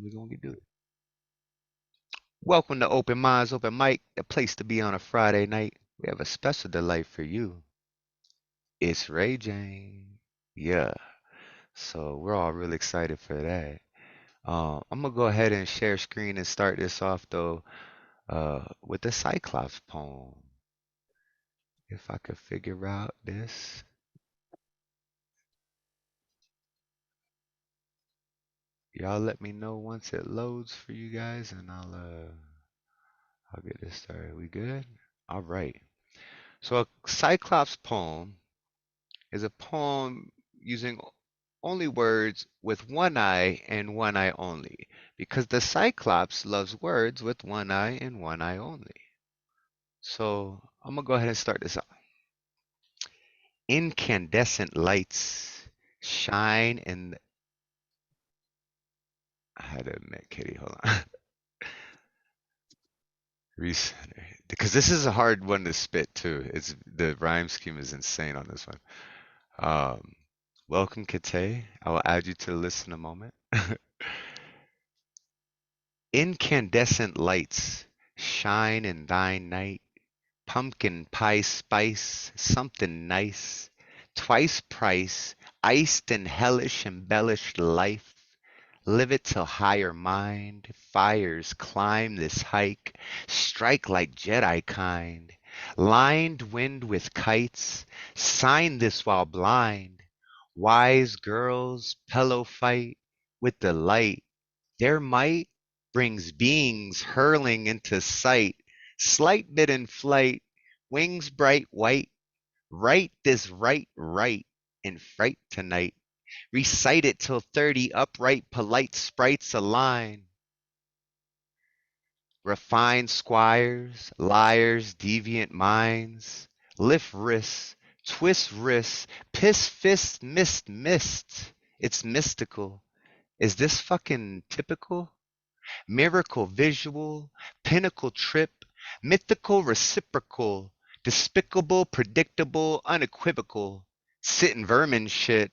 we're gonna do it. Welcome to Open Minds, Open Mic, the place to be on a Friday night. We have a special delight for you. It's Ray Jane. Yeah. So we're all really excited for that. I'm gonna go ahead and share screen and start this off though, with the Cyclops poem. If I could figure out this. Y'all let me know once it loads for you guys and I'll get this started. We good? All right. So a Cyclops poem is a poem using only words with one eye and one eye only, because the Cyclops loves words with one eye and one eye only. So I'm gonna go ahead and start this out. Incandescent lights shine in. I had to admit, Kitty, hold on. Recenter, because this is a hard one to spit too. It's the rhyme scheme is insane on this one. Um, welcome, Kate. I will add you to the list in a moment. Incandescent lights shine in thine night, pumpkin pie spice, something nice, twice price, iced and hellish embellished life. Live it till higher mind, fires climb this hike, strike like Jedi kind, lined wind with kites, sign this while blind, wise girls pillow fight with the light, their might brings beings hurling into sight, slight bit in flight, wings bright white, write this right in fright tonight. Recite it till 30 upright, polite sprites align. Refined squires, liars, deviant minds, lift wrists, twist wrists, piss fists, mist. It's mystical. Is this fucking typical? Miracle visual, pinnacle trip, mythical reciprocal, despicable, predictable, unequivocal, sitting vermin shit,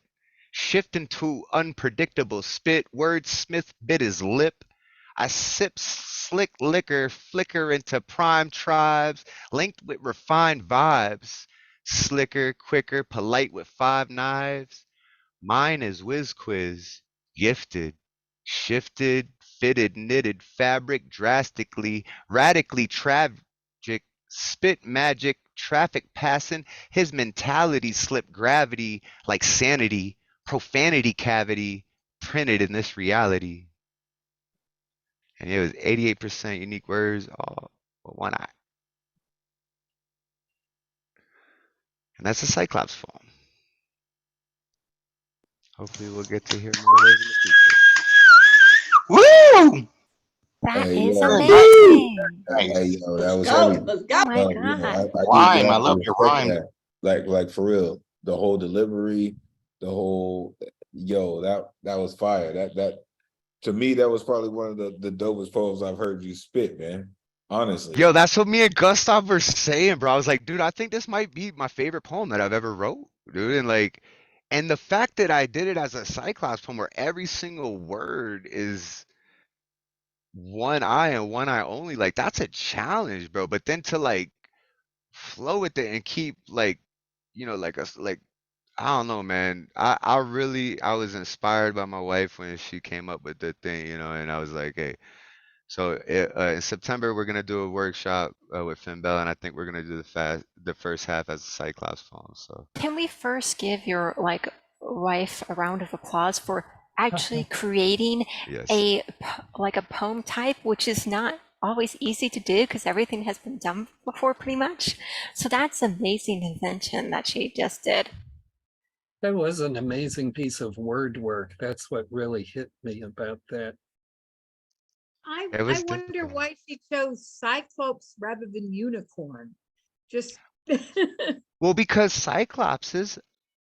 shift into unpredictable spit, wordsmith bit his lip. I sip slick liquor, flicker into prime tribes, linked with refined vibes, slicker, quicker, polite with five knives. Mine is whiz quiz, gifted, shifted, fitted, knitted fabric drastically, radically tragic, spit magic, traffic passing, his mentality slipped gravity like sanity, profanity cavity, printed in this reality. And it was 88% unique words, all but one eye. And that's a Cyclops poem. Hopefully we'll get to hear more of those in the future. Woo! That Hey, is yo, amazing. hey, yo, that was Go, heavy. let's Oh go. my No, God. I Rhyme. I do love your respect rhyme. that. Like for real, the whole delivery, the whole, yo, that was fire. That to me, that was probably one of the dopest poems I've heard you spit, man. Honestly. Yo, that's what me and Gustav were saying, bro. I was like, dude, I think this might be my favorite poem that I've ever wrote, dude. And the fact that I did it as a Cyclops poem where every single word is one eye and one eye only, like that's a challenge, bro. But then to like flow with it and keep like, like I don't know, man. I was inspired by my wife when she came up with the thing, and I was like, hey. So in September we're gonna do a workshop with Finn Bell, and I think we're gonna do the first half as a Cyclops poem. So Can we first give your wife a round of applause for actually creating yes, a poem type, which is not always easy to do because everything has been done before pretty much. So that's amazing invention that she just did. That was an amazing piece of word work. That's what really hit me about that. it I was wonder difficult. why she chose Cyclops rather than unicorn. Just Well, because Cyclopses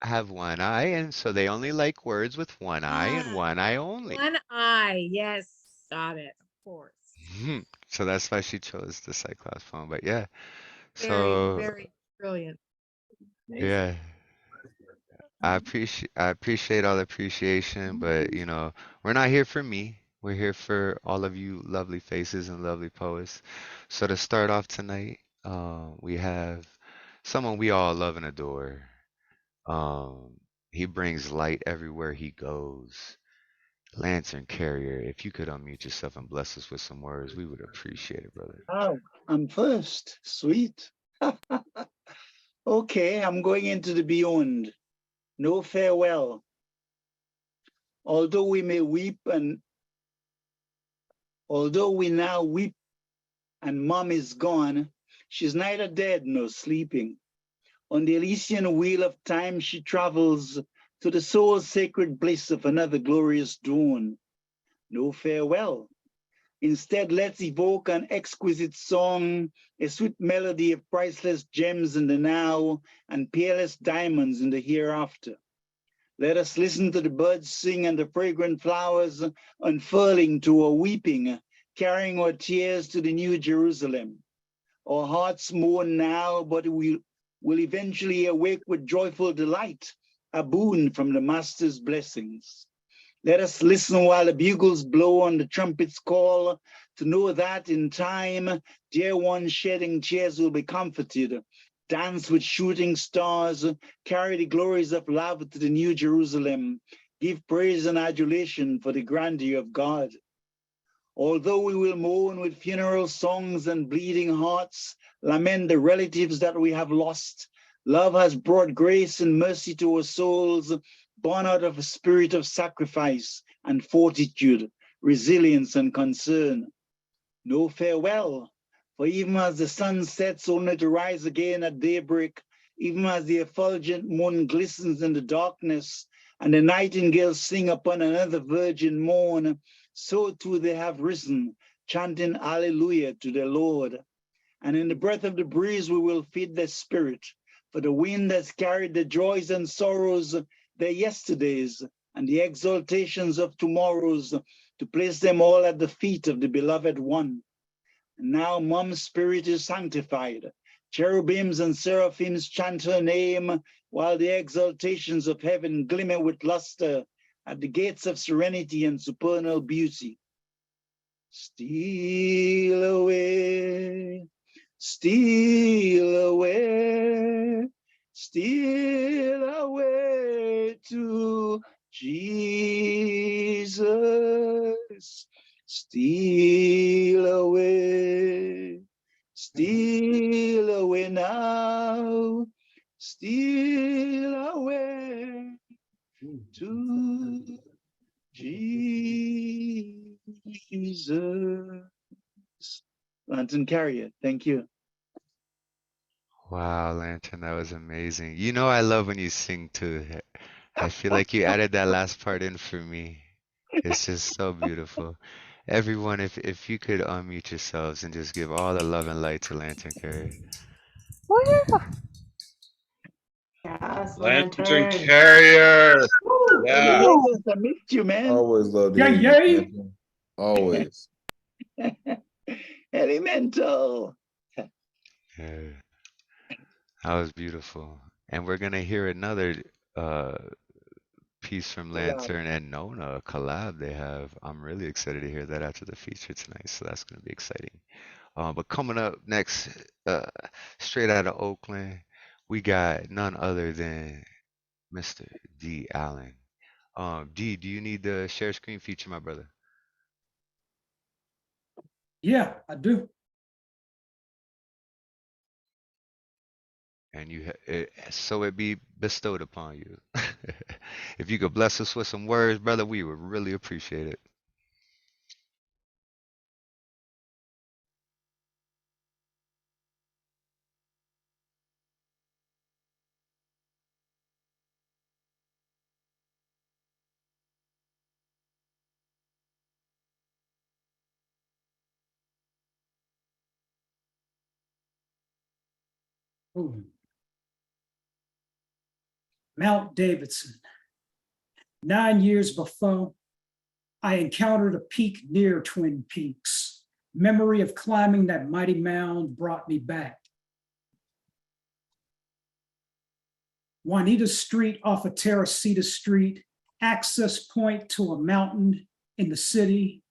have one eye, and so they only like words with one eye and one eye only. one eye. Yes, got it. Of course. So that's why she chose the Cyclops poem. But yeah, Very, so very brilliant. yeah. I appreciate all the appreciation, but we're not here for me. We're here for all of you lovely faces and lovely poets. So to start off tonight, we have someone we all love and adore. Um, he brings light everywhere he goes. Lantern Carrier, if you could unmute yourself and bless us with some words, we would appreciate it, brother. Oh, I'm first. Sweet. Okay, I'm going into the beyond. No farewell. Although we may weep and although we now weep and mom is gone, she's neither dead nor sleeping. On the Elysian wheel of time, she travels to the soul's sacred bliss of another glorious dawn. No farewell. Instead, let's evoke an exquisite song, a sweet melody of priceless gems in the now and peerless diamonds in the hereafter. Let us listen to the birds sing and the fragrant flowers unfurling to our weeping, carrying our tears to the new Jerusalem. Our hearts mourn now, but we will eventually awake with joyful delight, a boon from the Master's blessings. Let us listen while the bugles blow and the trumpets call, to know that in time, dear ones shedding tears will be comforted, dance with shooting stars, carry the glories of love to the new Jerusalem, give praise and adulation for the grandeur of God. Although we will mourn with funeral songs and bleeding hearts, lament the relatives that we have lost, love has brought grace and mercy to our souls, born out of a spirit of sacrifice and fortitude, resilience and concern. No farewell, for even as the sun sets only to rise again at daybreak, even as the effulgent moon glistens in the darkness, and the nightingales sing upon another virgin morn, so too they have risen, chanting Alleluia to their Lord. And in the breath of the breeze we will feed their spirit, for the wind has carried the joys and sorrows, their yesterdays, and the exaltations of tomorrows, to place them all at the feet of the beloved one. And now mom's spirit is sanctified. Cherubims and seraphims chant her name, while the exaltations of heaven glimmer with luster at the gates of serenity and supernal beauty. Steal away, steal away, steal away to Jesus. Steal away now, steal away to Jesus. Lantern Carrier, thank you. Wow, Lantern, that was amazing. You know I love when you sing too. I feel like you added that last part in for me. It's just so beautiful. Everyone, if you could unmute yourselves and just give all the love and light to Lantern Carrier. Woo! Yes, Lantern Lantern. Carrier. Woo! Yeah. Yes, I missed you, man. Always love to Yeah, hear you, yay. Lantern. Always. Elemental. Yeah, that was beautiful. And we're gonna hear another uh piece from Lantern and Nona, a collab they have. I'm really excited to hear that after the feature tonight, so that's gonna be exciting. But coming up next, uh, straight out of Oakland, we got none other than Mr. Dee Allen. Dee, do you need the share screen feature, my brother? Yeah, I do. And so it be bestowed upon you. If you could bless us with some words, brother, we would really appreciate it. Ooh. Mount Davidson. 9 years before, I encountered a peak near Twin Peaks. Memory of climbing that mighty mound brought me back. Juanita Street off of Teresita Street, access point to a mountain in the city,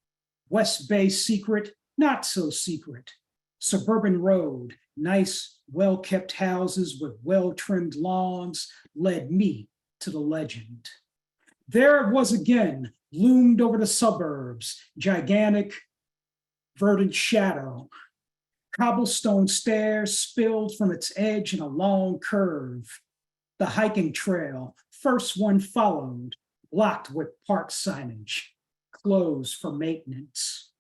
West Bay secret, not so secret. Suburban road, nice, well-kept houses with well-trimmed lawns led me to the legend. There it was again, loomed over the suburbs, gigantic, verdant shadow. Cobblestone stairs spilled from its edge in a long curve. The hiking trail, first one followed, blocked with park signage, closed for maintenance.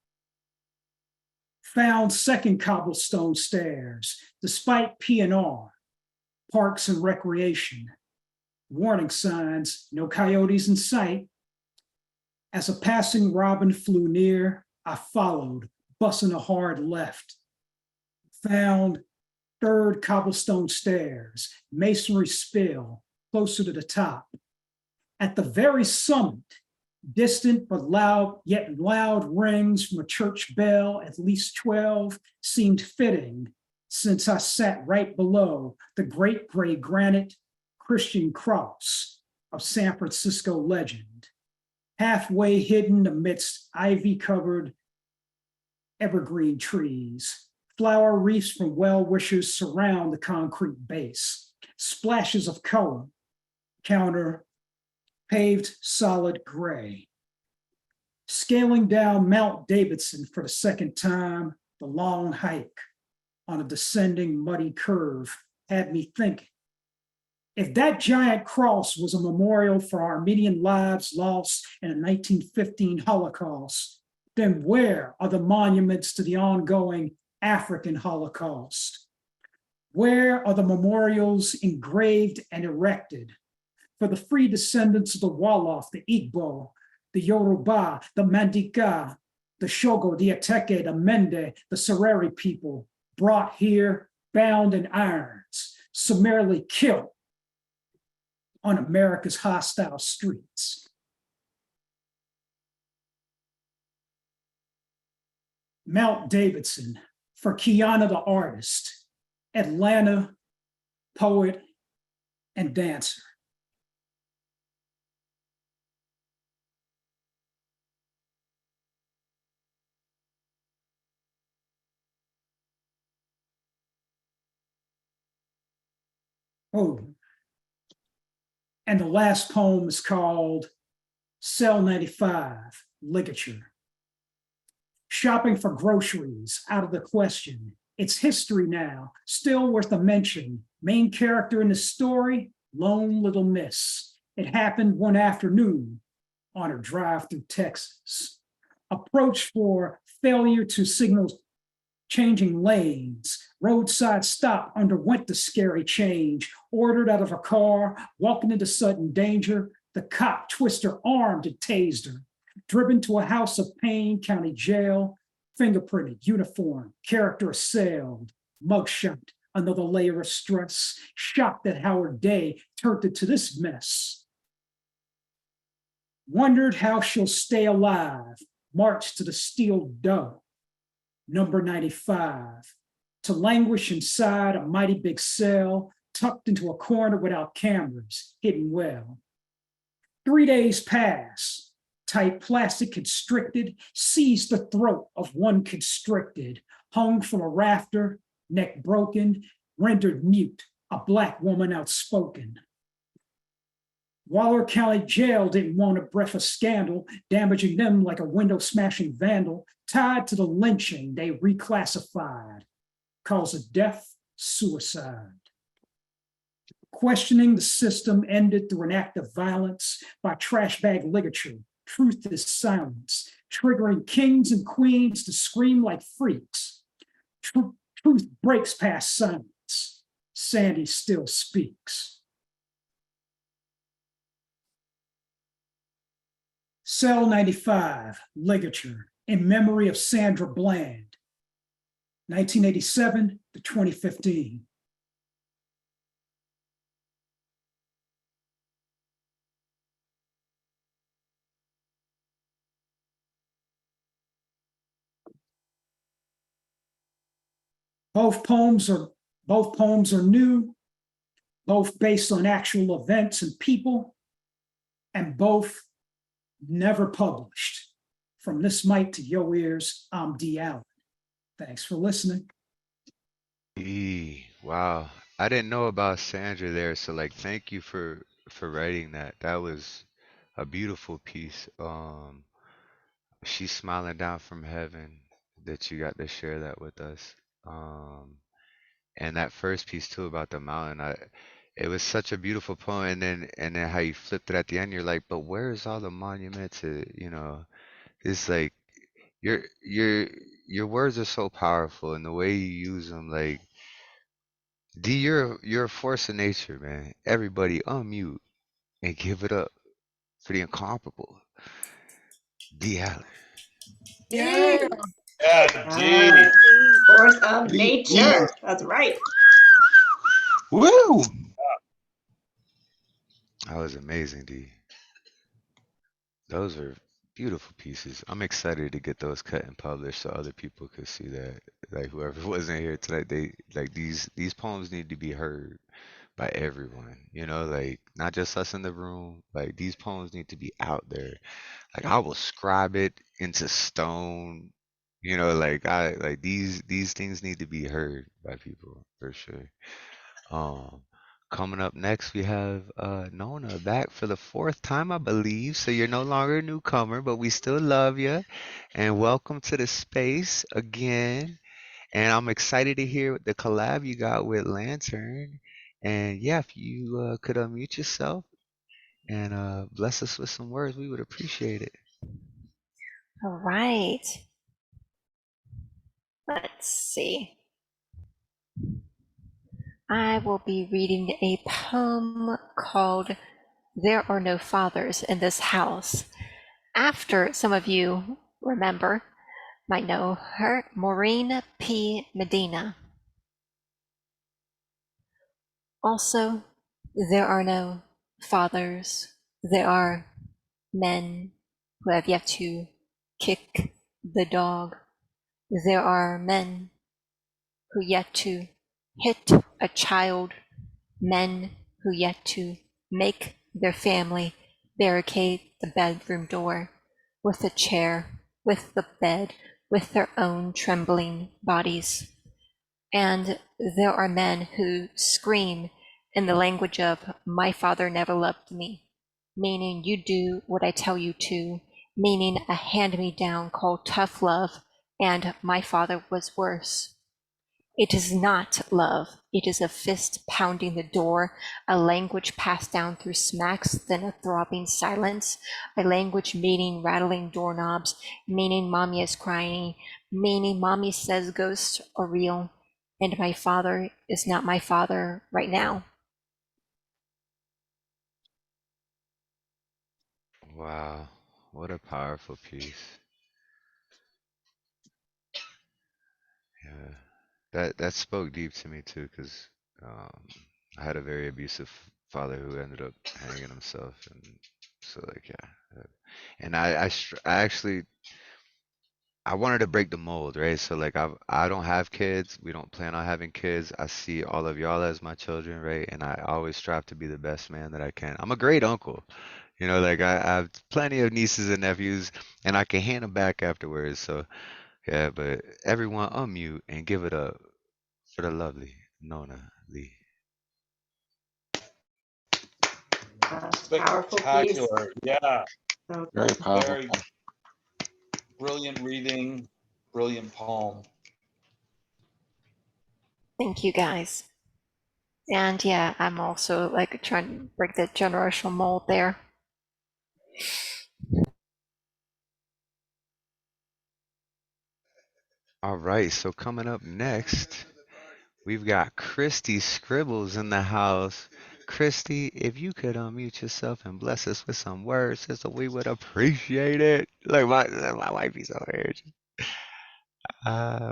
Found second cobblestone stairs, despite P&R, parks and recreation. Warning signs, no coyotes in sight. As a passing robin flew near, I followed, bussing a hard left. Found third cobblestone stairs, masonry spill, closer to the top. At the very summit, distant but loud, yet loud rings from a church bell, at least 12, seemed fitting, since I sat right below the great gray granite Christian cross of San Francisco legend, halfway hidden amidst ivy-covered evergreen trees. Flower wreaths from well-wishers surround the concrete base. Splashes of color counter paved solid gray. Scaling down Mount Davidson for the second time, the long hike on a descending muddy curve had me thinking. If that giant cross was a memorial for Armenian lives lost in the 1915 Holocaust, then where are the monuments to the ongoing African Holocaust? Where are the memorials engraved and erected for the free descendants of the Wolof, the Igbo, the Yoruba, the Mandinka, the Shogo, the Ateke, the Mende, the Sereri people, brought here, bound in irons, summarily killed on America's hostile streets? Mount Davidson, for Kiana the artist, Atlanta poet and dancer. Oh, and the last poem is called Cell 95, Ligature. Shopping for groceries, out of the question. It's history now, still worth a mention. Main character in the story, lone little miss. It happened one afternoon on her drive through Texas. Approach for failure to signal changing lanes. Roadside stop underwent the scary change. Ordered out of a car, walking into sudden danger. The cop twisted her arm to tased her. Driven to a house of pain, county jail, fingerprinted, uniform, character assailed, mugshot, another layer of stress, shocked that how her day turned into this mess. Wondered how she'll stay alive, marched to the steel dough, number 95, to languish inside a mighty big cell, tucked into a corner without cameras, hidden well. 3 days pass. Tight plastic constricted, seized the throat of one constricted, hung from a rafter, neck broken, rendered mute, a Black woman outspoken. Waller County Jail didn't want a breath of scandal, damaging them like a window-smashing vandal, tied to the lynching they reclassified. Cause of death, suicide. Questioning the system ended through an act of violence by trash bag ligature. Truth is silence, triggering kings and queens to scream like freaks. Truth breaks past silence. Sandy still speaks. Cell 95, Ligature, in memory of Sandra Bland, 1987 to 2015. Both poems are new, both based on actual events and people, and both never published. From this mic to your ears, I'm Dee Allen. Thanks for listening. Wow. I didn't know about Sandra there, so like thank you for writing that. That was a beautiful piece. She's smiling down from heaven that you got to share that with us. Um and that first piece too about the mountain, it was such a beautiful poem, and then how you flipped it at the end, you're like, but where's all the monument to, it's like your your words are so powerful and the way you use them, like D, you're a force of nature, man. Everybody unmute and give it up for the incomparable Dee Allen. Yeah. Yeah, gee. Force of Gee. nature. That's right. Woo! That was amazing, D. Those are beautiful pieces. I'm excited to get those cut and published so other people could see that. Like whoever wasn't here tonight, they like these poems need to be heard by everyone. Like not just us in the room. Like these poems need to be out there. Like I will scribe it into stone. Like I like these things need to be heard by people for sure. Um, Coming up next, we have Nona back for the fourth time, I believe. So you're no longer a newcomer, but we still love you. And welcome to the space again. And I'm excited to hear the collab you got with Lantern. And yeah, if you could unmute yourself and bless us with some words, we would appreciate it. All right. Let's see. I will be reading a poem called There Are No Fathers in This House. After some of you might know her, Maureen P. Medina. Also, there are no fathers. There are men who have yet to kick the dog. There are men who yet to hit a child, men who yet to make their family barricade the bedroom door with a chair, with the bed, with their own trembling bodies. And there are men who scream in the language of, my father never loved me, meaning you do what I tell you to, meaning a hand-me-down called tough love, and my father was worse. It is not love. It is a fist pounding the door, a language passed down through smacks, then a throbbing silence, a language meaning rattling doorknobs, meaning mommy is crying, meaning mommy says ghosts are real, and my father is not my father right now. Wow, what a powerful piece. Yeah. That spoke deep to me too, because I had a very abusive father who ended up hanging himself, and so like yeah, and I actually I wanted to break the mold, right? So like I don't have kids, we don't plan on having kids. I see all of y'all as my children, right? And I always strive to be the best man that I can. I'm a great uncle, like I have plenty of nieces and nephews, and I can hand them back afterwards. So yeah, but everyone unmute and give it up for the lovely Nona Lee. Powerful piece. Spectacular. Yeah. So Very good. powerful. Very brilliant reading, brilliant poem. Thank you guys. And yeah, I'm also like trying to break the generational mold there. All right, so coming up next, we've got Kristi Scribbles in the house. Kristi, if you could unmute yourself and bless us with some words, sister, we would appreciate it. Like my wifey's over here.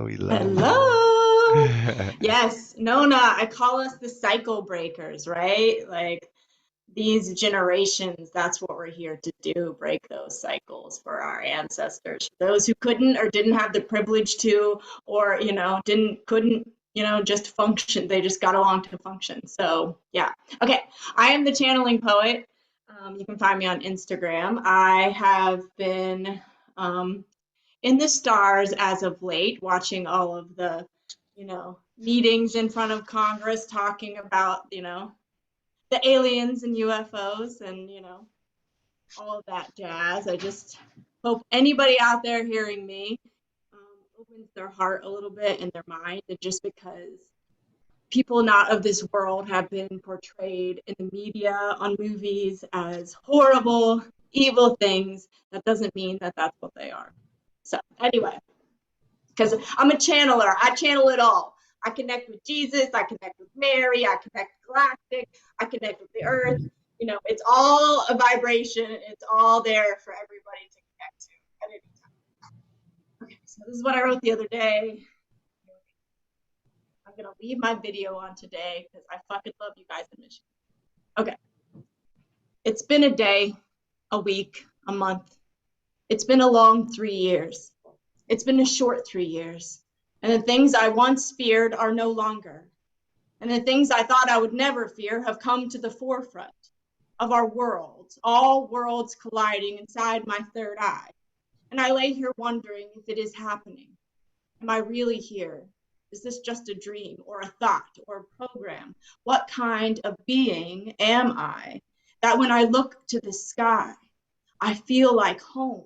We love Hello. you. Yes, Nona, I call us the cycle breakers, right? Like these generations, that's what we're here to do, break those cycles for our ancestors. Those who couldn't or didn't have the privilege to, or, couldn't, just function. They just got along to function. So yeah. Okay. I am the channeling poet. You can find me on Instagram. I have been in the stars as of late, watching all of the, meetings in front of Congress talking about, the aliens and UFOs and, all of that jazz. I just hope anybody out there hearing me opens their heart a little bit and their mind, and just because people not of this world have been portrayed in the media, on movies, as horrible, evil things, that doesn't mean that that's what they are. So anyway, because I'm a channeler, I channel it all. I connect with Jesus, I connect with Mary, I connect with Galactic, I connect with the earth. It's all a vibration. It's all there for everybody to connect to at any time. Okay, so this is what I wrote the other day. I'm gonna leave my video on today because I fucking love you guys in Michigan. Okay. It's been a day, a week, a month. It's been a long 3 years. It's been a short 3 years. And the things I once feared are no longer. And the things I thought I would never fear have come to the forefront of our worlds, all worlds colliding inside my third eye. And I lay here wondering if it is happening. Am I really here? Is this just a dream or a thought or a program? What kind of being am I that when I look to the sky, I feel like home?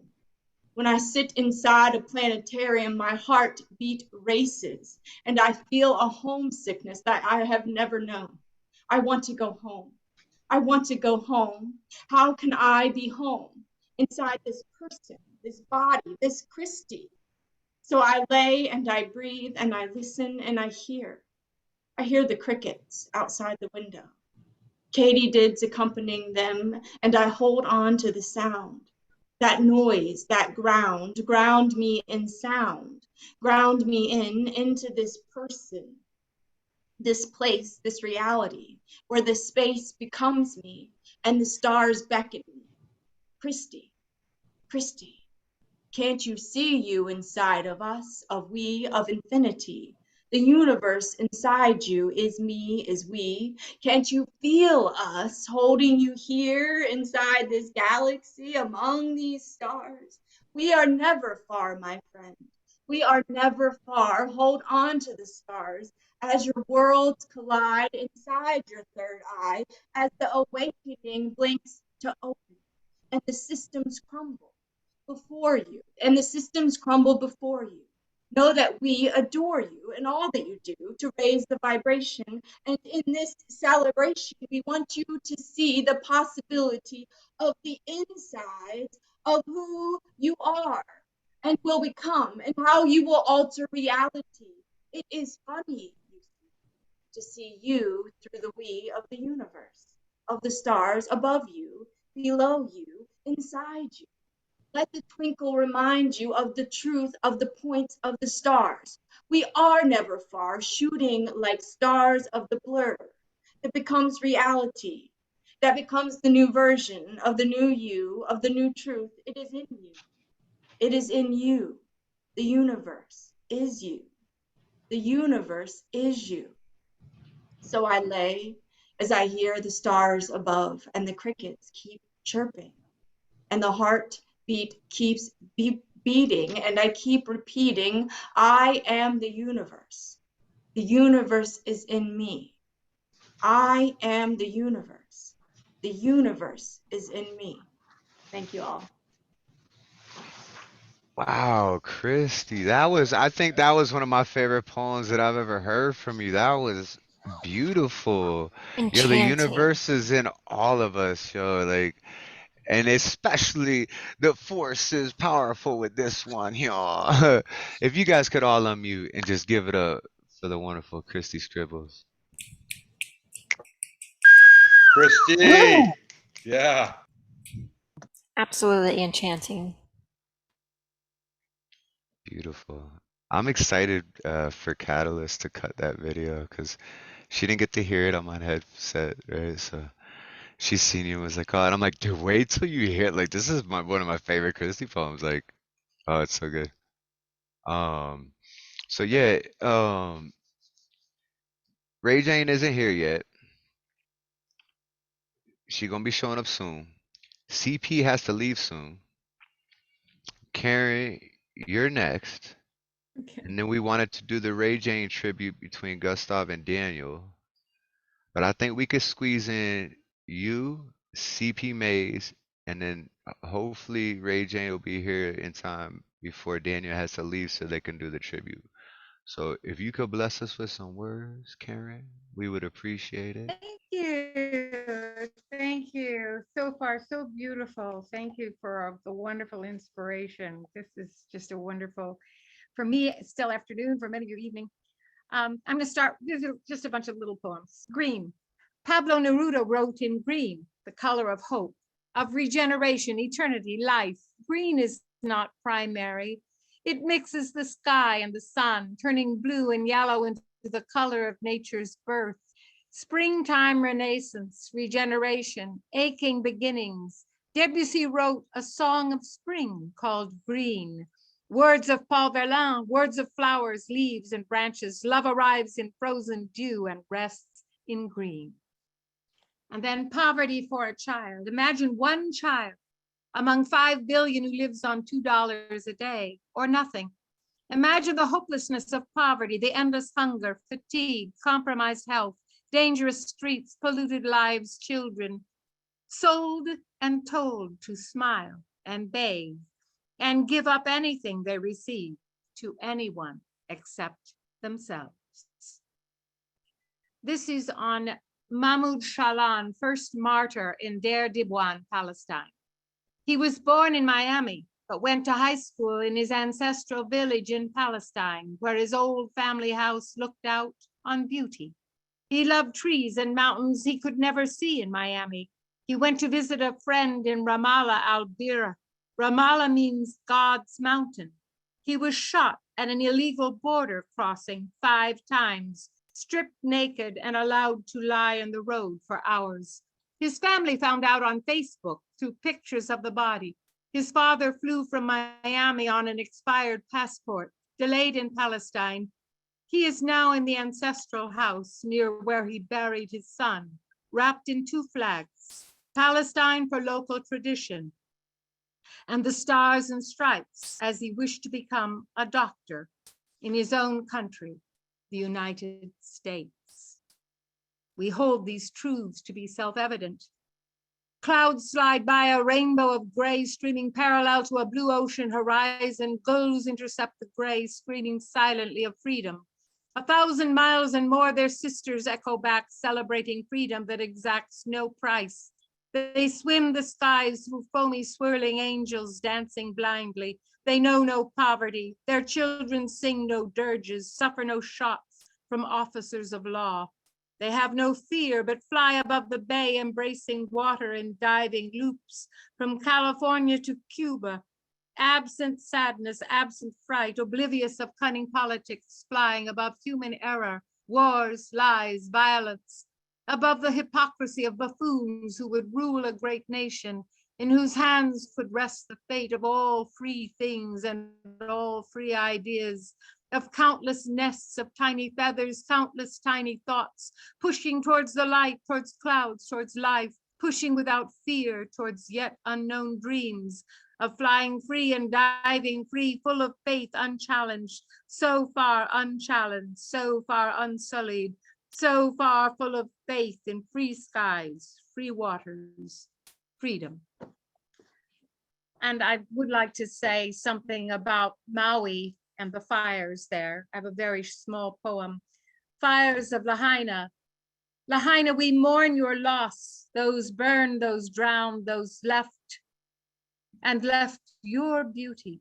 When I sit inside a planetarium, my heartbeat races and I feel a homesickness that I have never known. I want to go home. I want to go home. How can I be home inside this person, this body, this Kristi? So I lay and I breathe and I listen and I hear. I hear the crickets outside the window. Katydids accompanying them, and I hold on to the sound. That noise, that ground me in sound, ground me into this person, this place, this reality, where the space becomes me and the stars beckon me. Kristi, Kristi. Can't you see you inside of us, of we, of infinity? The universe inside you is me, is we. Can't you feel us holding you here inside this galaxy among these stars? We are never far, my friend. We are never far. Hold on to the stars as your worlds collide inside your third eye, as the awakening blinks to open and the systems crumble before you, and the systems crumble before you. Know that we adore you and all that you do to raise the vibration. And in this celebration, we want you to see the possibility of the insides of who you are and will become and how you will alter reality. It is funny, you see, to see you through the we of the universe, of the stars above you, below you, inside you. Let the twinkle remind you of the truth of the points of the stars. We are never far, shooting like stars of the blur that becomes reality, that becomes the new version of the new you, of the new truth. It is in you. It is in you. The universe is you. The universe is you. So I lay as I hear the stars above and the crickets keep chirping and the heartbeat keeps beating and I keep repeating, I am the universe. The universe is in me. I am the universe. The universe is in me. Thank you all. Wow, Kristi, I think that was one of my favorite poems that I've ever heard from you. That was beautiful. Yo, the Enchanting. universe is in all of us, yo, like, and especially the force is powerful with this one, yo. If you guys could all unmute and just give it up for the wonderful Kristi Scribbles. Kristi. Yeah. Absolutely enchanting. Beautiful. I'm excited for Catalyst to cut that video because she didn't get to hear it on my headset, right? So she seen it and was like, oh, and I'm like, dude, wait till you hear it. Like, this is one of my favorite Kristi poems. Like, oh, it's so good. So yeah, Ray Jane isn't here yet. She gonna be showing up soon. CP has to leave soon. Karen, you're next. Okay. And then we wanted to do the Ray Jane tribute between Gustav and Daniel. But I think we could squeeze in you, CP Mays, and then hopefully Ray Jane will be here in time before Daniel has to leave so they can do the tribute. So if you could bless us with some words, Karen, we would appreciate it. Thank you. Thank you. So far, so beautiful. Thank you for the wonderful inspiration. This is just a wonderful, for me, it's still afternoon, for many of you evening. I'm going to start, these are just a bunch of little poems. Green. Pablo Neruda wrote in green, the color of hope, of regeneration, eternity, life. Green is not primary. It mixes the sky and the sun, turning blue and yellow into the color of nature's birth. Springtime renaissance, regeneration, aching beginnings. Debussy wrote a song of spring called Green. Words of Paul Verlaine, words of flowers, leaves, and branches. Love arrives in frozen dew and rests in green. And then poverty for a child. Imagine one child among 5 billion who lives on $2 a day or nothing. Imagine the hopelessness of poverty, the endless hunger, fatigue, compromised health, dangerous streets, polluted lives, children, sold and told to smile and bathe and give up anything they receive to anyone except themselves. This is on Mahmoud Shalan, first martyr in Deir Dibwan, Palestine. He was born in Miami, but went to high school in his ancestral village in Palestine, where his old family house looked out on beauty. He loved trees and mountains he could never see in Miami. He went to visit a friend in Ramallah al-Bira. Ramallah means God's mountain. He was shot at an illegal border crossing 5 times, stripped naked and allowed to lie on the road for hours. His family found out on Facebook through pictures of the body. His father flew from Miami on an expired passport, delayed in Palestine. He is now in the ancestral house near where he buried his son, wrapped in 2 flags, Palestine for local tradition, and the stars and stripes as he wished to become a doctor in his own country, the United States. We hold these truths to be self-evident. Clouds slide by, a rainbow of gray streaming parallel to a blue ocean horizon. Gulls intercept the gray, screaming silently of freedom. 1,000 miles and more, their sisters echo back, celebrating freedom that exacts no price. They swim the skies through foamy, swirling angels dancing blindly. They know no poverty. Their children sing no dirges, suffer no shots from officers of law. They have no fear, but fly above the bay, embracing water in diving loops. From California to Cuba, absent sadness, absent fright, oblivious of cunning politics, flying above human error, wars, lies, violence, above the hypocrisy of buffoons who would rule a great nation, in whose hands could rest the fate of all free things and all free ideas, of countless nests of tiny feathers, countless tiny thoughts, pushing towards the light, towards clouds, towards life, pushing without fear towards yet unknown dreams, of flying free and diving free, full of faith, unchallenged, so far unchallenged, so far unsullied, so far full of faith in free skies, free waters, freedom. And I would like to say something about Maui and the fires there. I have a very small poem. Fires of Lahaina. Lahaina, we mourn your loss, those burned, those drowned, those left, and left your beauty,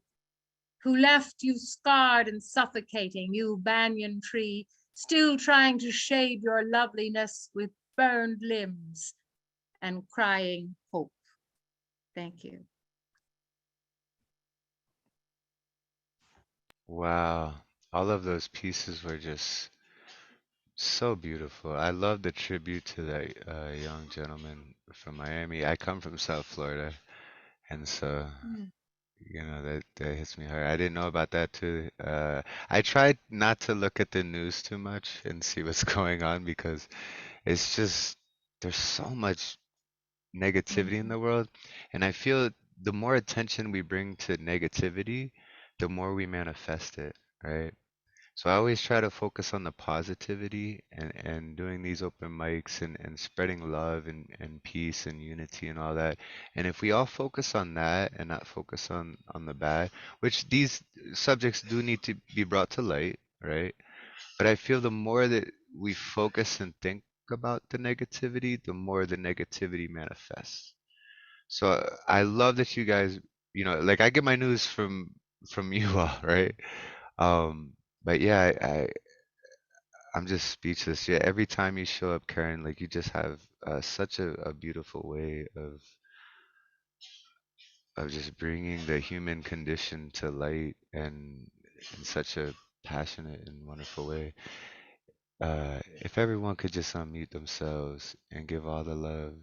who left you scarred and suffocating, you banyan tree, still trying to shade your loveliness with burned limbs and crying hope. Thank you. Wow. All of those pieces were just so beautiful. I love the tribute to that young gentleman from Miami. I come from South Florida, and so that hits me hard. I didn't know about that too. I tried not to look at the news too much and see what's going on because it's just there's so much negativity in the world, and I feel the more attention we bring to negativity, the more we manifest it, right? So I always try to focus on the positivity and doing these open mics and spreading love and peace and unity and all that. And if we all focus on that and not focus on the bad, which these subjects do need to be brought to light, right? But I feel the more that we focus and think about the negativity, the more the negativity manifests. So I love that you guys, like I get my news from you all, right? Um, but yeah, I'm just speechless. Yeah, every time you show up, Karen, like you just have such a beautiful way of just bringing the human condition to light and in such a passionate and wonderful way. If everyone could just unmute themselves and give all the love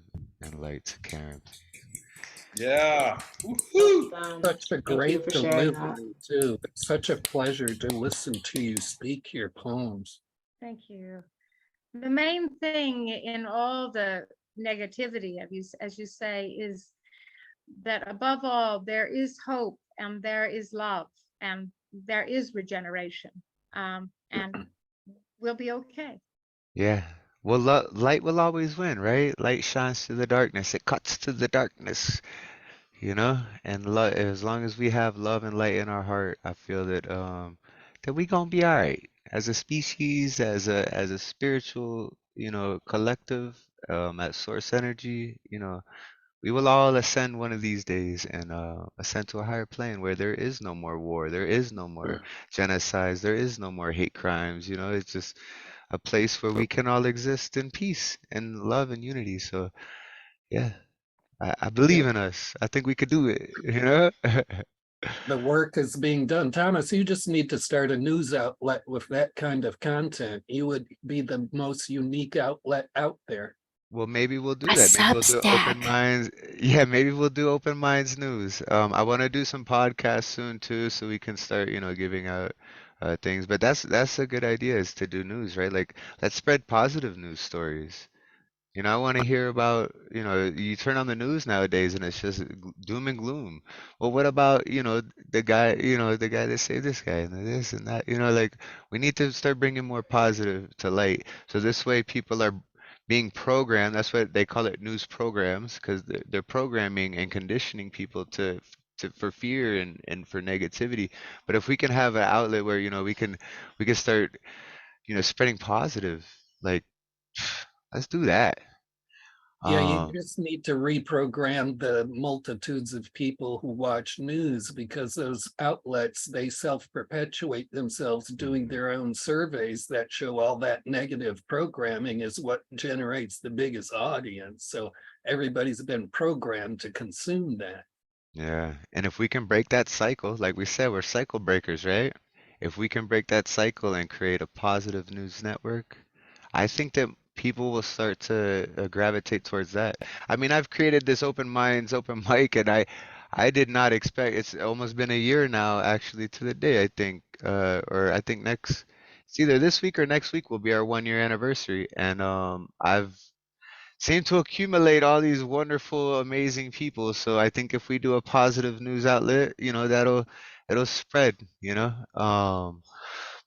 and light to Karen, please. Yeah. Woohoo! Such a Thank you great for sharing that. delivery too. It's such a pleasure to listen to you speak your poems. Thank you. The main thing in all the negativity, as you say, is that above all, there is hope and there is love and there is regeneration. And we'll be okay. Yeah. Well, light will always win, right? Light shines through the darkness. It cuts to the darkness, And as long as we have love and light in our heart, I feel that we gonna be all right as a species, as a spiritual, collective, at Source Energy. We will all ascend one of these days and ascend to a higher plane where there is no more war, there is no more genocides, there is no more hate crimes. It's just a place where we can all exist in peace and love and unity. So, yeah, I believe in us. I think we could do it. The work is being done. Thomas, you just need to start a news outlet with that kind of content. You would be the most unique outlet out there. Well, maybe we'll do A that. Maybe we'll do open Substack. minds. Yeah, maybe we'll do open minds news. I want to do some podcasts soon too, so we can start, giving out things. But that's a good idea is to do news, right? Like let's spread positive news stories. I want to hear about, you turn on the news nowadays and it's just doom and gloom. Well, what about, the guy that saved this guy and this and that, like we need to start bringing more positive to light. So this way people are being programmed. That's what they call it, news programs, because they're programming and conditioning people for fear and for negativity. But if we can have an outlet where, we can start, spreading positive, like let's do that. Yeah, you Um, just need to reprogram the multitudes of people who watch news because those outlets, they self-perpetuate themselves doing their own surveys that show all that negative programming is what generates the biggest audience. So everybody's been programmed to consume that. yeah. And if we can break that cycle, like we said, we're cycle breakers, right? If we can break that cycle and create a positive news network, I think that people will start to gravitate towards that. I mean, I've created this open minds, open mic, and I did not expect, it's almost been a year now, actually, to the day, I think, or I think it's either this week or next week will be our 1 year anniversary. And I've seem to accumulate all these wonderful, amazing people. So I think if we do a positive news outlet, it'll spread,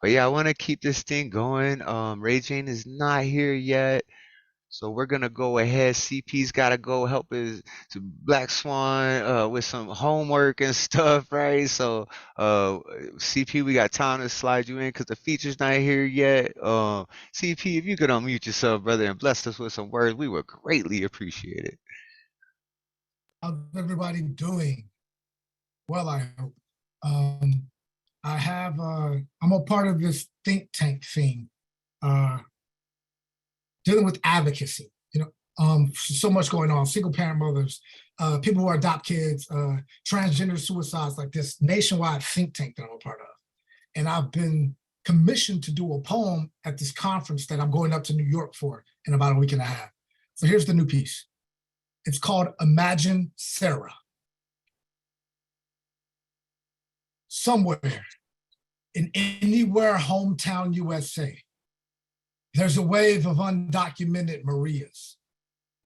but yeah, I want to keep this thing going. Ray Jane is not here yet. So we're gonna go ahead. CP's gotta go help his to Black Swan with some homework and stuff, right? So CP, we got time to slide you in because the feature's not here yet. CP, if you could unmute yourself, brother, and bless us with some words, we would greatly appreciate it. How's everybody doing? Well, I hope. I'm a part of this think tank thing, dealing with advocacy. So much going on. Single parent mothers, people who adopt kids, transgender suicides, like this nationwide think tank that I'm a part of. And I've been commissioned to do a poem at this conference that I'm going up to New York for in about a week and a half. So here's the new piece. It's called Imagine Sarah. Somewhere in anywhere hometown USA, there's a wave of undocumented Marias.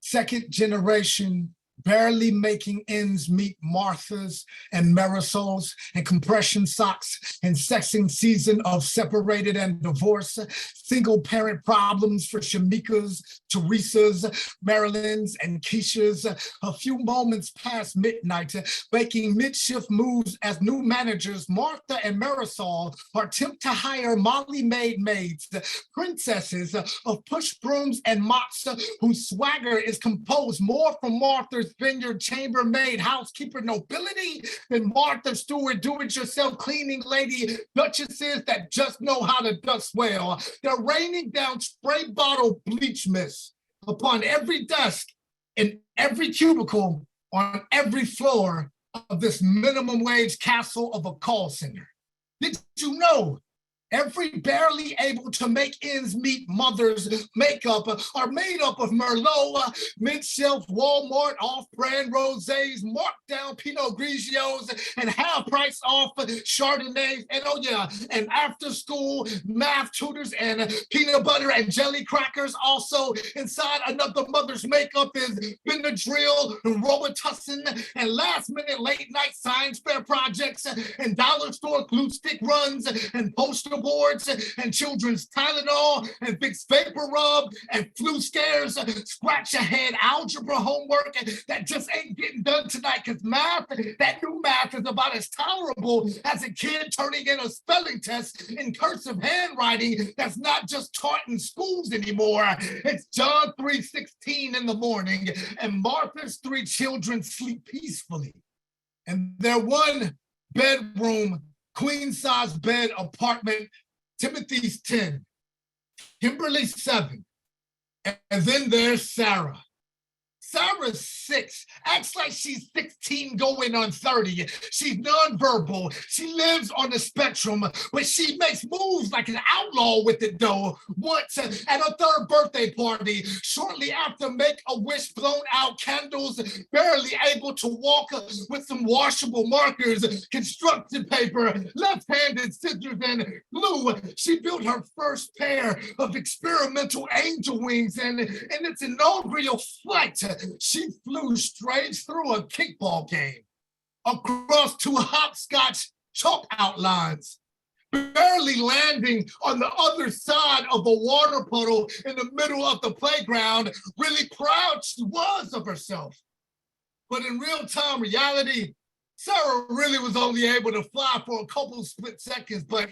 Second generation barely making ends meet Marthas and Marisols and compression socks and sexing season of separated and divorce, single parent problems for Shamikas, Teresas, Marilyns, and Keishas, a few moments past midnight, making mid-shift moves as new managers Martha and Marisol attempt to hire Molly-made maids, princesses of push brooms and mops whose swagger is composed more from Martha's vineyard chambermaid housekeeper nobility than Martha Stewart do-it-yourself cleaning lady duchesses that just know how to dust well. They're raining down spray bottle bleach mist upon every desk in every cubicle on every floor of this minimum wage castle of a call center. Did you know every barely able to make ends meet mother's makeup are made up of Merlot, mid-shelf Walmart off-brand rosés, marked-down Pinot Grigios, and half-price off Chardonnays, and oh yeah, and after-school math tutors and peanut butter and jelly crackers. Also inside another mother's makeup is Benadryl, Robitussin, and last-minute late-night science fair projects, and dollar store glue stick runs, and poster boards, and children's Tylenol, and Vicks Vapor Rub, and flu scares, scratch ahead algebra homework that just ain't getting done tonight because math, that new math is about as tolerable as a kid turning in a spelling test in cursive handwriting that's not just taught in schools anymore. It's John 3:16 in the morning, and Martha's three children sleep peacefully. And their one bedroom queen-size bed apartment, Timothy's 10, Kimberly's 7, and then there's Sarah. Sarah's 6, acts like she's 16 going on 30. She's nonverbal. She lives on the spectrum, but she makes moves like an outlaw with it though. Once at her 3rd birthday party, shortly after Make-A-Wish blown out candles, barely able to walk with some washable markers, construction paper, left-handed scissors, and glue, she built her first pair of experimental angel wings, and in its inaugural flight, she flew straight through a kickball game, across 2 hopscotch chalk outlines, barely landing on the other side of a water puddle in the middle of the playground, really proud she was of herself. But in real-time reality, Sarah really was only able to fly for a couple split seconds, but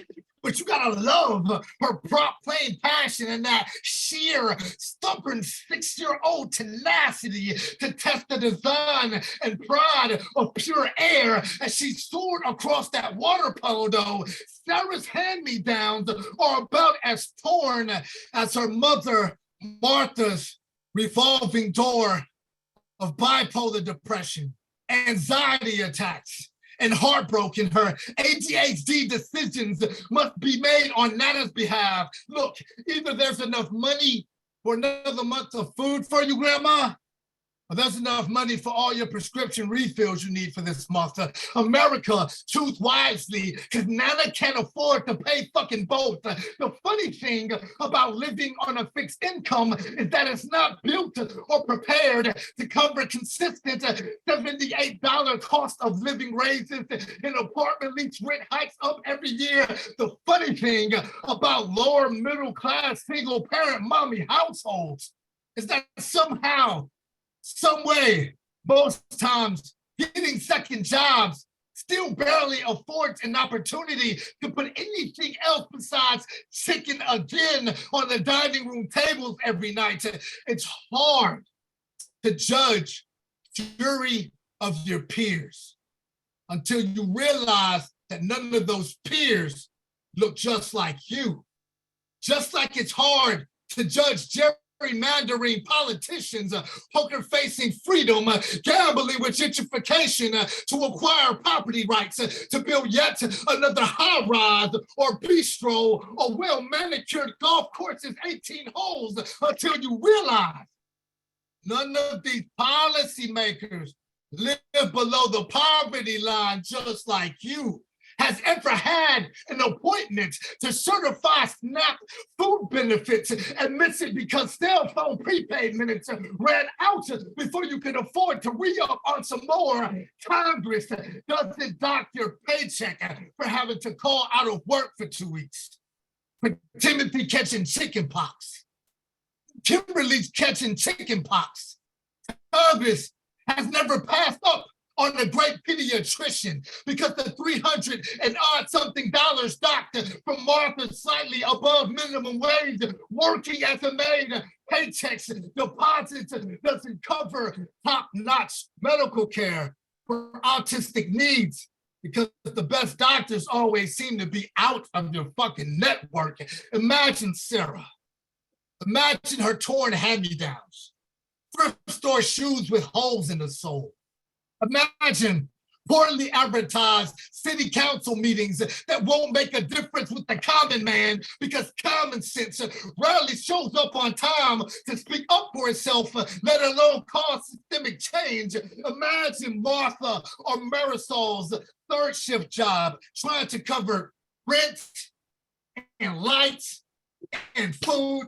you gotta love her prop playing passion and that sheer, stubborn 6-year-old tenacity to test the design and pride of pure air as she soared across that water puddle though. Sarah's hand-me-downs are about as torn as her mother, Martha's revolving door of bipolar depression, anxiety attacks, and heartbroken. Her ADHD decisions must be made on Nana's behalf. Look, either there's enough money for another month of food for you, Grandma, or there's enough money for all your prescription refills you need for this month. America, choose wisely, because Nana can't afford to pay fucking both. The funny thing about living on a fixed income is that it's not built or prepared to cover consistent $78 cost of living raises and apartment lease rent hikes up every year. The funny thing about lower middle class single parent mommy households is that somehow, some way, most times, getting second jobs still barely affords an opportunity to put anything else besides chicken again on the dining room tables every night. It's hard to judge jury of your peers until you realize that none of those peers look just like you. Just like it's hard to judge gerrymandering politicians, poker-facing freedom, gambling with gentrification to acquire property rights, to build yet another high-rise or bistro or well-manicured golf courses, 18 holes, until you realize none of these policymakers live below the poverty line just like you. has ever had an appointment to certify SNAP food benefits and miss it because cell phone prepaid minutes ran out before you could afford to re-up on some more. Congress doesn't dock your paycheck for having to call out of work for 2 weeks. For Timothy catching chicken pox. Kimberly's catching chicken pox. Congress has never passed up on the great pediatrician because the 300 and odd something dollars docked from Martha slightly above minimum wage, working as a maid, paychecks, deposits doesn't cover top-notch medical care for autistic needs because the best doctors always seem to be out of your fucking network. Imagine Sarah. Imagine her torn hand-me-downs, thrift store shoes with holes in the sole. Imagine poorly advertised city council meetings that won't make a difference with the common man because common sense rarely shows up on time to speak up for itself, let alone cause systemic change. Imagine Martha or Marisol's third shift job trying to cover rent and lights and food,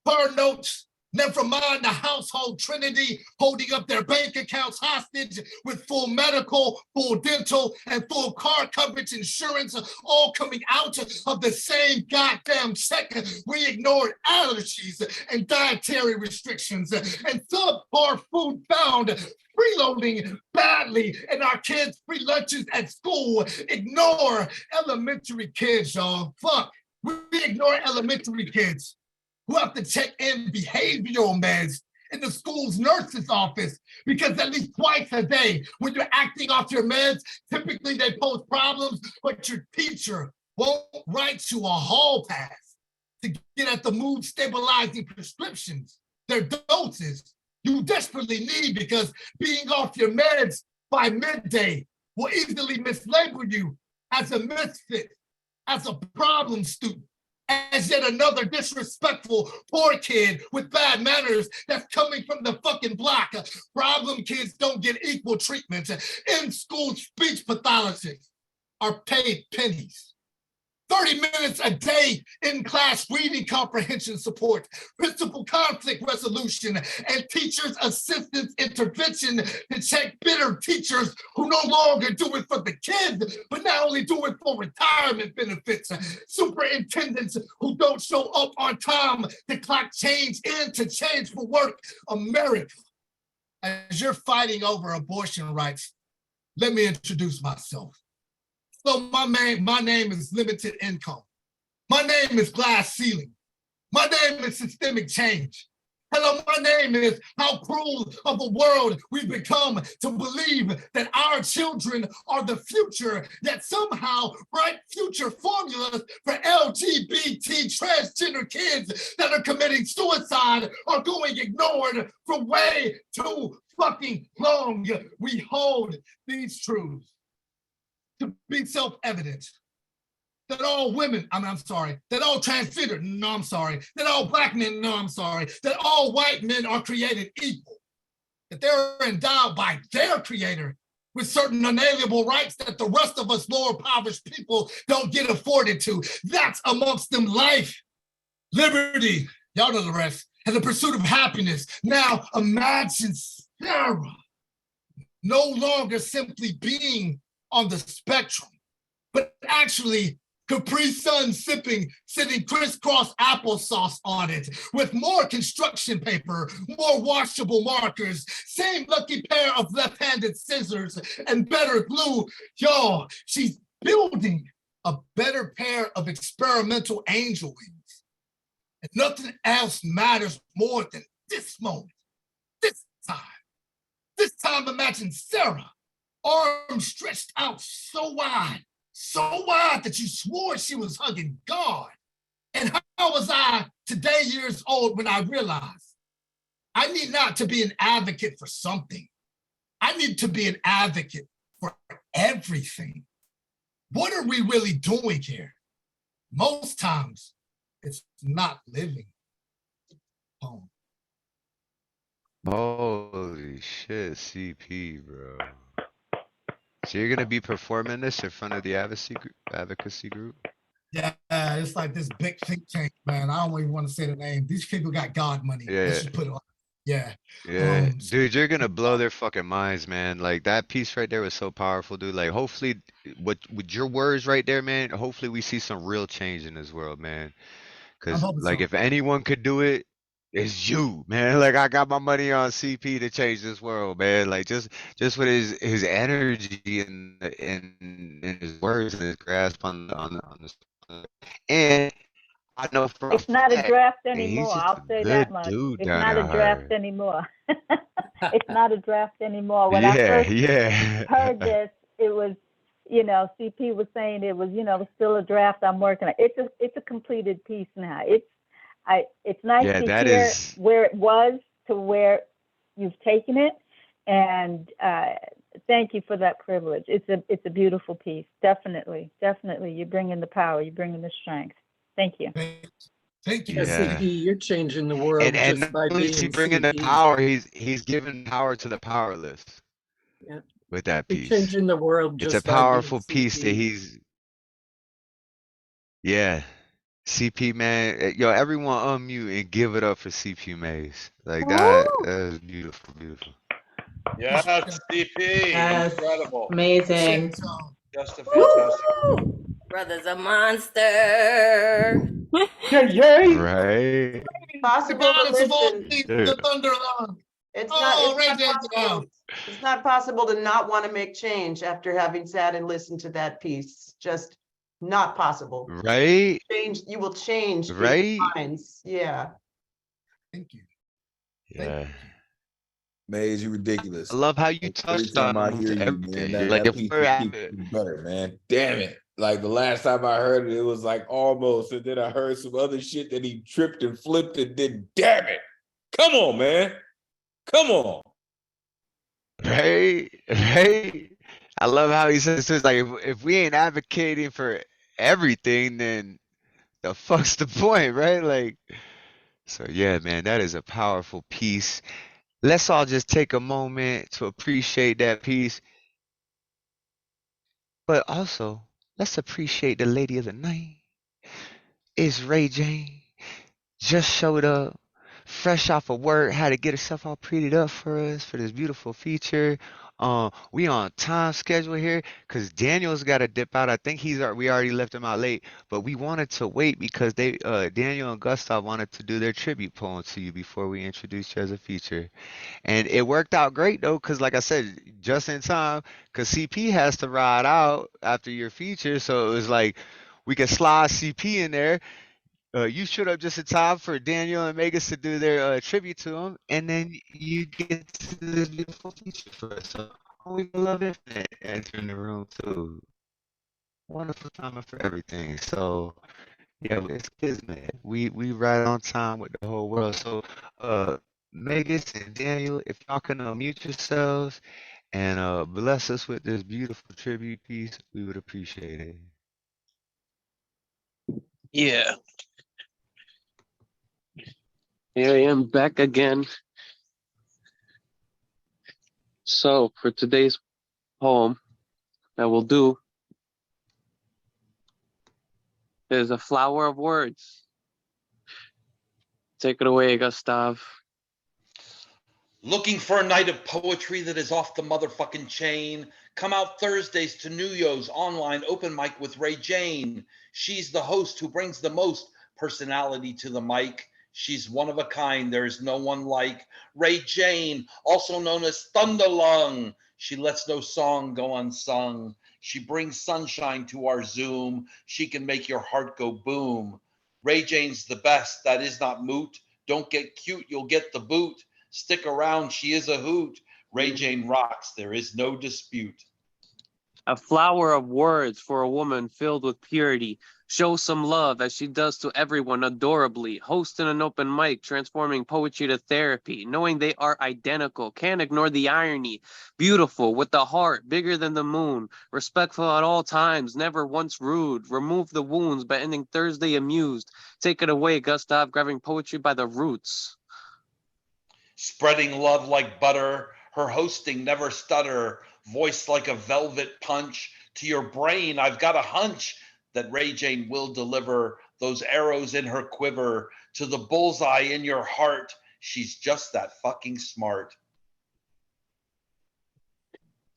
car notes. Never mind the household trinity holding up their bank accounts hostage with full medical, full dental, and full car coverage insurance, all coming out of the same goddamn check. We ignored allergies and dietary restrictions and subpar food found freeloading badly and our kids' free lunches at school. Ignore elementary kids, y'all. Fuck. We ignore elementary kids who have to check in behavioral meds in the school's nurse's office because at least twice a day when you're acting off your meds, typically they pose problems, but your teacher won't write you a hall pass to get at the mood stabilizing prescriptions, their doses you desperately need because being off your meds by midday will easily mislabel you as a misfit, as a problem student, as yet another disrespectful poor kid with bad manners that's coming from the fucking block. Problem kids don't get equal treatment. In-school speech pathologists are paid pennies. 30 minutes a day in class reading comprehension support, principal conflict resolution, and teachers' assistance intervention to check bitter teachers who no longer do it for the kids, but not only do it for retirement benefits. Superintendents who don't show up on time to clock change in to change for work. America, as you're fighting over abortion rights, let me introduce myself. So my name is limited income. My name is glass ceiling. My name is systemic change. Hello, my name is how cruel of a world we've become to believe that our children are the future, yet somehow bright future formulas for LGBT transgender kids that are committing suicide are going ignored for way too fucking long. We hold these truths to be self-evident, that all women, that all transgender, that all black men, that all white men are created equal, that they're endowed by their creator with certain unalienable rights that the rest of us lower impoverished people don't get afforded to. That's amongst them life, liberty, y'all know the rest, and the pursuit of happiness. Now imagine Sarah no longer simply being on the spectrum, but actually Capri Sun sipping, sitting crisscross applesauce on it with more construction paper, more washable markers, same lucky pair of left-handed scissors and better glue. Y'all, she's building a better pair of experimental angel wings. And nothing else matters more than this moment, this time. This time, imagine Sarah, arms stretched out so wide that you swore she was hugging God. And how was I today years old when I realized I need not to be an advocate for something. I need to be an advocate for everything. What are we really doing here? Most times, it's not living. Home. Holy shit, CP, bro. So you're gonna be performing this in front of the advocacy group? Yeah, it's like this big think tank, man. I don't even want to say the name. These people got God money. Yeah, Let's just put it on. Yeah. yeah, dude, you're gonna blow their fucking minds, man. Like that piece right there was so powerful, dude. Like hopefully, with your words right there, man. Hopefully we see some real change in this world, man. I'm Cause hoping like so. if anyone could do it, it's you, man. Like I got my money on CP to change this world, man. Like just with his energy and his words and his grasp on the and I know for a It's not a fact draft that he's anymore. just a I'll say that good much. dude It's down not a at draft heart. anymore. It's not a draft anymore. When I Yeah, first yeah. heard this, it was, CP was saying it was, still a draft I'm working on. It's a completed piece now. It's nice Yeah, to that hear is where it was to where you've taken it, and thank you for that privilege. It's a beautiful piece. Definitely, you're bringing the power. You're bringing the strength. Thank you. Thank you. Yeah, yeah. CP, you're changing the world And just not by only is he being bringing the CP. power, he's giving power to the powerless Yeah, with that you're piece. changing the world It's a just by being powerful piece that CP. yeah. CP man, yo, everyone unmute and give it up for CP Mays. Like that is beautiful, beautiful. Yes, CP. Yes. Incredible. Amazing. Just a fantastic. Brother's a monster. Right? Possible to Regardless of all listen. things, Yeah. the thunder alarm. It's Oh, not Ray J's possible. It's not possible to not want to make change after having sat and listened to that piece. Just not possible. Right? Change. You will change people's Right? minds. Yeah. Thank you. Yeah. Maze, you I ridiculous. love how you Every touched time on I almost hear you, man, everything. Like that if piece we're just at keeps getting better, man. Damn it. Like the last time I heard it, it was like almost, and then I heard some other shit that he tripped and flipped and did. Damn it. Come on, man. Come on. right, right. I love how he says this. Like if we ain't advocating for everything, then the fuck's the point, right? Like so yeah, man, that is a powerful piece. Let's all just take a moment to appreciate that piece, but also let's appreciate the lady of the night. It's Ray Jane. Just showed up, fresh off of work, had to get herself all prettied up for us for this beautiful feature. We on time schedule here because Daniel's got to dip out. I think we already left him out late, but we wanted to wait because Daniel and Gustav wanted to do their tribute poem to you before we introduced you as a feature. And it worked out great though, because like I said, just in time, because CP has to ride out after your feature, so it was like we could slide CP in there. You showed up just in time for Daniel and Megas to do their tribute to him, and then you get to do this beautiful feature for us. So we love Infinite entering the room too. Wonderful timing for everything. So yeah, it's kismet. We right on time with the whole world. So Megas and Daniel, if y'all can unmute yourselves and bless us with this beautiful tribute piece, we would appreciate it. Yeah. Here I am back again. So for today's poem that we'll do is A Flower of Words. Take it away, Gustav. Looking for a night of poetry that is off the motherfucking chain? Come out Thursdays to New Yo's online open mic with Ray Jane. She's the host who brings the most personality to the mic. She's one of a kind. There is no one like Ray Jane, also known as Thunderlung. She lets no song go unsung. She brings sunshine to our Zoom. She can make your heart go boom. Ray Jane's the best. That is not moot. Don't get cute. You'll get the boot. Stick around. She is a hoot. Ray Jane rocks. There is no dispute. A flower of words for a woman filled with purity. Show some love as she does to everyone adorably. Hosting an open mic, transforming poetry to therapy. Knowing they are identical, can't ignore the irony. Beautiful, with the heart, bigger than the moon. Respectful at all times, never once rude. Remove the wounds by ending Thursday amused. Take it away, Gustav, grabbing poetry by the roots. Spreading love like butter. Her hosting never stutter. voice like a velvet punch. To your brain, I've got a hunch that Ray Jane will deliver those arrows in her quiver to the bullseye in your heart. She's just that fucking smart.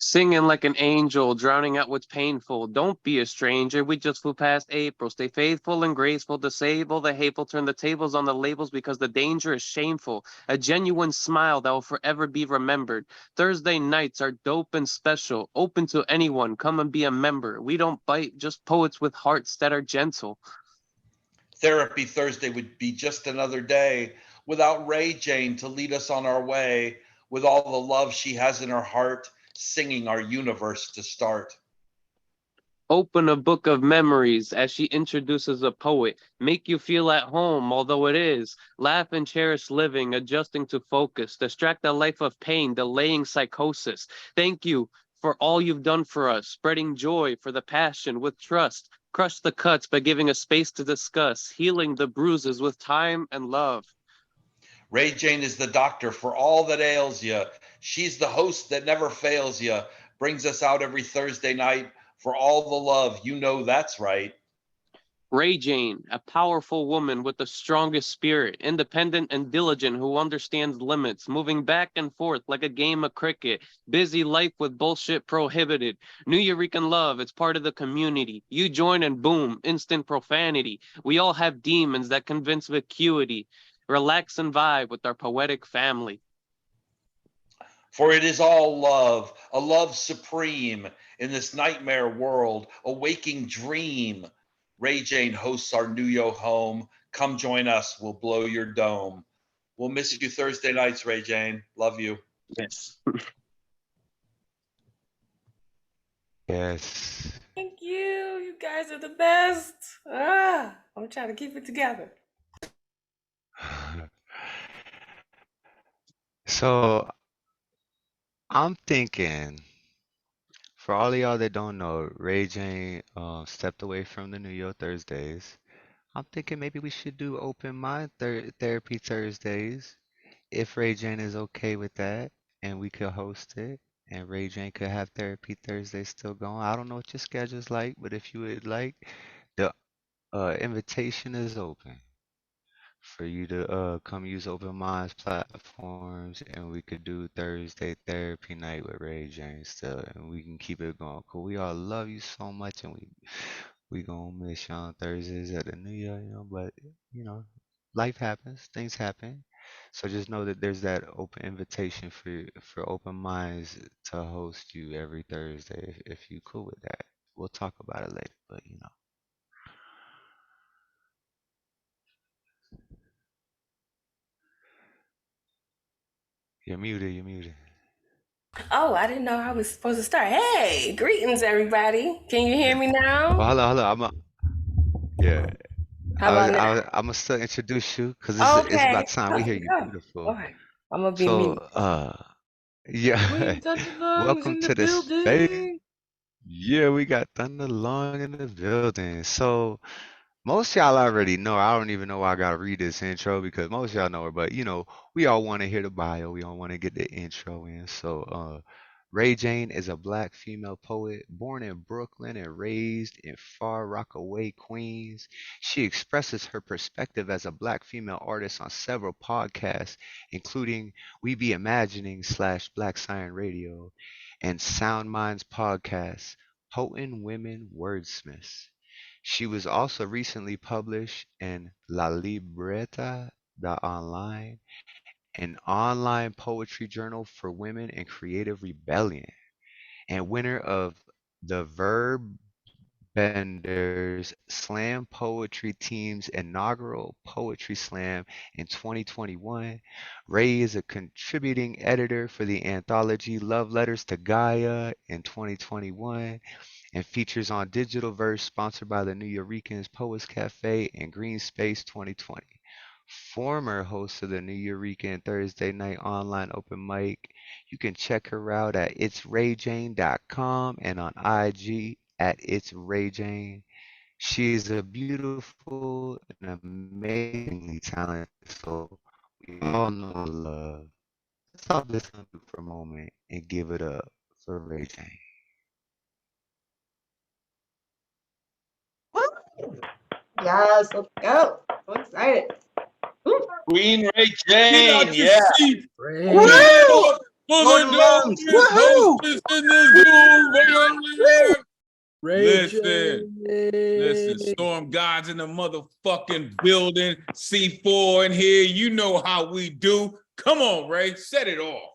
Singing like an angel, drowning out what's painful. Don't be a stranger, we just flew past April. Stay faithful and graceful, disable the hateful, turn the tables on the labels because the danger is shameful. A genuine smile that will forever be remembered. Thursday nights are dope and special, open to anyone, come and be a member. We don't bite, just poets with hearts that are gentle. Therapy Thursday would be just another day without Ray Jane to lead us on our way, with all the love she has in her heart, singing our universe to start. Open a book of memories as she introduces a poet. Make you feel at home, although it is. Laugh and cherish living, adjusting to focus. Distract a life of pain, delaying psychosis. Thank you for all you've done for us, spreading joy for the passion with trust. Crush the cuts by giving us space to discuss, healing the bruises with time and love. Ray Jane is the doctor for all that ails you. She's the host that never fails you, brings us out every Thursday night for all the love. You know that's right. Ray Jane, a powerful woman with the strongest spirit, independent and diligent who understands limits, moving back and forth like a game of cricket, busy life with bullshit prohibited. New Eurekan love, it's part of the community. You join and boom, instant profanity. We all have demons that convince vacuity. Relax and vibe with our poetic family. For it is all love, a love supreme in this nightmare world, a waking dream. Ray Jane hosts our New Yo home. Come join us. We'll blow your dome. We'll miss you Thursday nights, Ray Jane. Love you. Yes. Yes. Thank you. You guys are the best. I'm trying to keep it together. So I'm thinking, for all of y'all that don't know, Ray Jane stepped away from the New York Thursdays. I'm thinking maybe we should do open mind therapy Thursdays if Ray Jane is okay with that, and we could host it, and Ray Jane could have therapy Thursday still going. I don't know what your schedule's like, but if you would like, the invitation is open for you to come use Open Minds platforms, and we could do Thursday therapy night with Ray Jane still, and we can keep it going. Cause we all love you so much, and we gonna miss you on Thursdays at the New Year, but life happens, things happen. So just know that there's that open invitation for Open Minds to host you every Thursday if you cool with that. We'll talk about it later, but you're muted, you're muted. Oh, I didn't know I was supposed to start. Hey, greetings, everybody. Can you hear me now? Well, hello. Yeah. How about now? I'm gonna still introduce you because it's Okay. about time we Oh, hear you, go. beautiful. All right. I'm gonna be So, mute. yeah, Queen Thunder Lungs welcome in the to the space. building. Yeah, we got Thunder Long in the building. So, most y'all already know. I don't even know why I gotta read this intro because most y'all know her, but we all want to hear the bio. We all want to get the intro in. So, Ray Jane is a black female poet born in Brooklyn and raised in Far Rockaway, Queens. She expresses her perspective as a black female artist on several podcasts, including We Be Imagining / Black Siren Radio and Sound Minds podcast, Potent Women Wordsmiths. She was also recently published in La Libreta Online, an online poetry journal for women in creative rebellion, and winner of the Verb Benders Slam Poetry Team's inaugural Poetry Slam in 2021. Ray is a contributing editor for the anthology Love Letters to Gaia in 2021 and features on Digital Verse, sponsored by the New Eurekans Poets Cafe and Green Space 2020. Former host of the New Eurekan Thursday night online open mic. You can check her out at itsrayjane.com and on IG at itsrayjane. She is a beautiful and amazingly talented soul. We all know love. Let's stop this for a moment and give it up for Ray Jane. Yes, let's go. So excited. Queen Ray Get out Jane, your yeah. seat. Ray. Open the door for Go the to dog lunch. is hostess in the Zoom. Ray Listen, Storm God's in the motherfucking building. C4 in here. You know how we do. Come on, Ray, set it off.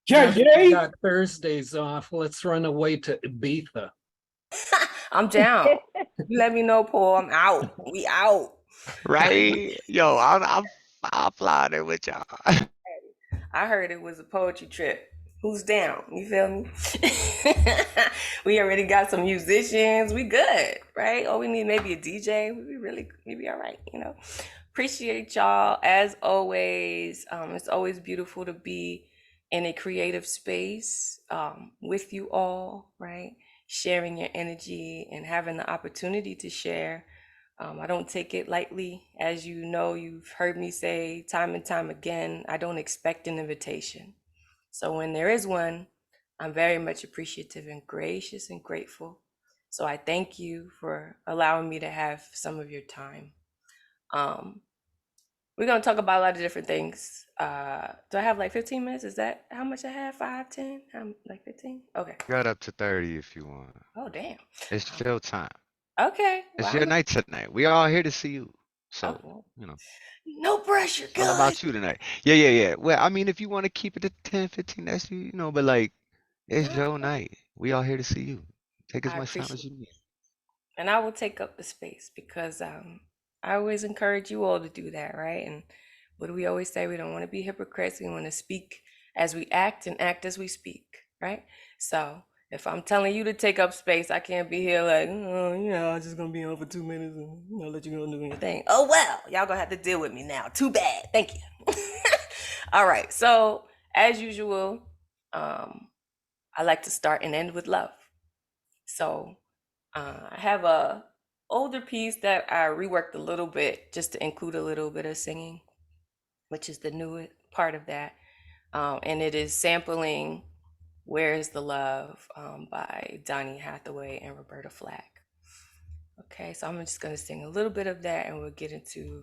Now that we got Thursdays off, let's run away to Ibiza. I'm down. You let me know, Paul. I'm out. We out. Right? Yo, I'll fly there with y'all. I heard it was a poetry trip. Who's down? You feel me? We already got some musicians. We good, right? Oh, we need maybe a DJ. We be all right, you know. Appreciate y'all as always. It's always beautiful to be in a creative space with you all, right? Sharing your energy and having the opportunity to share. I don't take it lightly. As you know, you've heard me say time and time again, I don't expect an invitation. So when there is one, I'm very much appreciative and gracious and grateful. So I thank you for allowing me to have some of your time. We're going to talk about a lot of different things. Do I have like 15 minutes? Is that how much I have? 5, 10? Like 15? Okay. Got up to 30 if you want. Oh, damn. It's your time. Okay. It's Well, your night tonight. We all here to see you. So, you know. No pressure, It's all about you tonight. Yeah. Well, I mean, if you want to keep it at 10, 15, that's you know, but like, it's your night. We all here to see you. Take as I much time as appreciate you need. And I will take up the space because I always encourage you all to do that, right? And what do we always say? We don't want to be hypocrites. We want to speak as we act and act as we speak, right? So if I'm telling you to take up space, I can't be here like, oh, you know, I'm just gonna be on for 2 minutes and let you go do your thing. Oh well, y'all gonna have to deal with me now. Too bad. Thank you. All right. So as usual, I like to start and end with love. So I have a older piece that I reworked a little bit just to include a little bit of singing, which is the new part of that. And it is sampling Where is the Love by Donny Hathaway and Roberta Flack. Okay, so I'm just gonna sing a little bit of that and we'll get into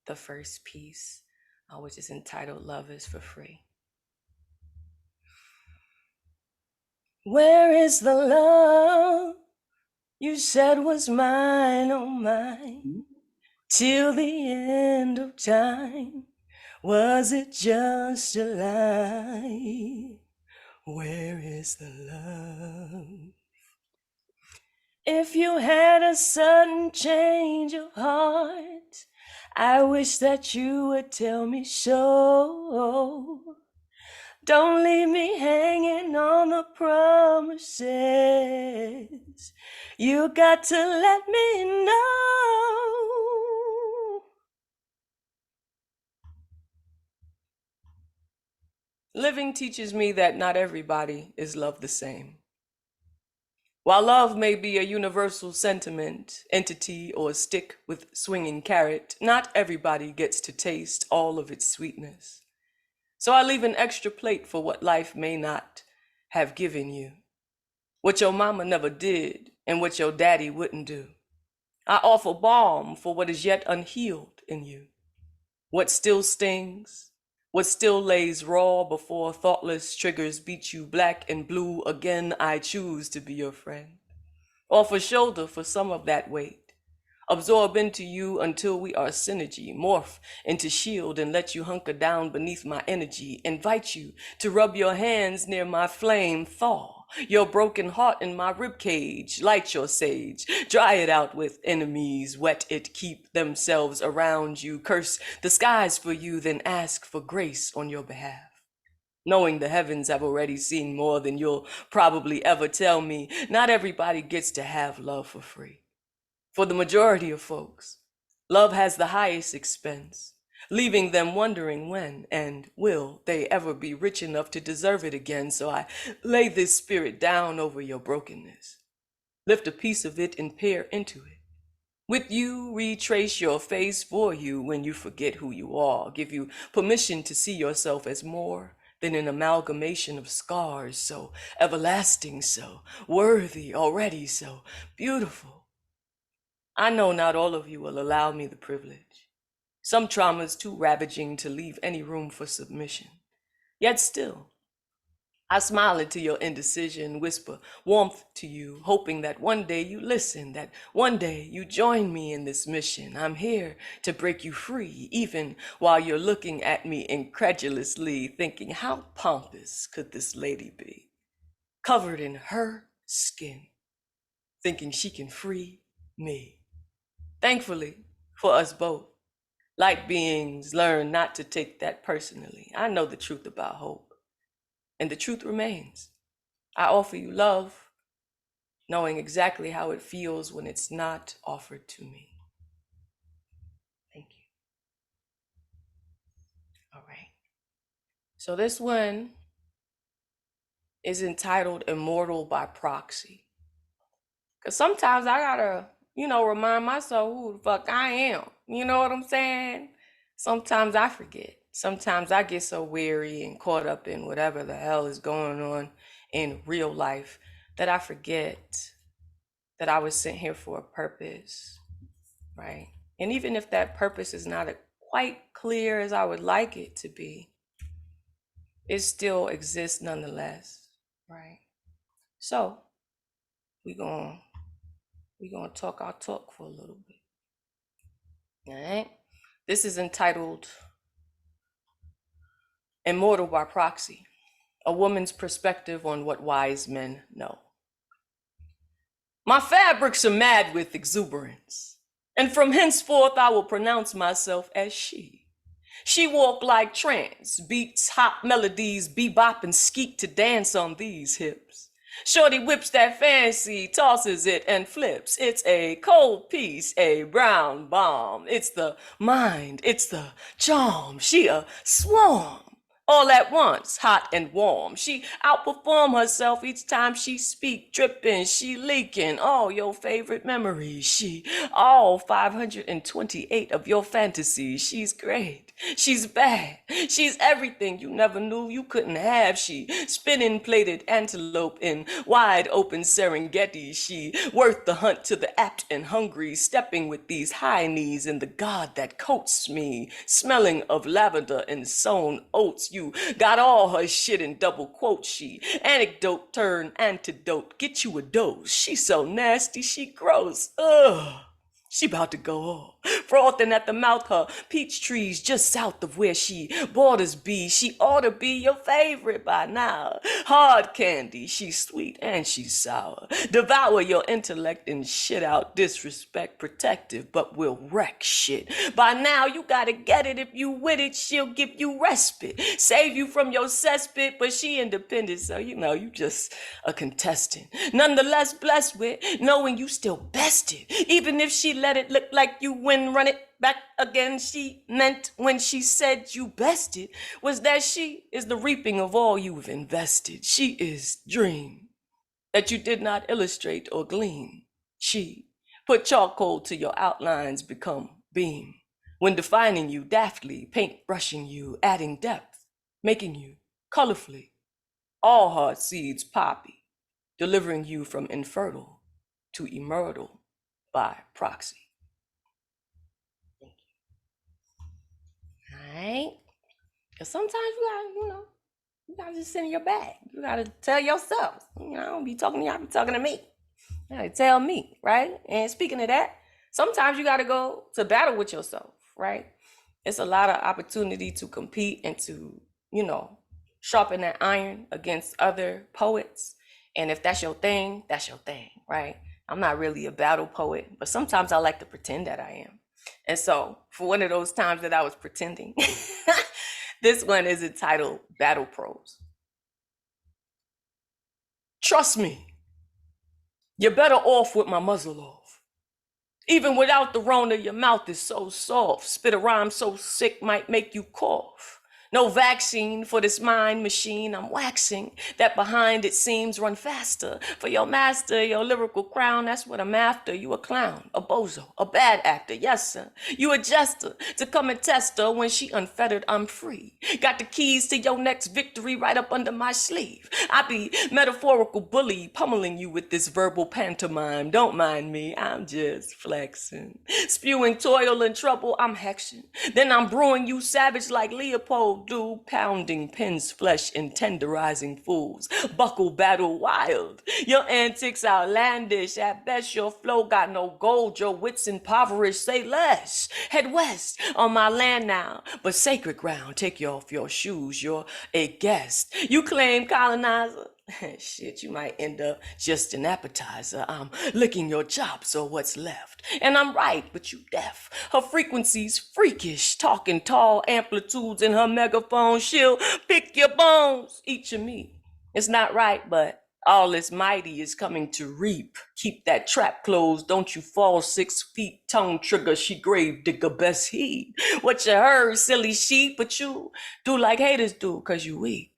the first piece, which is entitled Love is for Free. Where is the love you said was mine, oh mine, till the end of time? Was it just a lie? Where is the love? If you had a sudden change of heart, I wish that you would tell me so. Don't leave me hanging on the promises. You got to let me know. Living teaches me that not everybody is loved the same. While love may be a universal sentiment, entity, or a stick with swinging carrot, not everybody gets to taste all of its sweetness. So I leave an extra plate for what life may not have given you. What your mama never did and what your daddy wouldn't do. I offer balm for what is yet unhealed in you. What still stings, what still lays raw before thoughtless triggers beat you black and blue. Again, I choose to be your friend. Offer shoulder for some of that weight. Absorb into you until we are synergy, morph into shield and let you hunker down beneath my energy. Invite you to rub your hands near my flame, thaw your broken heart in my ribcage, light your sage, dry it out with enemies, wet it, keep themselves around you, curse the skies for you, then ask for grace on your behalf. Knowing the heavens have already seen more than you'll probably ever tell me, not everybody gets to have love for free. For the majority of folks, love has the highest expense, leaving them wondering when and will they ever be rich enough to deserve it again. So I lay this spirit down over your brokenness, lift a piece of it and peer into it. With you, retrace your face for you when you forget who you are, give you permission to see yourself as more than an amalgamation of scars, so everlasting, so worthy, already so beautiful. I know not all of you will allow me the privilege. Some traumas too ravaging to leave any room for submission. Yet still, I smile into your indecision, whisper warmth to you, hoping that one day you listen, that one day you join me in this mission. I'm here to break you free, even while you're looking at me incredulously, thinking, how pompous could this lady be? Covered in her skin, thinking she can free me. Thankfully, for us both, light beings learn not to take that personally. I know the truth about hope, and the truth remains. I offer you love, knowing exactly how it feels when it's not offered to me. Thank you. All right. So this one is entitled Immortal by Proxy. Because sometimes I gotta, remind myself who the fuck I am. You know what I'm saying? Sometimes I forget. Sometimes I get so weary and caught up in whatever the hell is going on in real life that I forget that I was sent here for a purpose, right? And even if that purpose is not quite clear as I would like it to be, it still exists nonetheless, right? So we're gonna talk our talk for a little bit. All right. This is entitled Immortal by Proxy, a woman's perspective on what wise men know. My fabrics are mad with exuberance, and from henceforth I will pronounce myself as she. She walk like trance, beats hot melodies, bebop and skeet to dance on these hips. Shorty whips that fancy, tosses it and flips. It's a cold piece, a brown bomb. It's the mind, it's the charm. She a swarm. All at once, hot and warm. She outperform herself each time she speak, dripping, she leaking all your favorite memories. She all 528 of your fantasies. She's great. She's bad. She's everything you never knew you couldn't have. She spinning plated antelope in wide open Serengeti. She worth the hunt to the apt and hungry, stepping with these high knees in the god that coats me, smelling of lavender and sown oats. You got all her shit in double quote. She anecdote turn antidote. Get you a dose. She so nasty, she gross. Ugh. She about to go off, frothing at the mouth, her peach trees just south of where she borders be. She ought to be your favorite by now. Hard candy, she's sweet and she's sour. Devour your intellect and shit out disrespect, protective, but will wreck shit. By now you gotta get it, if you with it, she'll give you respite. Save you from your cesspit, but she independent, so you just a contestant. Nonetheless blessed with knowing you still bested, even if she let it look like you win, run it back again. She meant when she said you bested was that she is the reaping of all you've invested. She is dream that you did not illustrate or glean. She put charcoal to your outlines, become beam when defining you daftly, paint brushing you, adding depth, making you colorfully all hard seeds poppy, delivering you from infertile to immortal by proxy. Thank you. All right. Because sometimes you gotta just sit in your bag. You gotta tell yourself. I don't be talking to you, I be talking to me. You gotta tell me, right? And speaking of that, sometimes you gotta go to battle with yourself, right? It's a lot of opportunity to compete and to, sharpen that iron against other poets. And if that's your thing, right? I'm not really a battle poet, but sometimes I like to pretend that I am. And so for one of those times that I was pretending, this one is entitled Battle Prose. Trust me, you're better off with my muzzle off. Even without the Rona, your mouth is so soft. Spit a rhyme so sick might make you cough. No vaccine for this mind machine I'm waxing, that behind it seems run faster. For your master, your lyrical crown, that's what I'm after. You a clown, a bozo, a bad actor, yes sir. You a jester, to come and test her. When she unfettered, I'm free. Got the keys to your next victory right up under my sleeve. I be metaphorical bully, pummeling you with this verbal pantomime. Don't mind me, I'm just flexing. Spewing toil and trouble, I'm hexing. Then I'm brewing you savage like Leopold do, pounding pen's flesh and tenderizing fools. Buckle battle wild. Your antics outlandish. At best, your flow got no gold. Your wits impoverished. Say less. Head west on my land now, but sacred ground. Take you off your shoes. You're a guest. You claim colonizer. Shit, you might end up just an appetizer. I'm licking your chops or what's left. And I'm right, but you deaf. Her frequency's freakish, talking tall amplitudes in her megaphone. She'll pick your bones, eat your meat. It's not right, but all this mighty is coming to reap. Keep that trap closed, don't you fall 6 feet. Tongue trigger, she grave digger, best heed. What you heard, silly sheep, but you do like haters do, cause you weak.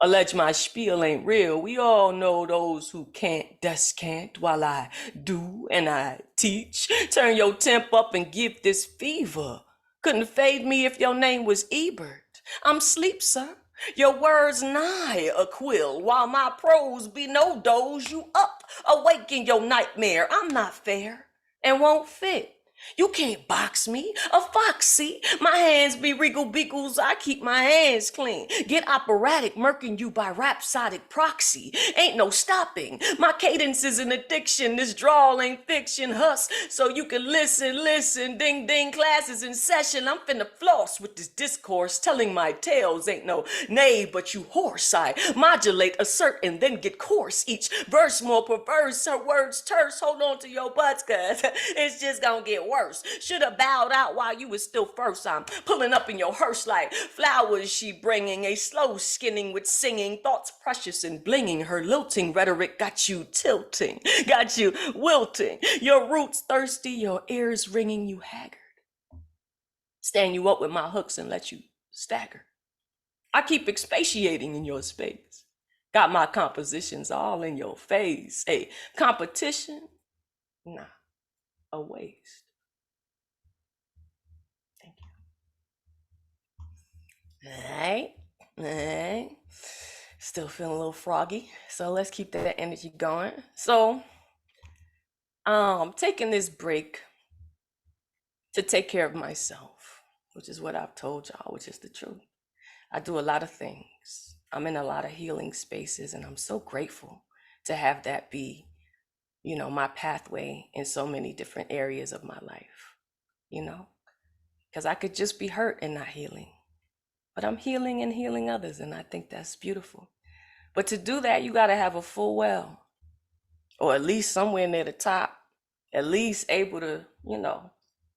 Allege my spiel ain't real. We all know those who can't descant while I do and I teach. Turn your temp up and give this fever. Couldn't fade me if your name was Ebert. I'm sleep, sir. Your words nigh a quill, while my prose be no doze. You up, awake in your nightmare. I'm not fair and won't fit. You can't box me, a foxy. My hands be regal beagles, I keep my hands clean. Get operatic, murking you by rhapsodic proxy. Ain't no stopping, my cadence is an addiction. This drawl ain't fiction, huss, so you can listen. Ding ding, classes in session. I'm finna floss with this discourse. Telling my tales ain't no nay, but you horse. I modulate, assert, and then get coarse. Each verse more perverse, her words terse. Hold on to your butts, cuz it's just gonna get worse. Should have bowed out while you was still first. I'm pulling up in your hearse like flowers she bringing, a slow skinning with singing, thoughts precious and blinging. Her lilting rhetoric got you tilting, got you wilting. Your roots thirsty, your ears ringing, you haggard. Stand you up with my hooks and let you stagger. I keep expatiating in your space. Got my compositions all in your face. A competition? Nah, a waste. All right. Still feeling a little froggy, so let's keep that energy going. So, taking this break to take care of myself, which is what I've told y'all, which is the truth. I do a lot of things. I'm in a lot of healing spaces, and I'm so grateful to have that be, my pathway in so many different areas of my life, because I could just be hurt and not healing. But I'm healing and healing others, and I think that's beautiful. But to do that, you got to have a full well, or at least somewhere near the top, at least able to,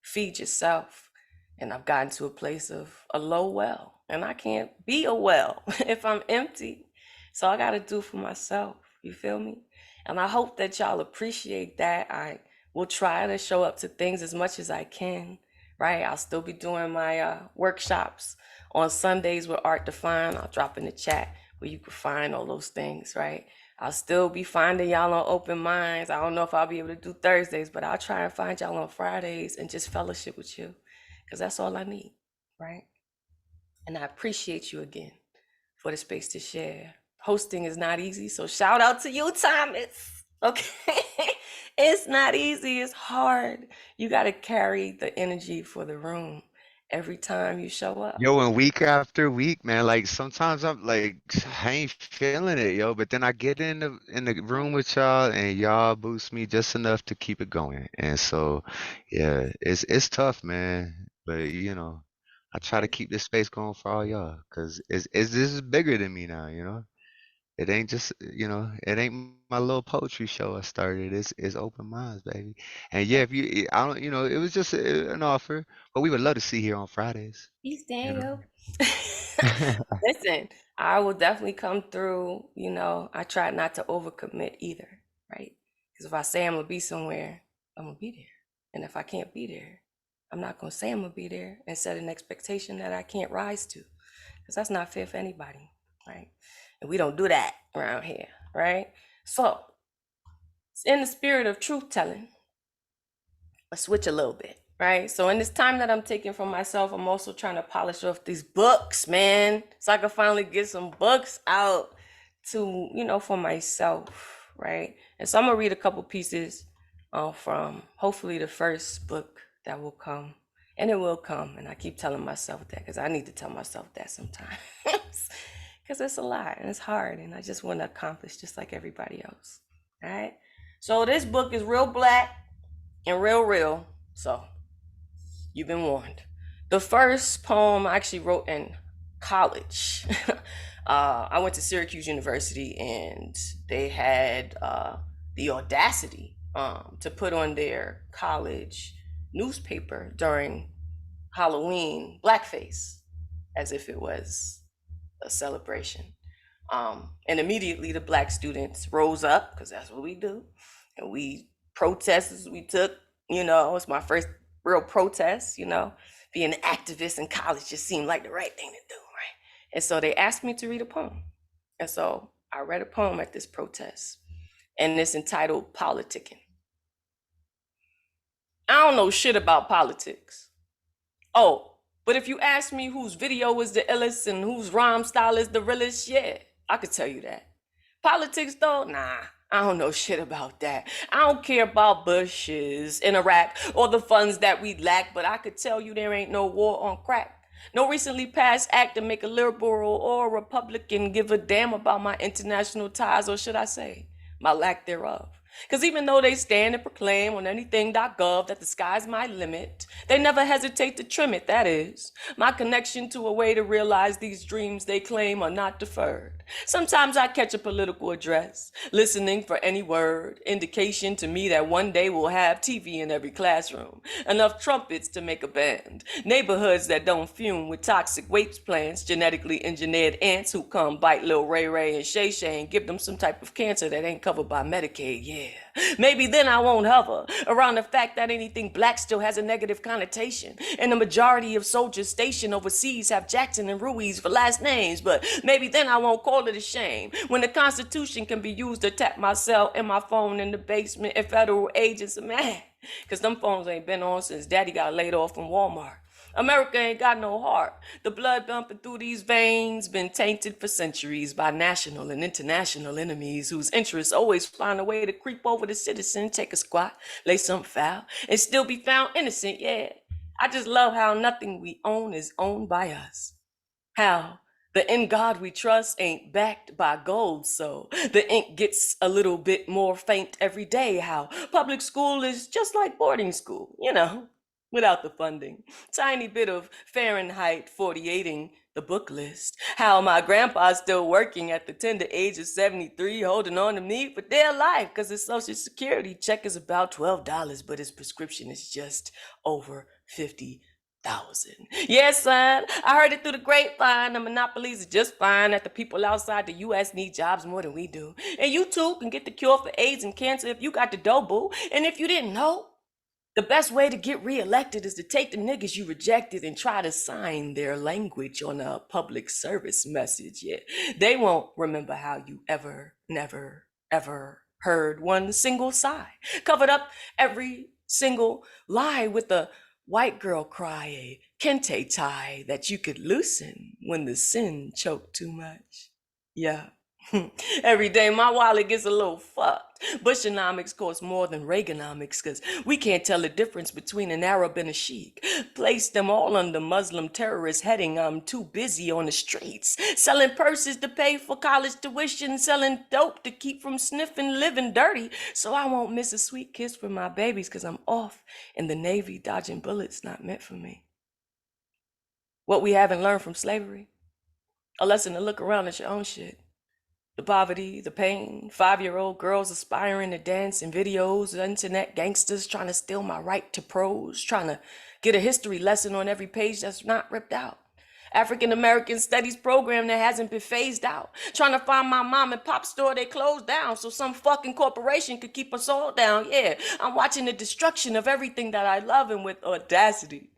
feed yourself. And I've gotten to a place of a low well, and I can't be a well if I'm empty. So I got to do for myself, you feel me? And I hope that y'all appreciate that. I will try to show up to things as much as I can, right? I'll still be doing my workshops on Sundays with Art Define. I'll drop in the chat where you can find all those things, right? I'll still be finding y'all on Open Minds. I don't know if I'll be able to do Thursdays, but I'll try and find y'all on Fridays and just fellowship with you, because that's all I need, right? And I appreciate you again for the space to share. Hosting is not easy, so shout out to you, Thomas. Okay, it's not easy, it's hard. You got to carry the energy for the room every time you show up. Yo, and week after week, man, like sometimes I'm like, I ain't feeling it, yo, but then I get in the room with y'all and y'all boost me just enough to keep it going. And so, yeah, it's tough, man. But I try to keep this space going for all y'all, because this is bigger than me now. It ain't just, it ain't my little poetry show I started. It's Open Minds, baby. And yeah, if you, I don't, it was just an offer, but we would love to see you here on Fridays. Peace, Daniel. Listen, I will definitely come through. I try not to overcommit either, right? Because if I say I'm gonna be somewhere, I'm gonna be there. And if I can't be there, I'm not gonna say I'm gonna be there and set an expectation that I can't rise to. because that's not fair for anybody, right? And we don't do that around here, right? So, in the spirit of truth telling, let's switch a little bit, right? So in this time that I'm taking for myself, I'm also trying to polish off these books, man, so I can finally get some books out to, you know, for myself, right? And so I'm gonna read a couple pieces from hopefully the first book that will come, and it will come. And I keep telling myself that because I need to tell myself that sometimes, because it's a lot and it's hard, and I just want to accomplish just like everybody else. All right. So this book is real black and real. So you've been warned. The first poem I actually wrote in college. I went to Syracuse University, and they had the audacity to put on their college newspaper during Halloween blackface, as if it was a celebration. And immediately the black students rose up, because that's what we do. And we protested, we took, you know, it's my first real protest, you know, being an activist in college just seemed like the right thing to do, right? And so they asked me to read a poem. And so I read a poem at this protest, and it's entitled Politicking. I don't know shit about politics. Oh, but if you ask me whose video is the illest and whose rhyme style is the realest, yeah, I could tell you that. Politics though, nah, I don't know shit about that. I don't care about Bushes in Iraq or the funds that we lack, but I could tell you there ain't no war on crack. No recently passed act to make a liberal or a Republican give a damn about my international ties, or should I say, my lack thereof. Because even though they stand and proclaim on anything.gov that the sky's my limit, they never hesitate to trim it, that is. My connection to a way to realize these dreams they claim are not deferred. Sometimes I catch a political address, listening for any word, indication to me that one day we'll have TV in every classroom, enough trumpets to make a band, neighborhoods that don't fume with toxic waste plants, genetically engineered ants who come bite Lil Ray Ray and Shay Shay and give them some type of cancer that ain't covered by Medicaid, yeah. Maybe then I won't hover around the fact that anything black still has a negative connotation, and the majority of soldiers stationed overseas have Jackson and Ruiz for last names, but maybe then I won't call it a shame when the Constitution can be used to tap my cell and my phone in the basement and federal agents are mad, because them phones ain't been on since daddy got laid off from Walmart. America ain't got no heart. The blood bumping through these veins been tainted for centuries by national and international enemies whose interests always find a way to creep over the citizen, take a squat, lay some foul, and still be found innocent, yeah. I just love how nothing we own is owned by us. How the in God we trust ain't backed by gold, so the ink gets a little bit more faint every day. How public school is just like boarding school, you know, without the funding. Tiny bit of Fahrenheit 48ing the book list. How my grandpa's still working at the tender age of 73, holding on to me for dear life, because his Social Security check is about $12, but his prescription is just over $50,000. Yes, son, I heard it through the grapevine. The monopolies are just fine, that the people outside the U.S. need jobs more than we do. And you too can get the cure for AIDS and cancer if you got the dough, boo. And if you didn't know, the best way to get reelected is to take the niggas you rejected and try to sign their language on a public service message. Yeah, they won't remember how you ever, never, ever heard one single sigh. Covered up every single lie with a white girl cry, a kente tie that you could loosen when the sin choked too much. Yeah. Every day my wallet gets a little fucked. Bushonomics cost more than Reaganomics, because we can't tell the difference between an Arab and a Sheik. Place them all under Muslim terrorist heading. I'm too busy on the streets, selling purses to pay for college tuition, selling dope to keep from sniffing, living dirty, so I won't miss a sweet kiss from my babies, because I'm off in the Navy dodging bullets not meant for me. What we haven't learned from slavery? A lesson to look around at your own shit. The poverty, the pain, 5-year-old girls aspiring to dance in videos, internet gangsters trying to steal my right to prose, trying to get a history lesson on every page that's not ripped out. African-American studies program that hasn't been phased out. Trying to find my mom and pop store they closed down so some fucking corporation could keep us all down. Yeah, I'm watching the destruction of everything that I love, and with audacity.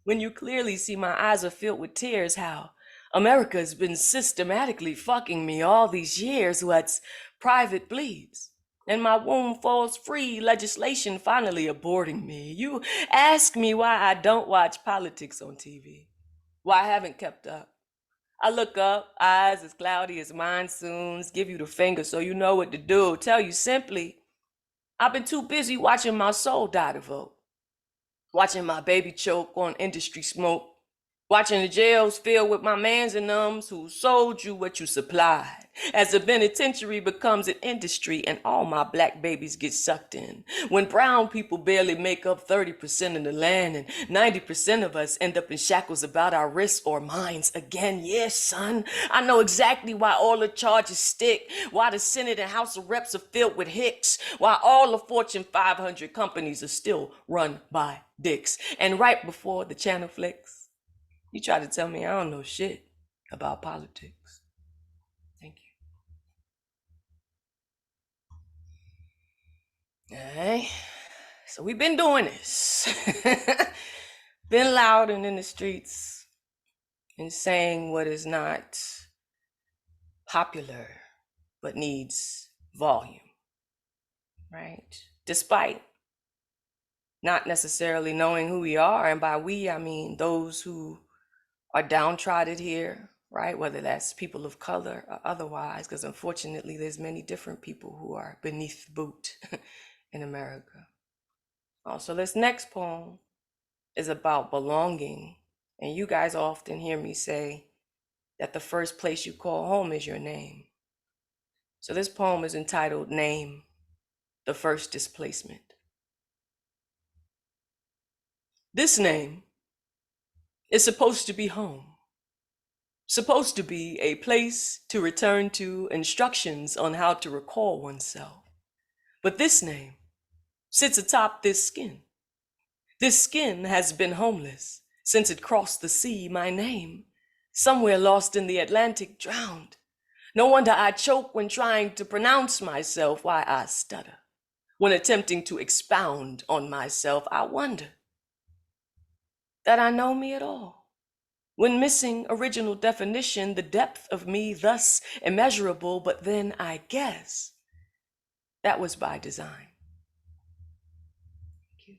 When you clearly see my eyes are filled with tears, how America has been systematically fucking me all these years. What's private bleeds, and my womb falls free, legislation finally aborting me. You ask me why I don't watch politics on TV, why I haven't kept up. I look up, eyes as cloudy as monsoons, give you the finger so you know what to do. Tell you simply, I've been too busy watching my soul die to vote, watching my baby choke on industry smoke, watching the jails filled with my mans and ums who sold you what you supplied. As the penitentiary becomes an industry and all my black babies get sucked in. When brown people barely make up 30% of the land and 90% of us end up in shackles about our wrists or minds again. Yes, son, I know exactly why all the charges stick, why the Senate and House of Reps are filled with hicks, why all the Fortune 500 companies are still run by dicks. And right before the channel flicks, you try to tell me I don't know shit about politics. Thank you. All right. So we've been doing this. Been loud and in the streets and saying what is not popular but needs volume, right? Despite not necessarily knowing who we are, and by we, I mean those who are downtrodden here, right? Whether that's people of color or otherwise, because unfortunately there's many different people who are beneath the boot in America. Also, this next poem is about belonging. And you guys often hear me say that the first place you call home is your name. So this poem is entitled Name, the First Displacement. This name is supposed to be home. Supposed to be a place to return to, instructions on how to recall oneself. But this name sits atop this skin. This skin has been homeless since it crossed the sea. My name, somewhere lost in the Atlantic, drowned. No wonder I choke when trying to pronounce myself, why I stutter. When attempting to expound on myself, I wonder that I know me at all. When missing original definition, the depth of me thus immeasurable, but then I guess that was by design. Thank you.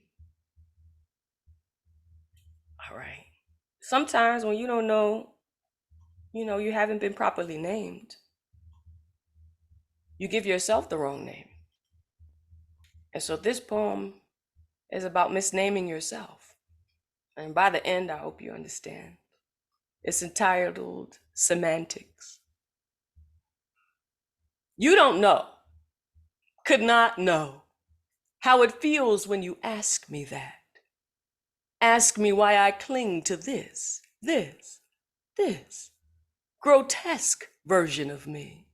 All right. Sometimes when you don't know, you haven't been properly named, you give yourself the wrong name. And so this poem is about misnaming yourself. And by the end, I hope you understand. It's entitled Semantics. You don't know, could not know, how it feels when you ask me that. Ask me why I cling to this grotesque version of me.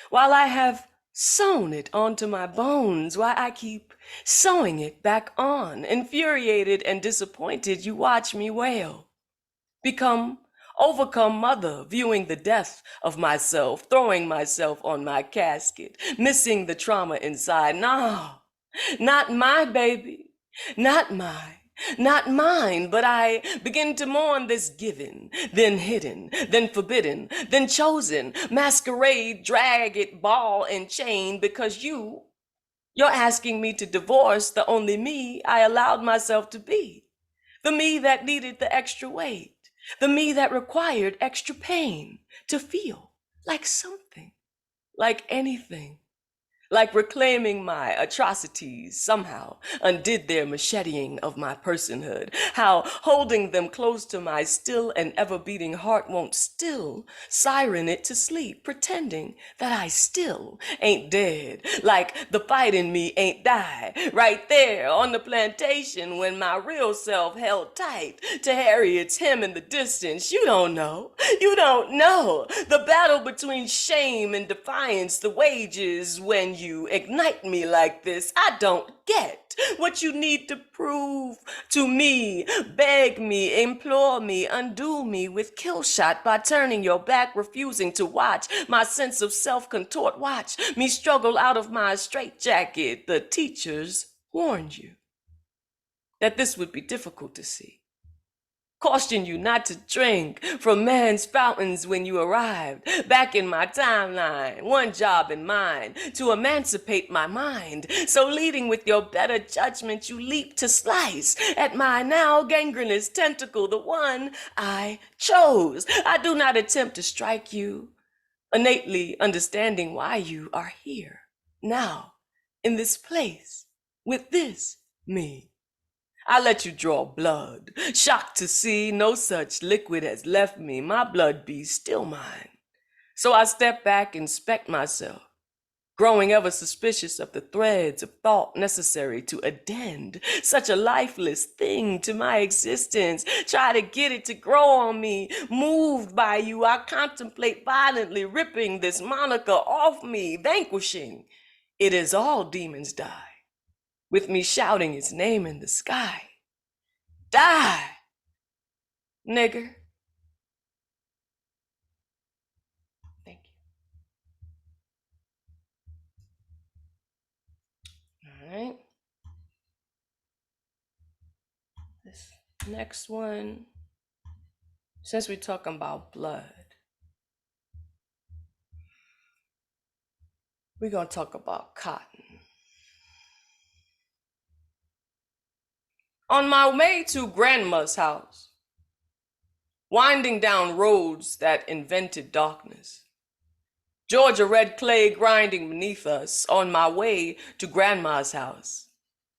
While I have sewn it onto my bones, why I keep sewing it back on. Infuriated and disappointed, you watch me wail. Overcome mother, viewing the death of myself, throwing myself on my casket, missing the trauma inside. No, not my baby, not mine, but I begin to mourn this given, then hidden, then forbidden, then chosen, masquerade, drag it, ball and chain, because you're asking me to divorce the only me I allowed myself to be, the me that needed the extra weight. The me that required extra pain to feel like something, like anything, like reclaiming my atrocities somehow undid their macheting of my personhood, how holding them close to my still and ever beating heart won't still siren it to sleep, pretending that I still ain't dead, like the fight in me ain't died, right there on the plantation when my real self held tight to Harriet's hymn in the distance. You don't know the battle between shame and defiance, the wages when you ignite me like this. I don't get what you need to prove to me. Beg me, implore me, undo me with kill shot by turning your back, refusing to watch my sense of self contort. Watch me struggle out of my straitjacket. The teachers warned you that this would be difficult to see. Caution you not to drink from man's fountains when you arrived. Back in my timeline, one job in mind, to emancipate my mind. So leading with your better judgment, you leap to slice at my now gangrenous tentacle, the one I chose. I do not attempt to strike you, innately understanding why you are here, now, in this place, with this me. I let you draw blood, shocked to see no such liquid has left me. My blood be still mine. So I step back, inspect myself, growing ever suspicious of the threads of thought necessary to addend such a lifeless thing to my existence. Try to get it to grow on me. Moved by you, I contemplate violently ripping this moniker off me, vanquishing it as all demons die, with me shouting its name in the sky. Die, nigger. Thank you. All right. This next one, since we're talking about blood, we're going to talk about cotton. On my way to grandma's house, winding down roads that invented darkness, Georgia red clay grinding beneath us, on my way to grandma's house.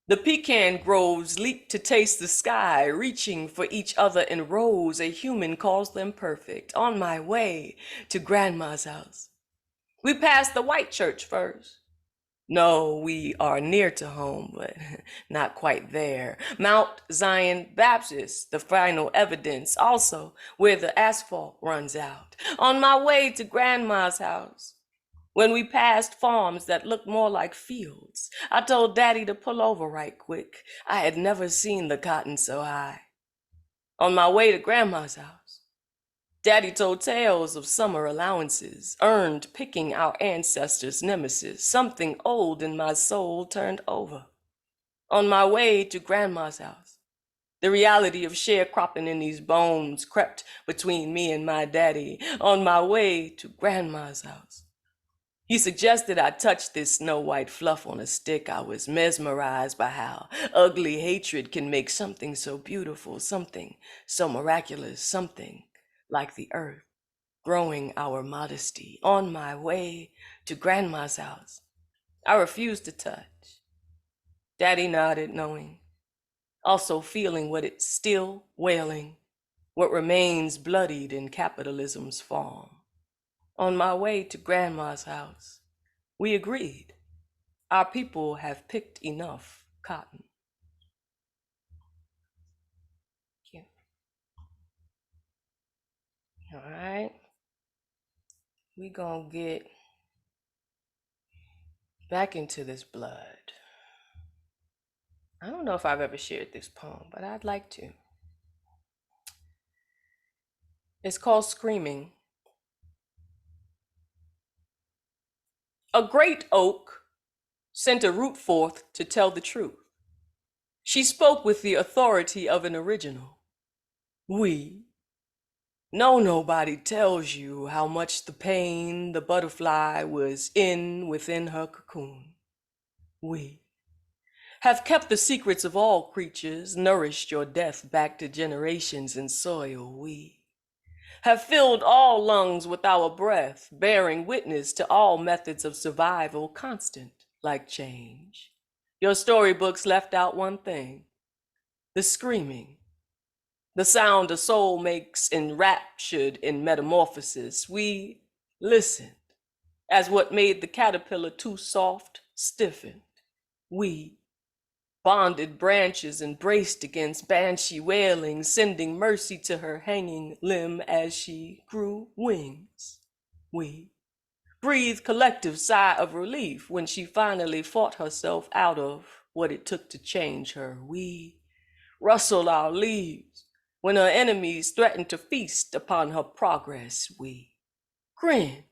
The pecan groves leap to taste the sky, reaching for each other in rows. A human calls them perfect. On my way to grandma's house. We pass the white church first. No, we are near to home, but not quite there. Mount Zion Baptist, the final evidence, also where the asphalt runs out. On my way to grandma's house, when we passed farms that looked more like fields, I told Daddy to pull over right quick. I had never seen the cotton so high. On my way to grandma's house, Daddy told tales of summer allowances, earned picking our ancestors' nemesis. Something old in my soul turned over. On my way to grandma's house, the reality of sharecropping in these bones crept between me and my daddy. On my way to grandma's house, he suggested I touch this snow white fluff on a stick. I was mesmerized by how ugly hatred can make something so beautiful, something so miraculous, something like the earth, growing our modesty. On my way to grandma's house, I refused to touch. Daddy nodded, knowing, also feeling what it's still wailing, what remains bloodied in capitalism's farm. On my way to grandma's house, we agreed. Our people have picked enough cotton. All right, we gonna get back into this blood. I don't know if I've ever shared this poem, but I'd like to. It's called Screaming. A great oak sent a root forth to tell the truth. She spoke with the authority of an original. We. No, nobody tells you how much the pain the butterfly was in within her cocoon. We have kept the secrets of all creatures, nourished your death back to generations in soil. We have filled all lungs with our breath, bearing witness to all methods of survival, constant like change. Your storybooks left out one thing: the screaming. The sound a soul makes enraptured in metamorphosis. We listened as what made the caterpillar too soft stiffened. We bonded branches and braced against banshee wailing, sending mercy to her hanging limb as she grew wings. We breathed collective sigh of relief when she finally fought herself out of what it took to change her. We rustled our leaves when her enemies threatened to feast upon her progress. We cringed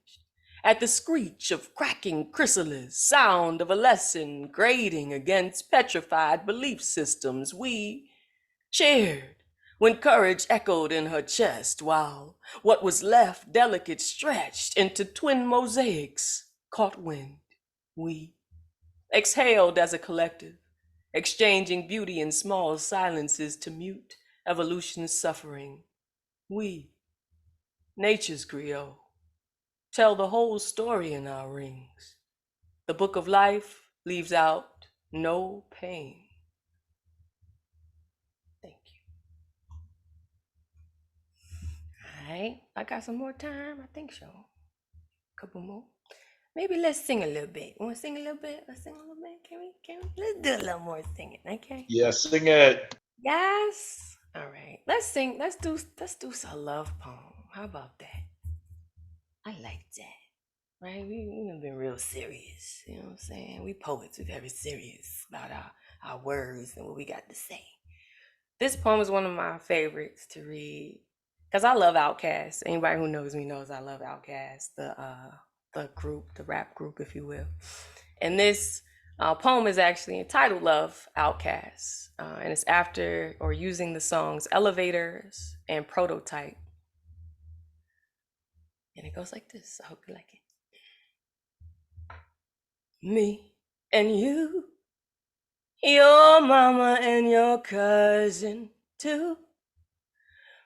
at the screech of cracking chrysalis, sound of a lesson grading against petrified belief systems. We cheered when courage echoed in her chest, while what was left delicate stretched into twin mosaics caught wind. We exhaled as a collective, exchanging beauty in small silences to mute evolution's suffering. We, nature's griot, tell the whole story in our rings. The book of life leaves out no pain. Thank you. All right, I got some more time. I think so. A couple more. Maybe let's sing a little bit. Want to sing a little bit? Let's sing a little bit. Can we? Let's do a little more singing, okay? Yeah, sing it. Yes. All right. Let's sing. Let's do some love poem. How about that? I like that. Right? We've been real serious. You know what I'm saying? We poets, we're very serious about our words and what we got to say. This poem is one of my favorites to read because I love Outkast. Anybody who knows me knows I love Outkast, the group, the rap group, if you will. And this poem is actually entitled Love Outkast. And it's after or using the songs Elevators and Prototype. And it goes like this. I hope you like it. Me and you, your mama and your cousin too,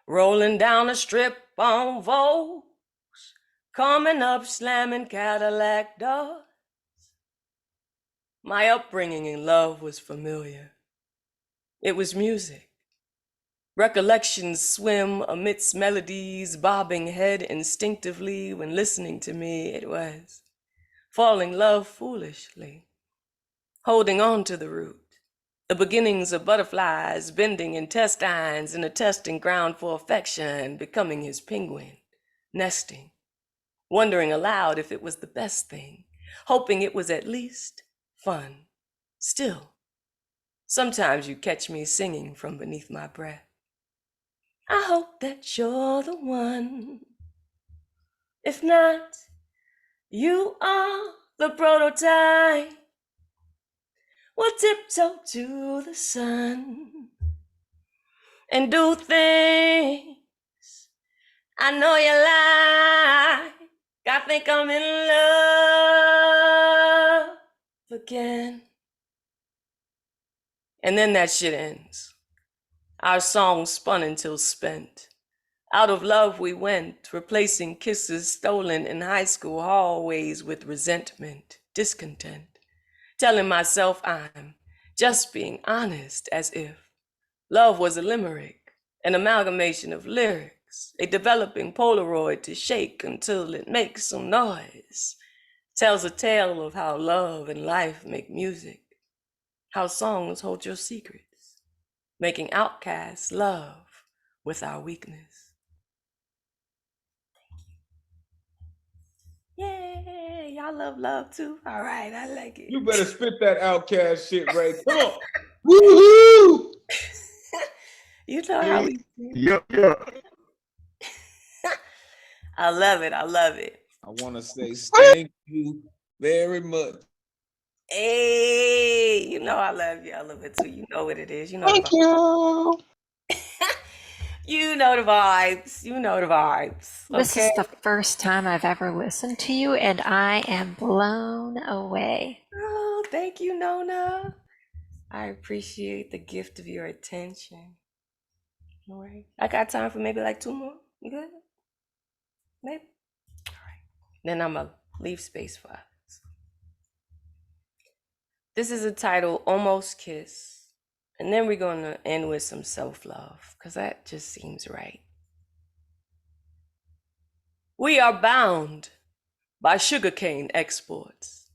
rolling down the strip on Volks, coming up slamming Cadillac doors. My upbringing in love was familiar. It was music. Recollections swim amidst melodies, bobbing head instinctively when listening to me. It was falling love foolishly, holding on to the root, the beginnings of butterflies bending intestines in a testing ground for affection, becoming his penguin, nesting, wondering aloud if it was the best thing, hoping it was at least fun. Still, sometimes you catch me singing from beneath my breath. I hope that you're the one. If not, you are the prototype. We'll tiptoe to the sun and do things I know you like. I think I'm in love again. And then that shit ends. Our song spun until spent. Out of love we went, replacing kisses stolen in high school hallways with resentment, discontent, telling myself I'm just being honest, as if love was a limerick, an amalgamation of lyrics, a developing Polaroid to shake until it makes some noise, tells a tale of how love and life make music, how songs hold your secrets, making outcasts love with our weakness. Yay, y'all love love too? All right, I like it. You better spit that Outkast shit, Ray. Come on. Woohoo! You know how we Yep. I love it. I love it. I want to say thank you very much. Hey, you know I love you. I love it too. You know what it is. You know Thank you. You know the vibes. You know the vibes. This Okay. is the first time I've ever listened to you, and I am blown away. Oh, thank you, Nona. I appreciate the gift of your attention. All right. I got time for maybe like 2 more. You good? Maybe. All right. Then I'm going to leave space for others. This is a title, Almost Kiss. And then we're going to end with some self-love, because that just seems right. We are bound by sugarcane exports,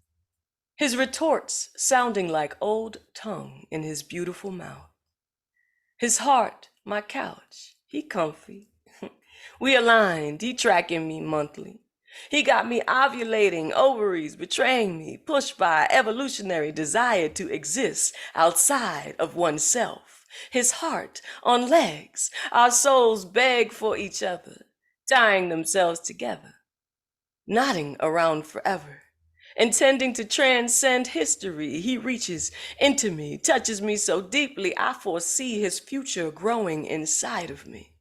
his retorts sounding like old tongue in his beautiful mouth. His heart, my couch, he comfy. We aligned, he tracking me monthly. He got me ovulating, ovaries betraying me, pushed by evolutionary desire to exist outside of oneself. His heart on legs, our souls beg for each other, tying themselves together, knotting around forever, Intending to transcend history, he reaches into me, touches me so deeply, I foresee his future growing inside of me.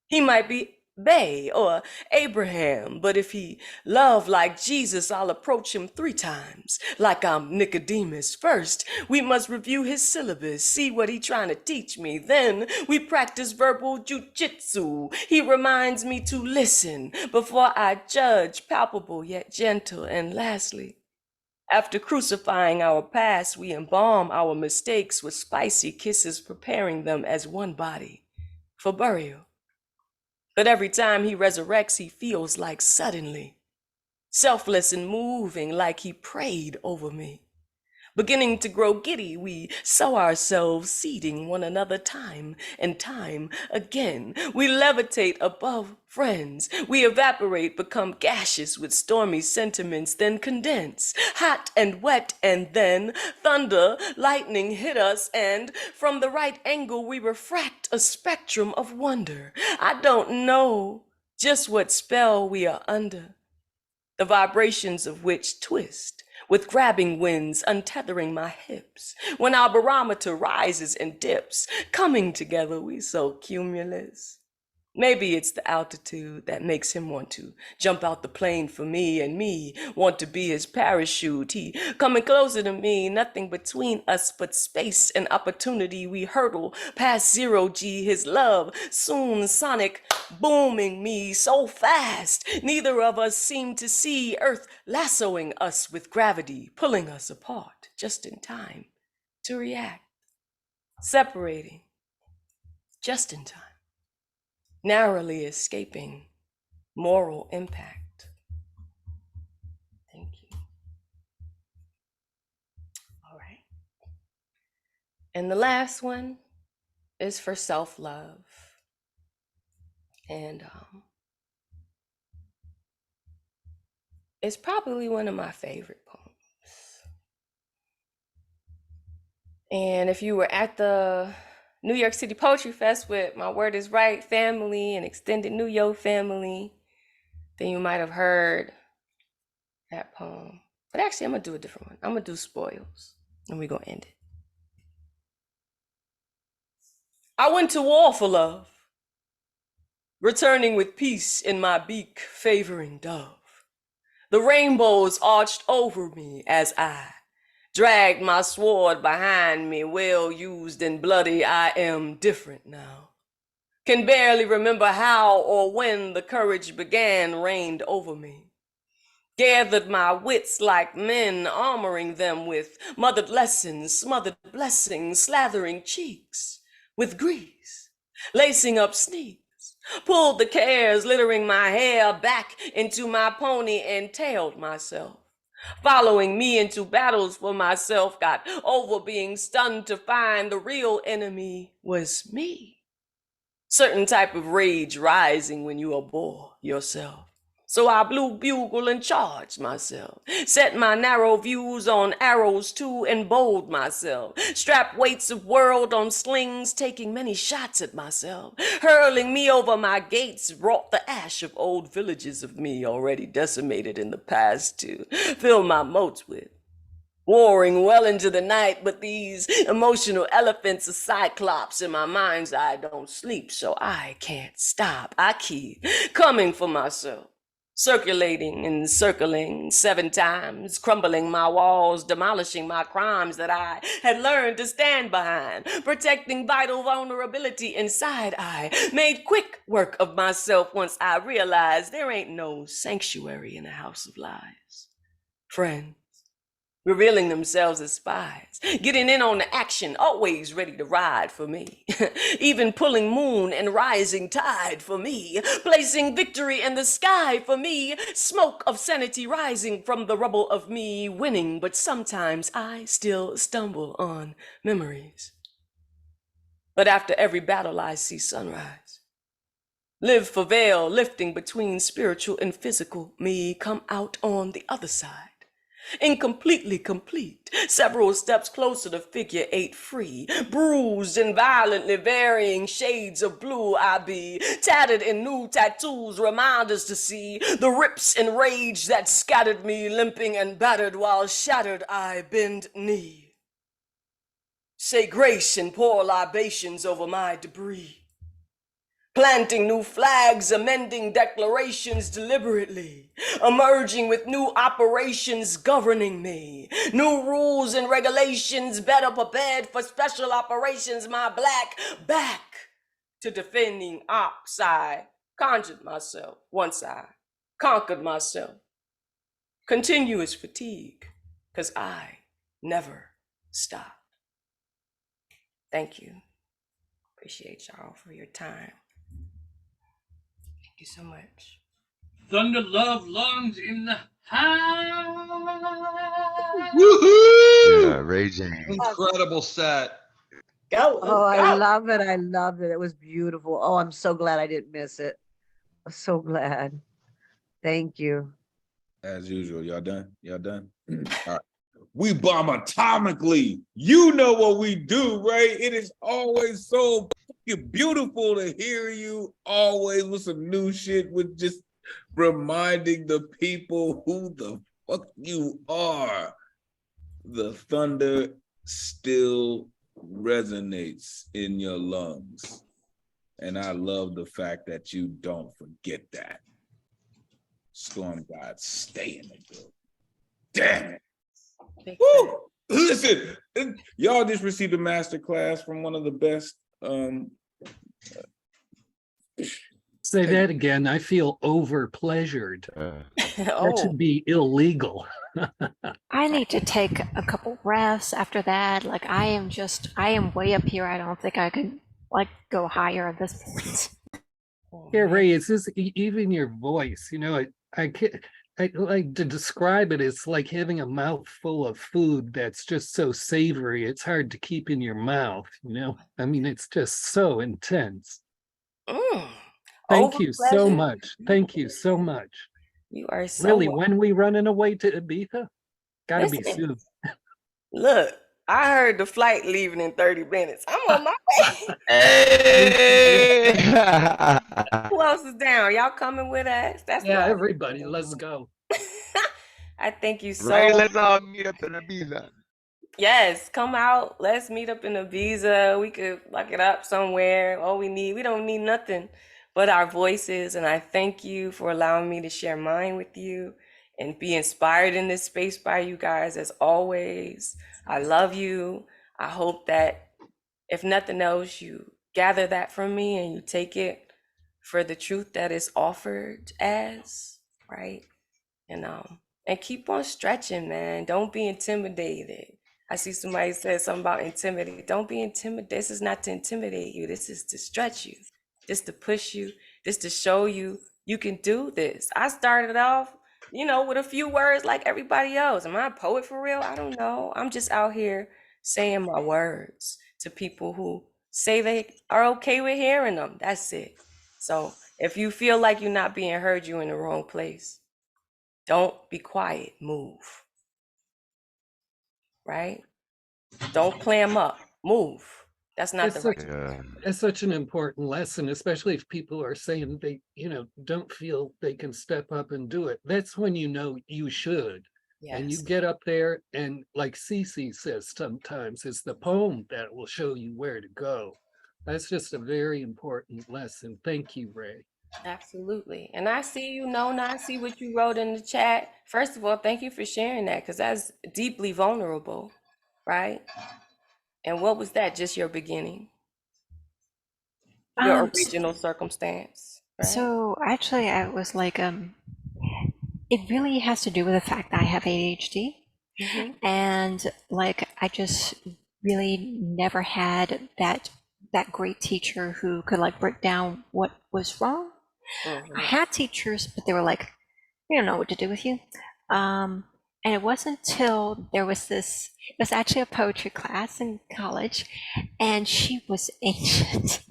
He might be Bay or Abraham, but if he loved like Jesus, I'll approach him 3 times, like I'm Nicodemus. First, we must review his syllabus, see what he trying to teach me. Then we practice verbal jujitsu. He reminds me to listen before I judge, palpable yet gentle. And lastly, after crucifying our past, we embalm our mistakes with spicy kisses, preparing them as one body for burial. But every time he resurrects, he feels like suddenly, selfless and moving, like he prayed over me. Beginning to grow giddy, we sow ourselves, seeding one another time and time again. We levitate above friends. We evaporate, become gaseous with stormy sentiments, then condense, hot and wet, and then thunder, lightning hit us, and from the right angle, we refract a spectrum of wonder. I don't know just what spell we are under, the vibrations of which twist with grabbing winds, untethering my hips. When our barometer rises and dips, coming together, we so cumulous. Maybe it's the altitude that makes him want to jump out the plane for me, and me want to be his parachute. He coming closer to me, nothing between us but space and opportunity. We hurtle past 0G, his love, soon sonic, booming me so fast. Neither of us seem to see Earth lassoing us with gravity, pulling us apart just in time to react, separating just in time, narrowly escaping moral impact. Thank you. All right. And the last one is for self-love. And it's probably one of my favorite poems. And if you were at the New York City Poetry Fest with My Word Is Right family and extended New York family, then you might have heard that poem. But actually, I'm gonna do a different one. I'm gonna do Spoils, and we're gonna end it. I went to war for love, returning with peace in my beak, favoring dove. The rainbows arched over me as I dragged my sword behind me, well used and bloody. I am different now. Can barely remember how or when the courage began reigned over me. Gathered my wits like men, armoring them with mothered lessons, smothered blessings, slathering cheeks with grease, lacing up sneaks. Pulled the cares littering my hair back into my pony and tailed myself. Following me into battles for myself, got over being stunned to find the real enemy was me. Certain type of rage rising when you abhor yourself. So I blew bugle and charged myself, set my narrow views on arrows too and bold myself, strapped weights of world on slings, taking many shots at myself, hurling me over my gates, wrought the ash of old villages of me already decimated in the past to fill my moats with. Warring well into the night, but these emotional elephants are cyclops in my mind's eye don't sleep, so I can't stop. I keep coming for myself. Circulating and circling 7 times, crumbling my walls, demolishing my crimes that I had learned to stand behind, protecting vital vulnerability inside. I made quick work of myself once I realized there ain't no sanctuary in a house of lies. Friends revealing themselves as spies, getting in on the action, always ready to ride for me, even pulling moon and rising tide for me, placing victory in the sky for me, smoke of sanity rising from the rubble of me, winning, but sometimes I still stumble on memories. But after every battle I see sunrise, live for veil, lifting between spiritual and physical me, come out on the other side. incompletely complete, several steps closer to figure 8 free, bruised in violently varying shades of blue I be, tattered in new tattoos, reminders to see, the rips and rage that scattered me, limping and battered while shattered I bend knee. Say grace and pour libations over my debris, planting new flags, amending declarations deliberately, emerging with new operations governing me, new rules and regulations better prepared for special operations, my black back to defending ops. I conjured myself once I conquered myself. Continuous fatigue, 'cause I never stop. Thank you. Appreciate y'all for your time. Thank you so much. Thunder Love Lungs in the house. Woohoo! Yeah, Ray James. Incredible set. Go. Oh, I love it. I loved it. It was beautiful. Oh, I'm so glad I didn't miss it. I'm so glad. Thank you. As usual, y'all done? Y'all done? All right. We bomb atomically. You know what we do, right? It is always so fucking beautiful to hear you always with some new shit, with just reminding the people who the fuck you are. The thunder still resonates in your lungs. And I love the fact that you don't forget that. Storm gods, stay in the building. Damn it. Woo! Listen, y'all just received a master class from one of the best. Say that again. I feel over pleasured. That should be illegal. I need to take a couple breaths after that. Like I am way up here. I don't think I could like go higher at this point. Yeah, Ray, it's just even your voice, you know, I like to describe it. It's like having a mouthful of food that's just so savory. It's hard to keep in your mouth, you know? I mean, it's just so intense. Thank you so much. Thank you so much. You are so really. welcome. When we running away to Ibiza? Gotta be Listen, soon. Look, I heard the flight leaving in 30 minutes. I'm on my way. Hey! Who else is down? Y'all coming with us? That's Yeah, love. everybody, let's go. I thank you so Right, much. let's all meet up in Ibiza. Yes, come out. Let's meet up in Ibiza. We could lock it up somewhere. All we don't need nothing but our voices. And I thank you for allowing me to share mine with you and be inspired in this space by you guys as always. I love you. I hope that if nothing else, you gather that from me and you take it for the truth that is offered as, right? And keep on stretching, man. Don't be intimidated. I see somebody said something about intimidate. Don't be intimidated. This is not to intimidate you. This is to stretch you. This to push you. This to show you you can do this. I started off, with a few words like everybody else. Am I a poet for real? I don't know. I'm just out here saying my words to people who say they are okay with hearing them. That's it. So if you feel like you're not being heard, you're in the wrong place. Don't be quiet. Move. Right? Don't clam up. Move. That's not the right. It's such an important lesson, especially if people are saying they, don't feel they can step up and do it. That's when you know you should. Yes. And you get up there and like Cece says sometimes, it's the poem that will show you where to go. That's just a very important lesson. Thank you, Ray. Absolutely. And I see you, Nona. I see what you wrote in the chat. First of all, thank you for sharing that because that's deeply vulnerable, right? And what was that? Just your beginning? Your original circumstance? Right? So actually, I was like, it really has to do with the fact that I have ADHD. Mm-hmm. And like, I just really never had that great teacher who could like break down what was wrong. Mm-hmm. I had teachers, but they were like, we don't know what to do with you. And it wasn't until there was it was actually a poetry class in college, and she was ancient.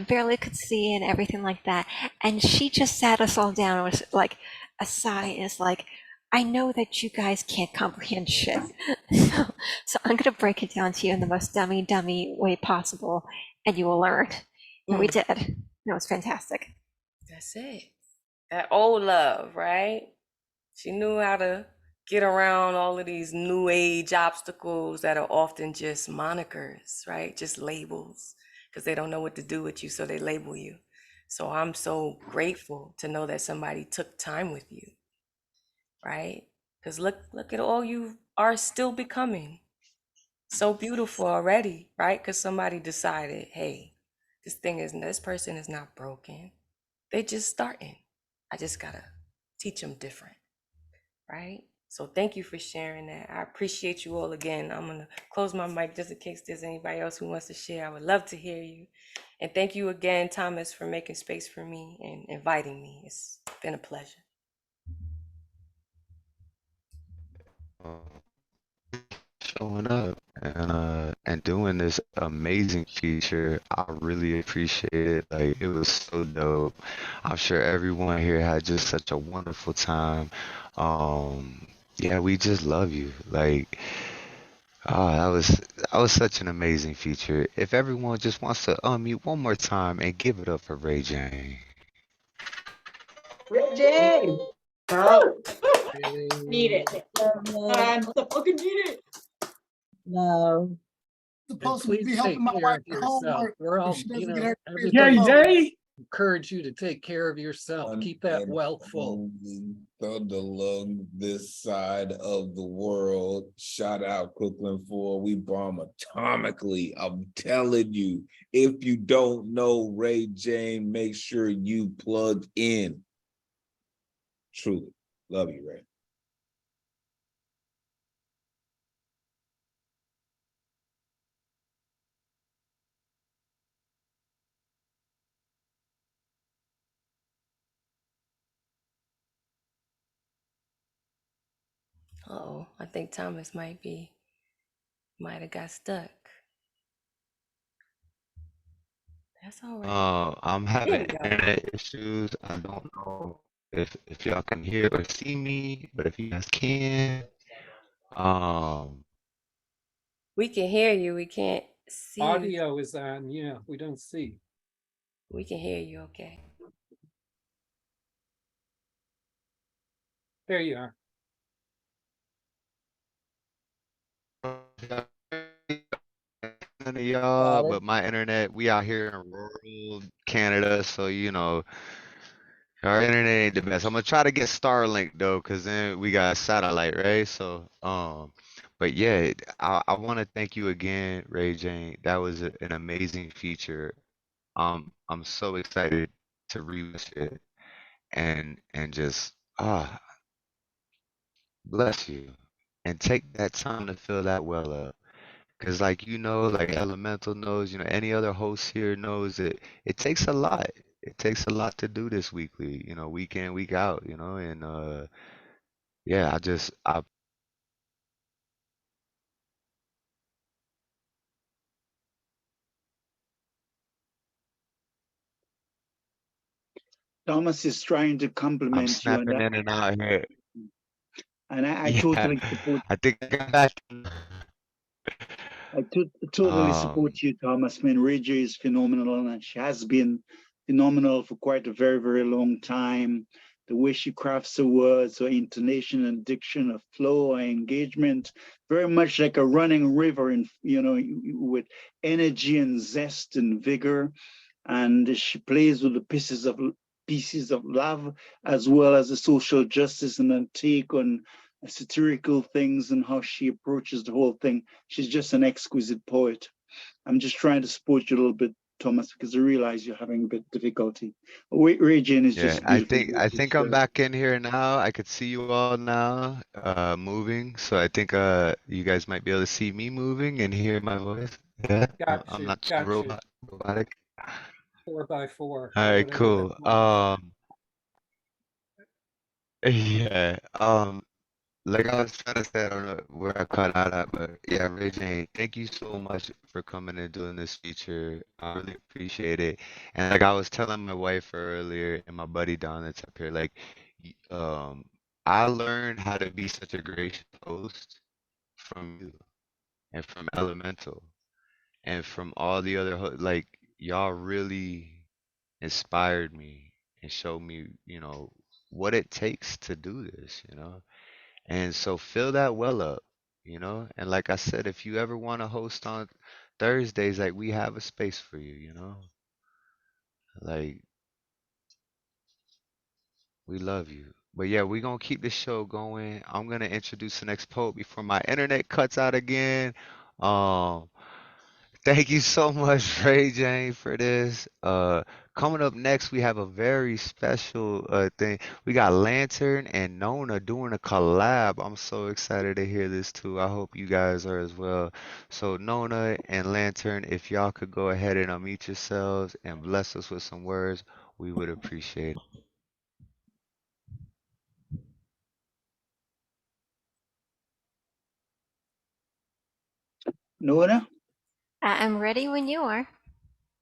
Barely could see and everything like that. And she just sat us all down. It was like a sigh. It's like, I know that you guys can't comprehend shit. So I'm gonna break it down to you in the most dummy way possible, and you will learn. And we did. It was fantastic. That's it. That old love, right? She knew how to get around all of these new age obstacles that are often just monikers, right? Just labels, because they don't know what to do with you, so they label you. So I'm so grateful to know that somebody took time with you, right? Because look at all you are still becoming. So beautiful already, right? Because somebody decided, hey, this person is not broken. They just starting. I just gotta teach them different, right? So thank you for sharing that. I appreciate you all again. I'm gonna close my mic just in case there's anybody else who wants to share. I would love to hear you. And thank you again, Thomas, for making space for me and inviting me. It's been a pleasure. Showing up and doing this amazing feature. I really appreciate it. Like it was so dope. I'm sure everyone here had just such a wonderful time. Yeah, we just love you. Like that was such an amazing feature. If everyone just wants to unmute one more time and give it up for Ray Jane. Ray J. Girl. Need it. I fucking need it. No. Supposed to Please be take helping my care wife of with yourself. homework. We're If all, she you doesn't get know, her everybody Jay. encourage you to take care of yourself. Keep that And well full. Thunderlung, this side of the world. Shout out Crooklyn 4. We bomb atomically. I'm telling you, if you don't know Ray Jane, make sure you plug in. Truly. Love you, Ray. Uh-oh, I think Thomas might have got stuck. That's all right. I'm There having you go. internet issues. I don't know if y'all can hear or see me, but if you guys can, um, We can hear you. We can't see you. Audio is on, yeah, we don't see. We can hear you, okay. There you are. none of y'all, but my internet, we out here in rural Canada, so our internet ain't the best. I'm gonna try to get Starlink though, cause then we got satellite, right? So, but yeah, I want to thank you again, Ray Jane. That was an amazing feature. I'm so excited to rewatch it and just bless you and take that time to fill that well up. Cause like like Elemental knows, any other host here knows that it takes a lot. It takes a lot to do this weekly, week in, week out, and yeah, I Thomas is trying to I'm compliment you, and snapping in and out here. I Yeah, totally support. I think I got back. I totally Um, support you, Thomas. I mean, Reggie is phenomenal, and she has been phenomenal for quite a very, very long time. The way she crafts her words, her intonation and diction, her flow, her engagement, very much like a running river, and with energy and zest and vigor. And she plays with the pieces of love as well as the social justice and a take on satirical things and how she approaches the whole thing. She's just an exquisite poet. I'm just trying to support you a little bit, Thomas, because I realize you're having a bit of difficulty. Ray Jane is yeah, just I beautiful. think I think I'm back in here now. I could see you all now, moving. So I think you guys might be able to see me moving and hear my voice. Yeah, I'm not too Got you. robotic. 4x4 All or right, whatever that cool. was. Yeah. Like I was trying to say, I don't know where I cut out at, but yeah, Ray Jane, thank you so much for coming and doing this feature. I really appreciate it. And like I was telling my wife earlier and my buddy Don that's up here, like, y- um, I learned how to be such a gracious host from you and from Elemental and from all the other like y'all really inspired me and showed me, what it takes to do this, And so fill that well up, And like I said, if you ever want to host on Thursdays, like we have a space for you. Like we love you. But yeah, we're gonna keep the show going. I'm gonna introduce the next poet before my internet cuts out again. Um, Thank you so much, Ray Jane, for this. Coming up next, we have a very special thing. We got Lantern and Nona doing a collab. I'm so excited to hear this too. I hope you guys are as well. So Nona and Lantern, if y'all could go ahead and unmute yourselves and bless us with some words, we would appreciate it. Nona? I'm ready when you are.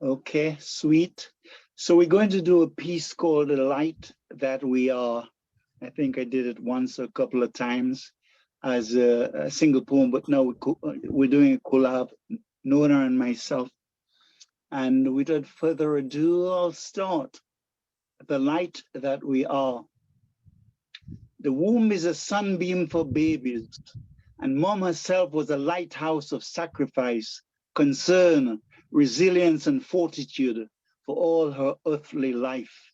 Okay, sweet. So we're going to do a piece called The Light That We Are. I think I did it once or a couple of times as a single poem, but now we're doing a collab, Nona and myself. And without further ado, I'll start. The light that we are. The womb is a sunbeam for babies, and Mom herself was a lighthouse of sacrifice, concern, resilience, and fortitude for all her earthly life.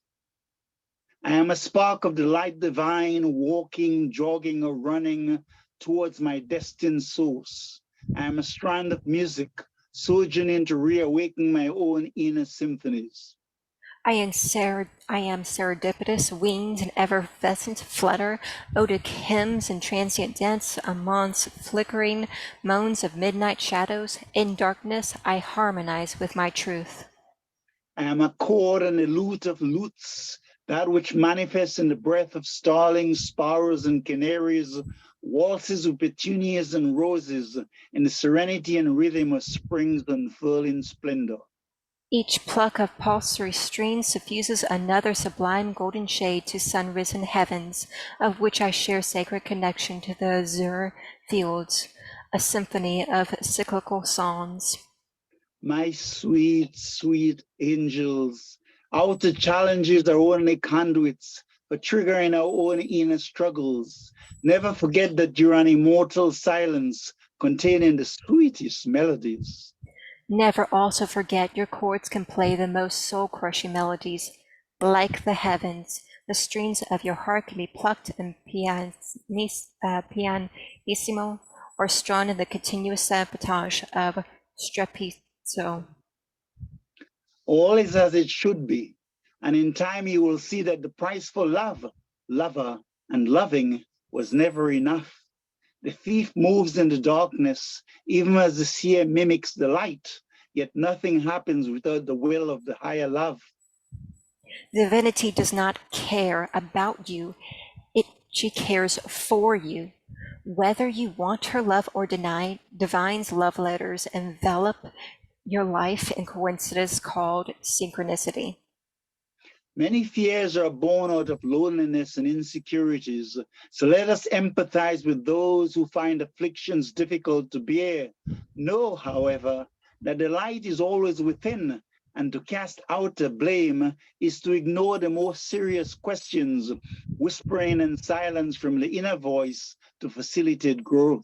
I am a spark of the light divine, walking, jogging, or running towards my destined source. I am a strand of music, sojourning to reawaken my own inner symphonies. I am serendipitous, winged and effervescent flutter, odic hymns and transient dance amongst flickering moans of midnight shadows. In darkness, I harmonize with my truth. I am a chord and a lute of lutes, that which manifests in the breath of starlings, sparrows, and canaries, waltzes with petunias and roses, in the serenity and rhythm of spring's unfurling splendor. Each pluck of pulsary strings suffuses another sublime golden shade to sun-risen heavens, of which I share sacred connection to the azure fields, a symphony of cyclical songs. My sweet, sweet angels, outer challenges are only conduits for triggering our own inner struggles. Never forget that you're an immortal silence containing the sweetest melodies. Never also forget your chords can play the most soul-crushing melodies. Like the heavens, the strings of your heart can be plucked and pianissimo or strung in the continuous sabotage of strepito. All is as it should be, and in time you will see that the price for love, lover, and loving was never enough. The thief moves in the darkness, even as the seer mimics the light, yet nothing happens without the will of the higher love. Divinity does not care about you, she cares for you. Whether you want her love or deny, divine's love letters envelop your life in coincidence called synchronicity. Many fears are born out of loneliness and insecurities, so let us empathize with those who find afflictions difficult to bear. Know, however, that the light is always within, and to cast out the blame is to ignore the more serious questions, whispering in silence from the inner voice to facilitate growth.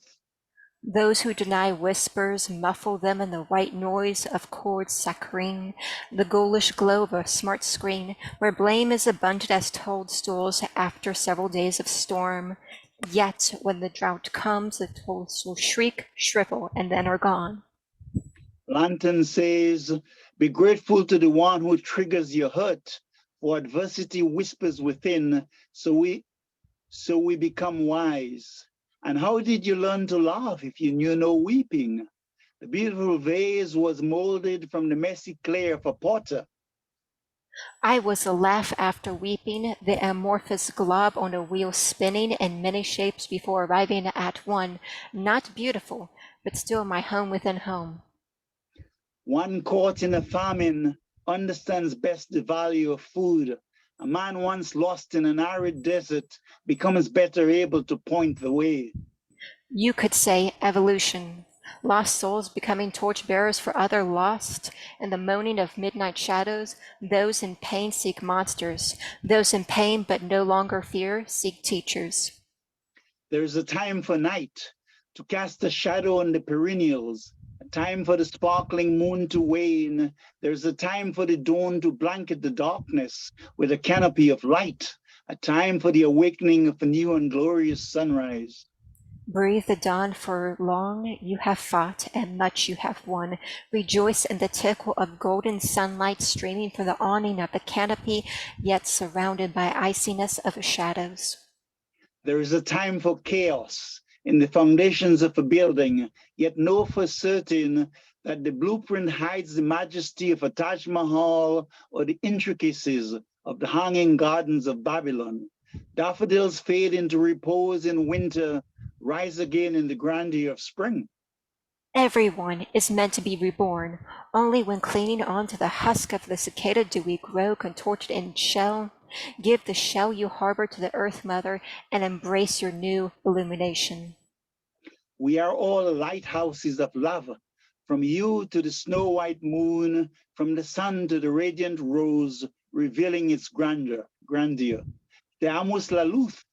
Those who deny whispers muffle them in the white noise of chord saccharine, the ghoulish glow of a smart screen, where blame is abundant as toadstools after several days of storm. Yet when the drought comes, the toadstools shriek, shrivel, and then are gone. Lantern says, be grateful to the one who triggers your hurt, for adversity whispers within, so we become wise. And how did you learn to laugh if you knew no weeping? The beautiful vase was molded from the messy clay of a potter. I was a laugh after weeping, the amorphous glob on a wheel spinning in many shapes before arriving at one, not beautiful, but still my home within home. One caught in a famine understands best the value of food, A man once lost in an arid desert becomes better able to point the way. You could say evolution. Lost souls becoming torchbearers for other lost. In the moaning of midnight shadows, those in pain seek monsters. Those in pain but no longer fear seek teachers. There is a time for night to cast a shadow on the perennials, a time for the sparkling moon to wane. There's a time for the dawn to blanket the darkness with a canopy of light, a time for the awakening of a new and glorious sunrise. Breathe the dawn, for long you have fought and much you have won. Rejoice in the tickle of golden sunlight streaming from the awning of the canopy, yet surrounded by iciness of shadows. There is a time for chaos in the foundations of a building, yet know for certain that the blueprint hides the majesty of a Taj Mahal or the intricacies of the hanging gardens of Babylon. Daffodils fade into repose in winter, rise again in the grandeur of spring. Everyone is meant to be reborn. Only when clinging on to the husk of the cicada do we grow contorted in shell. Give the shell you harbor to the earth mother and embrace your new illumination. We are all lighthouses of love, from you to the snow white moon, from the sun to the radiant rose, revealing its grandeur. Te-amos la luz,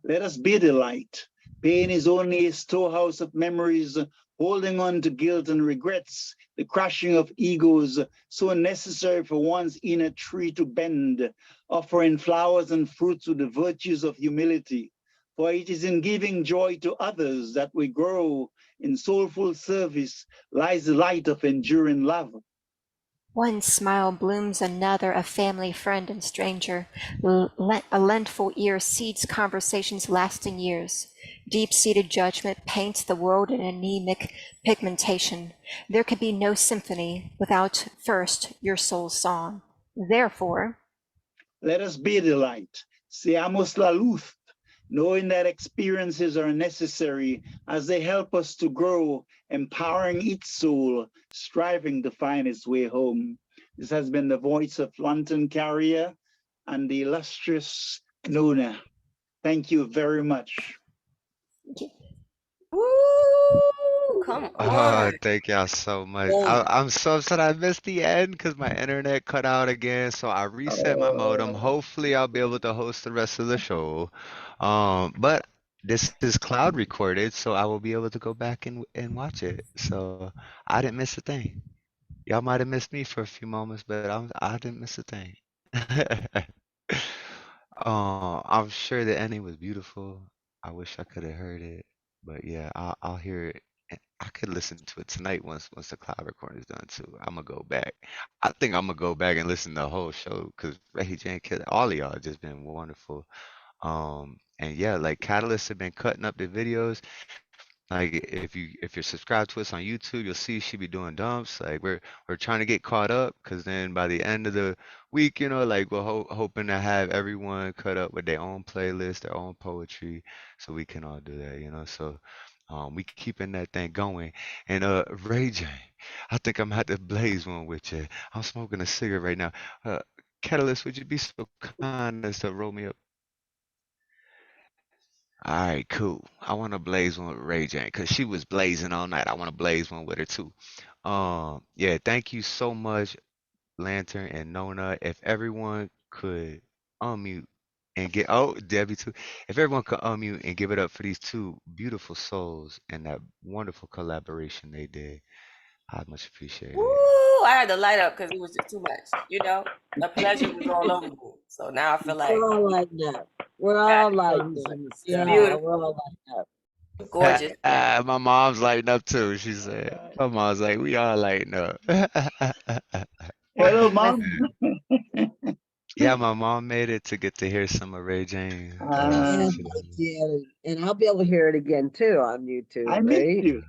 let us be the light. Pain is only a storehouse of memories, holding on to guilt and regrets, the crushing of egos, so necessary for one's inner tree to bend, offering flowers and fruits with the virtues of humility. For it is in giving joy to others that we grow. In soulful service lies the light of enduring love. One smile blooms another, a family, friend, and stranger. A lentful ear seeds conversations lasting years. Deep-seated judgment paints the world in anemic pigmentation. There could be no symphony without first your soul's song. Therefore, let us be the light. Seamos la luz, knowing that experiences are necessary as they help us to grow, empowering each soul, striving to find its way home. This has been the voice of Lantern Carrier and the illustrious Nona. Thank you very much. Woo! Come on. Oh, thank y'all so much. I'm so upset I missed the end because my internet cut out again. So I reset my modem. Hopefully I'll be able to host the rest of the show. But this is cloud recorded, so I will be able to go back and watch it. So I didn't miss a thing. Y'all might have missed me for a few moments, but I didn't miss a thing. I'm sure the ending was beautiful. I wish I could have heard it, but yeah, I'll hear it. I could listen to it tonight once the cloud recording is done too. I'm gonna go back. I think I'm gonna go back and listen to the whole show because Ray J and all of y'all have just been wonderful. And yeah, like Catalyst have been cutting up the videos. Like if you're subscribed to us on YouTube, you'll see she be doing dumps. Like we're trying to get caught up because then by the end of the week, like we're hoping to have everyone cut up with their own playlist, their own poetry, so we can all do that. So we keeping that thing going. And Ray J, I think I'm gonna have to blaze one with you. I'm smoking a cigarette right now. Catalyst, would you be so kind as to roll me up? All right, cool. I want to blaze one with Ray J because she was blazing all night. I want to blaze one with her too. Yeah, thank you so much, Lantern and Nona. If everyone could unmute and Debbie too. If everyone could unmute and give it up for these two beautiful souls and that wonderful collaboration they did, I'd much appreciate it. Woo! I had to light up because it was just too much. The pleasure was all over me. So now I feel like We're all lighting up. We're all lighting up. Yeah, beautiful. we're all lighting up. Gorgeous. My mom's lighting up too. She said, my mom's like, we all lighting up. Hello, Mom. Yeah, my mom made it to get to hear some of Ray Jane. Yeah, I did. And I'll be able to hear it again too on YouTube. I missed you.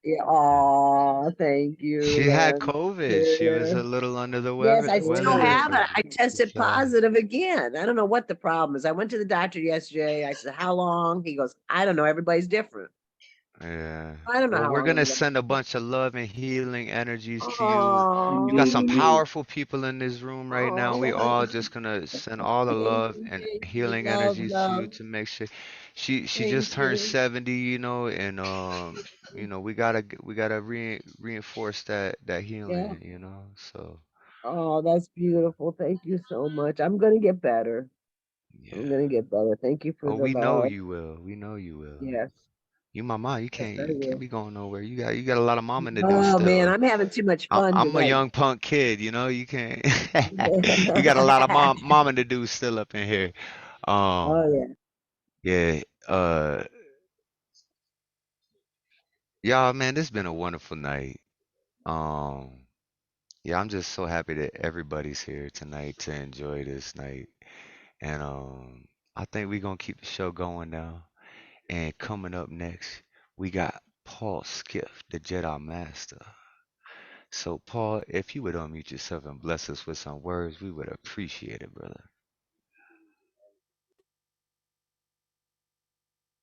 Yeah. Aw, thank you. She had Lynn. COVID. She was a little under the weather. Yes, I still have it. I tested positive again. I don't know what the problem is. I went to the doctor yesterday. I said, how long? He goes, I don't know. Everybody's different. Yeah. I don't know Well, how we're long I'm gonna gonna. send a bunch of love and healing energies to you. You got some Oh, powerful people in this room right now. We oh, all just gonna send all the love and thank you, healing love, energies to you love. to make sure she Thank just turned you. 70, and we gotta reinforce that Yeah. healing, So Oh, that's beautiful. Thank you so much. I'm gonna get better. I'm yeah. gonna get better. Thank you for Oh, the we know love. you will. We know you will. Yes, You my mom. You yes, can't I you can't will. be going nowhere. You got a lot of momming to do Oh man, still. I'm having too much I'm fun I'm a tonight. young punk kid, you can't. We got a lot of momming to do still up in here. Oh Um, yeah. yeah. Uh, y'all, man, this has been a wonderful night. Um, yeah, I'm just so happy that everybody's here tonight to enjoy this night. And I think we're gonna keep the show going now. And coming up next, we got Paul Skiff, the Jedi Master. So, Paul, if you would unmute yourself and bless us with some words, we would appreciate it, brother.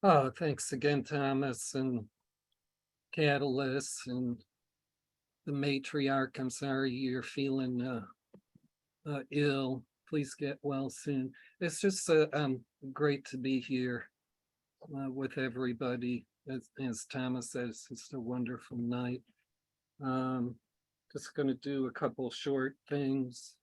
Oh, thanks again, Thomas and Catalyst and the matriarch. I'm sorry you're feeling ill. Please get well soon. It's just great to be here with everybody. As Thomas says, it's a wonderful night. Just going to do a couple short things.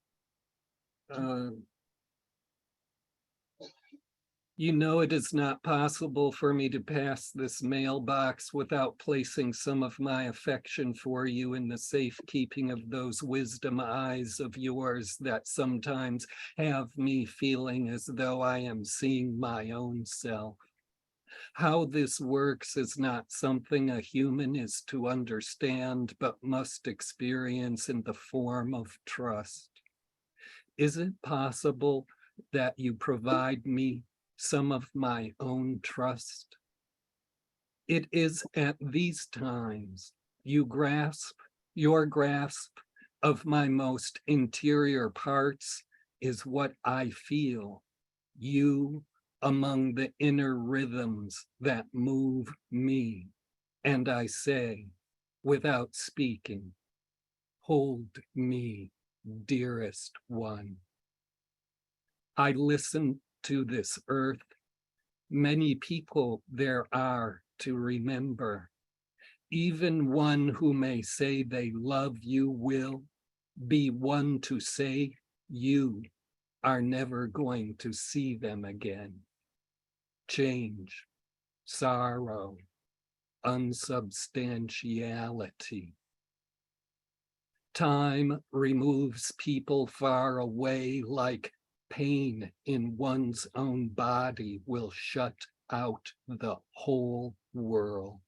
You know, it is not possible for me to pass this mailbox without placing some of my affection for you in the safekeeping of those wisdom eyes of yours that sometimes have me feeling as though I am seeing my own self. How this works is not something a human is to understand, but must experience in the form of trust. Is it possible that you provide me some of my own trust? It is at these times your grasp of my most interior parts is what I feel. You among the inner rhythms that move me. And I say, without speaking, hold me, dearest one. I listen to this earth. Many people there are to remember. Even one who may say they love you will be one to say you are never going to see them again. Change, sorrow, unsubstantiality. Time removes people far away, like pain in one's own body will shut out the whole world.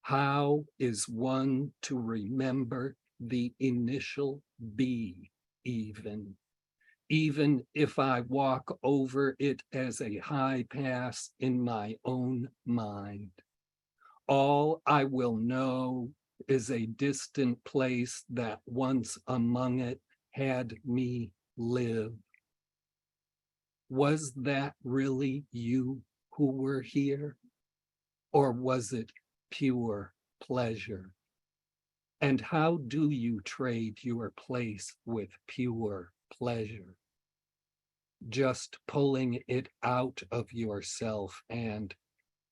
How is one to remember the initial B even if I walk over it as a high pass in my own mind? All I will know is a distant place that once among it had me live. Was that really you who were here? Or was it pure pleasure? And how do you trade your place with pure pleasure? Just pulling it out of yourself and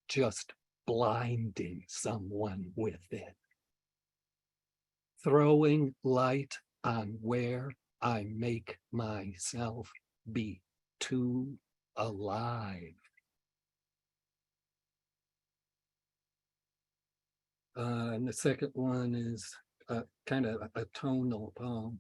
just blinding someone with it. Throwing light on where I make myself be too alive. And the second one is kind of a tonal poem.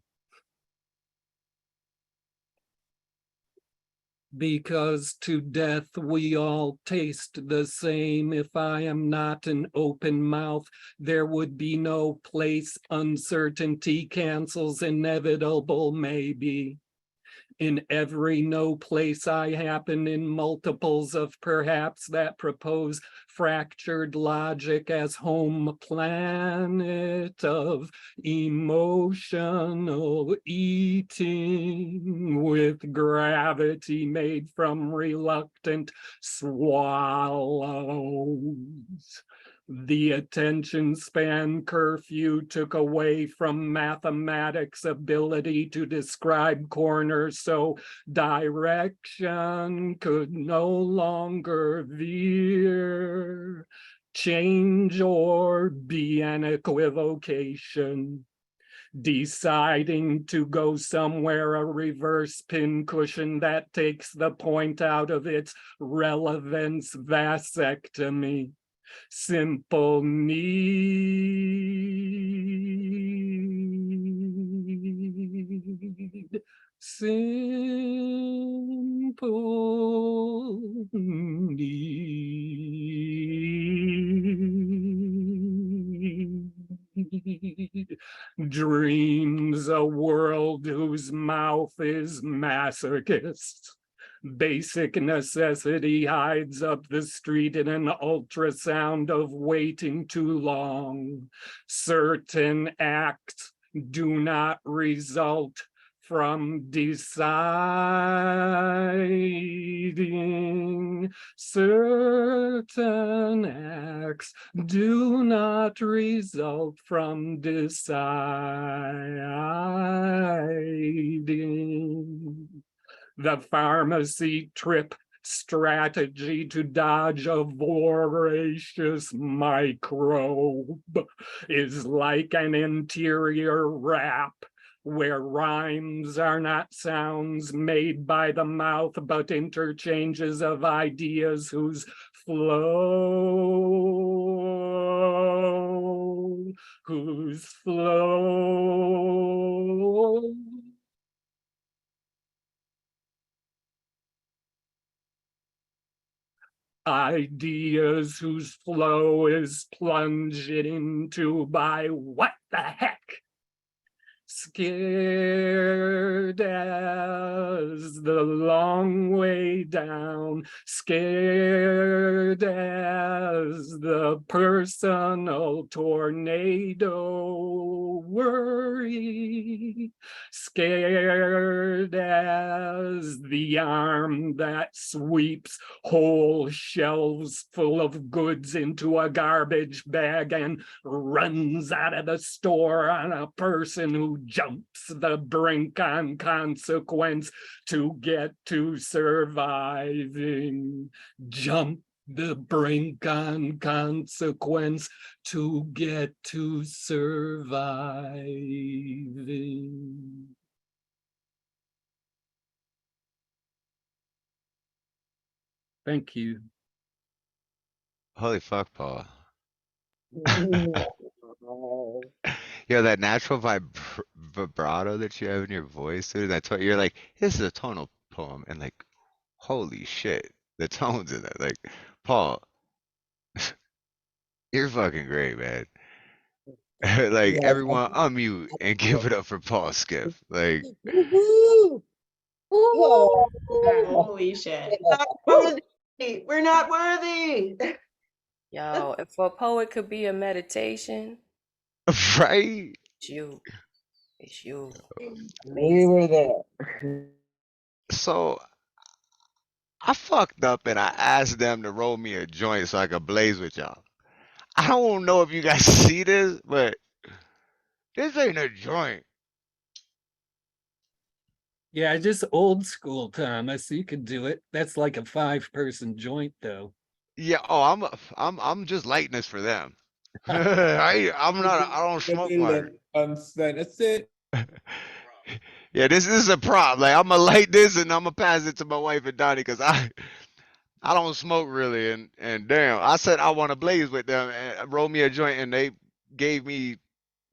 Because to death we all taste the same. If I am not an open mouth, there would be no place. Uncertainty cancels inevitable maybe. In every no place I happen in multiples of perhaps that propose fractured logic as home planet of emotional eating with gravity made from reluctant swallows. The attention span curfew took away from mathematics ability to describe corners, so direction could no longer veer, change, or be an equivocation. Deciding to go somewhere, a reverse pincushion that takes the point out of its relevance, vasectomy. Simple need, simple need. Dreams a world whose mouth is masochist. Basic necessity hides up the street in an ultrasound of waiting too long. Certain acts do not result from deciding. Certain acts do not result from deciding. The pharmacy trip strategy to dodge a voracious microbe is like an interior rap where rhymes are not sounds made by the mouth, but interchanges of ideas whose flow, ideas whose flow is plunged into by what the heck? Scared as the long way down, scared as the personal tornado worry, scared as the arm that sweeps whole shelves full of goods into a garbage bag and runs out of the store on a person who jumps the brink on consequence to get to surviving. Jump the brink on consequence to get to surviving. Thank you. Holy fuck, Paul. Yo, that natural vibrato that you have in your voice, dude, you're like, this is a tonal poem, and like, holy shit, the tones in that. Like, Paul, you're fucking great, man. Like, everyone unmute and give it up for Paul Skiff. Like, Holy shit. We're not worthy. Yo, if a poet could be a meditation, right? it's you. It's you. We were there. So I fucked up and I asked them to roll me a joint so I could blaze with y'all. I don't know if you guys see this, but this ain't a joint. Yeah, just old school, Thomas. You could do it. That's like a 5-person joint, though. Yeah. Oh, I'm just lightness for them. I don't smoke water. That's it. Yeah, this is a prop. Like, I'm gonna light this and I'm gonna pass it to my wife and Donnie because I don't smoke really. And damn, I said I want to blaze with them and roll me a joint, and they gave me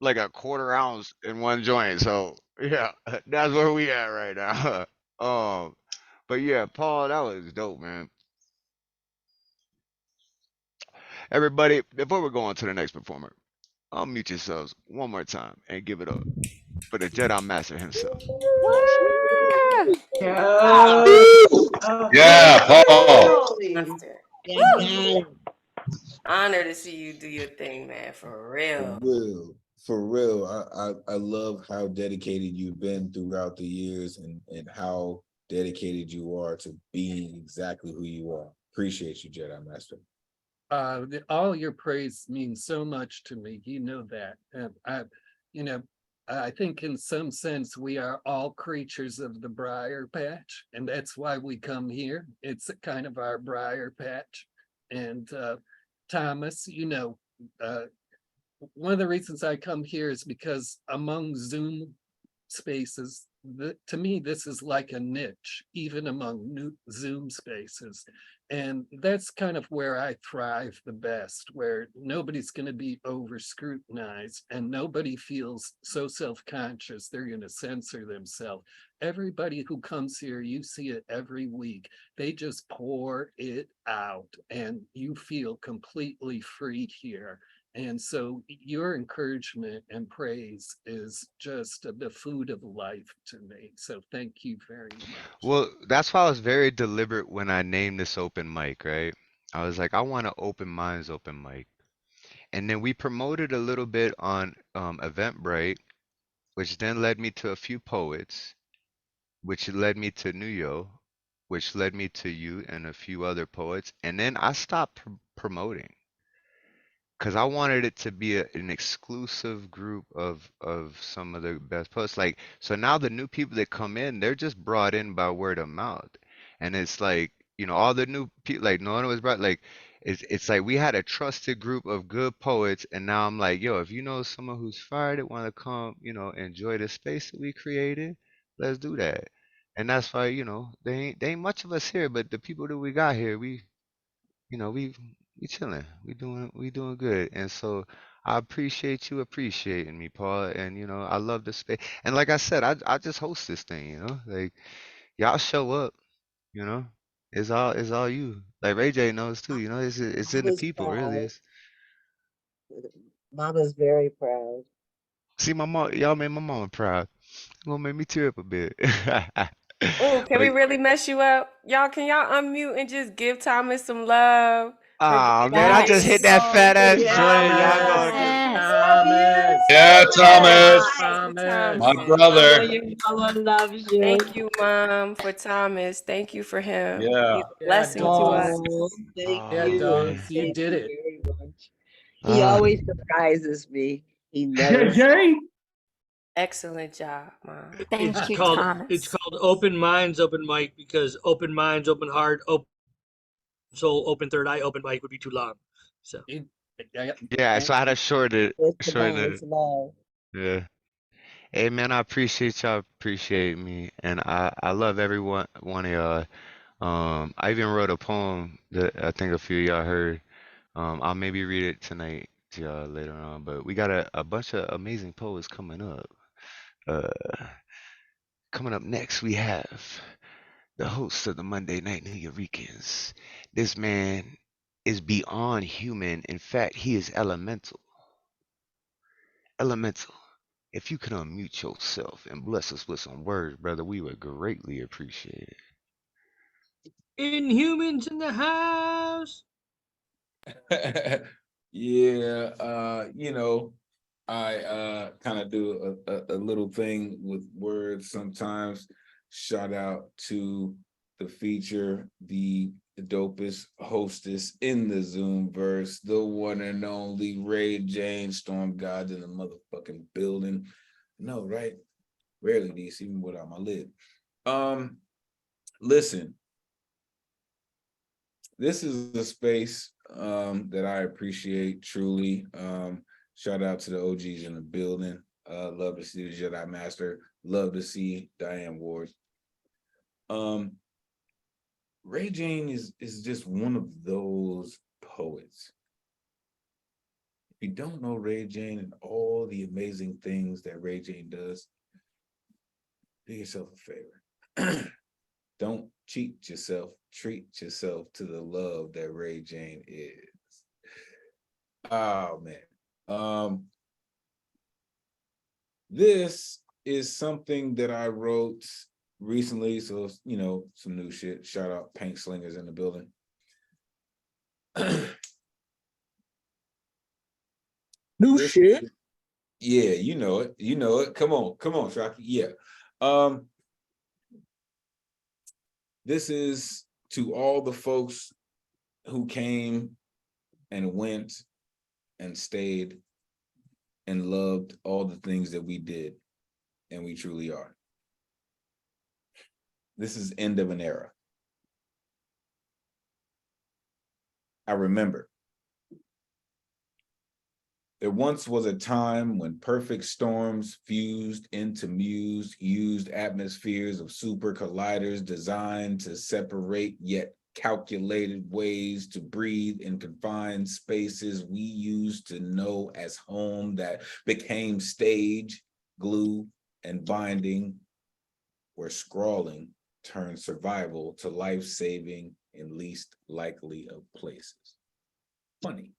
like a quarter ounce in one joint. So yeah, that's where we at right now. But yeah, Paul, that was dope, man. Everybody, before we go on to the next performer, unmute yourselves one more time and give it up for the Jedi Master himself. Yeah, Paul. Master. Woo! Honor to see you do your thing, man, for For real. real, for real. I love how dedicated you've been throughout the years and how dedicated you are to being exactly who you are. Appreciate you, Jedi Master. All your praise means so much to me. You know that. And you know, I think in some sense we are all creatures of the briar patch, and that's why we come here. It's a kind of our briar patch. And Thomas, one of the reasons I come here is because among Zoom spaces, to me, this is like a niche, even among new Zoom spaces. And that's kind of where I thrive the best, where nobody's going to be over scrutinized and nobody feels so self-conscious they're going to censor themselves. Everybody who comes here, you see it every week. They just pour it out and you feel completely free here. And so your encouragement and praise is just the food of life to me. So thank you very much. Well, that's why I was very deliberate when I named this open mic, right? I was like, I want to open minds open mic. And then we promoted a little bit on Eventbrite, which then led me to a few poets, which led me to Nuyo, which led me to you and a few other poets. And then I stopped promoting because I wanted it to be an exclusive group of some of the best poets. Like, so now the new people that come in, they're just brought in by word of mouth, and it's like, all the new people, like Nona was brought, like it's like we had a trusted group of good poets, and now I'm like, yo, if you know someone who's fired that want to come, enjoy the space that we created, let's do that. And that's why, they ain't much of us here, but the people that we got here, we chilling. We doing good. And so I appreciate you appreciating me, Paul. And I love the space. And like I said, I just host this thing, like y'all show up, you know. It's all you. Like Ray J knows too, it's in the Mama's people, really proud. is. Mama's very proud. See my mom, y'all made my mama proud. Gonna make me tear up a bit. Oh, can we But really mess you up? Can y'all unmute and just give Thomas some love for ah being man, in I his just hit Yes. that soul? fat ass joint. Y'all Yes. gonna Thomas, do Yes. Thomas, Yeah, Thomas, Yes, for Thomas. my Thomas. I know brother. your mama loves you. Thank you, Mom, for Thomas. Thank you for him. Yeah. He's a Yeah, blessing to us. dogs. Oh, thank Yeah, oh you. dogs, man. you Thank did you it. very much. He Ah. always surprises me. He never Yay, yay. Excellent job, Mom. It's Thank you, called it's Thomas. called open minds, open mic, because open minds, open heart, open soul, open third eye, open mic would be too long. So You- yeah, Yeah, and so I had to it's shorten it's it. love. Yeah. Hey man, I appreciate y'all appreciate me, and I love one of y'all. I even wrote a poem that I think a few of y'all heard. I'll maybe read it tonight to y'all later on. But we got a bunch of amazing poets coming up. Uh, Coming up next, we have the host of the Monday Night New Eurekans. This man is beyond human. In fact, he is elemental. Elemental. If you could unmute yourself and bless us with some words, brother, we would greatly appreciate it. Inhumans in the house. Yeah, I kind of do a little thing with words sometimes. Shout out to the feature, the dopest hostess in the Zoom verse, the one and only Ray Jane, Storm God in the motherfucking building. No, right? Rarely these, even without my lid. Listen, this is a space that I appreciate truly. Shout out to the OGs in the building. Love to see the Jedi Master. Love to see Diane Ward. Ray Jane is just one of those poets. If you don't know Ray Jane and all the amazing things that Ray Jane does, do yourself a favor. Don't cheat yourself. Treat yourself to the love that Ray Jane is. Oh man. This is something that I wrote recently, so you know, some new shit. Shout out Paint Slingers in the building. New shit. Yeah, you know it. You know it. Come on, Shocky. Yeah. This is to all the folks who came and went and stayed and loved all the things that we did, and we truly are. This is end of an era. I remember. There once was a time when perfect storms fused into used atmospheres of super colliders designed to separate yet calculated ways to breathe in confined spaces we used to know as home that became stage, glue, and binding, where scrawling turned survival to life-saving in least likely of places. Funny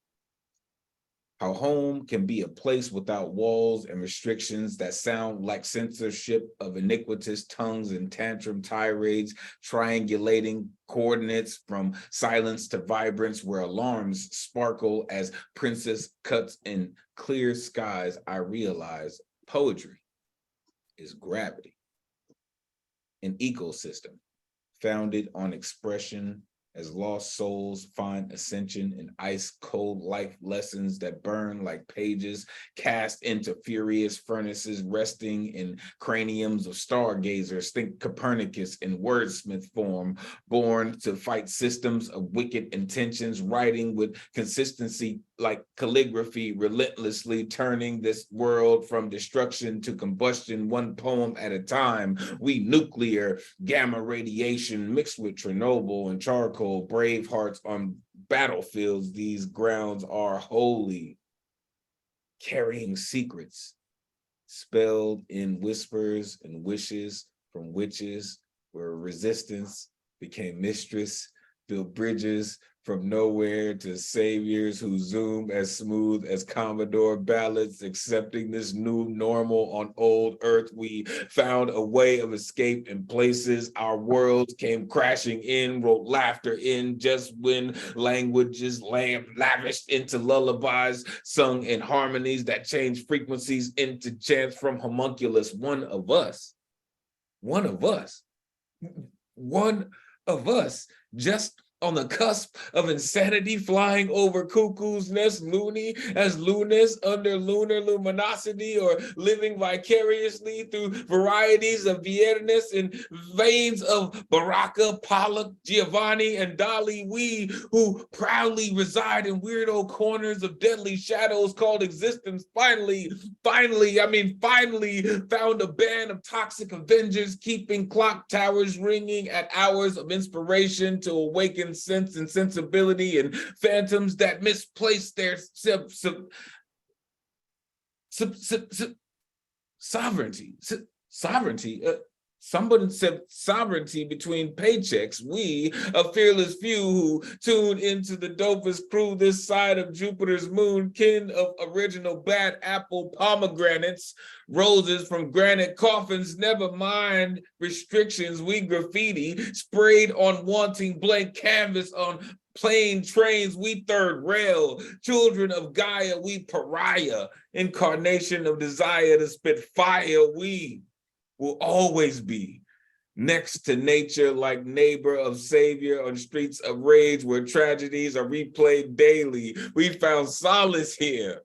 how home can be a place without walls and restrictions that sound like censorship of iniquitous tongues and tantrum tirades, triangulating coordinates from silence to vibrance, where alarms sparkle as princess cuts in clear skies. I realize poetry is gravity, an ecosystem founded on expression, as lost souls find ascension in ice-cold life lessons that burn like pages cast into furious furnaces, resting in craniums of stargazers. Think Copernicus in wordsmith form, born to fight systems of wicked intentions, writing with consistency like calligraphy, relentlessly turning this world from destruction to combustion, one poem at a time. We nuclear gamma radiation mixed with Chernobyl and charcoal, brave hearts on battlefields. These grounds are holy, carrying secrets spelled in whispers and wishes from witches, where resistance became mistress, built bridges from nowhere to saviors who zoom as smooth as Commodore ballads, accepting this new normal on old Earth. We found a way of escape in places our worlds came crashing in, wrote laughter in just when languages lavished into lullabies, sung in harmonies that changed frequencies into chants from homunculus. One of us, just on the cusp of insanity, flying over cuckoo's nest, loony as lunas under lunar luminosity, or living vicariously through varieties of Viernes in veins of Baraka, Pollock, Giovanni, and Dali. We who proudly reside in weirdo corners of deadly shadows called existence finally found a band of toxic avengers, keeping clock towers ringing at hours of inspiration to awaken sense and sensibility, and phantoms that misplace their sovereignty. Somebody said sovereignty between paychecks. We, a fearless few who tune into the dopest crew this side of Jupiter's moon, kin of original bad apple pomegranates, roses from granite coffins, never mind restrictions. We graffiti sprayed on wanting blank canvas on plane trains. We third rail, children of Gaia. We pariah, incarnation of desire to spit fire. We will always be next to nature, like neighbor of savior on streets of rage where tragedies are replayed daily. We found solace here.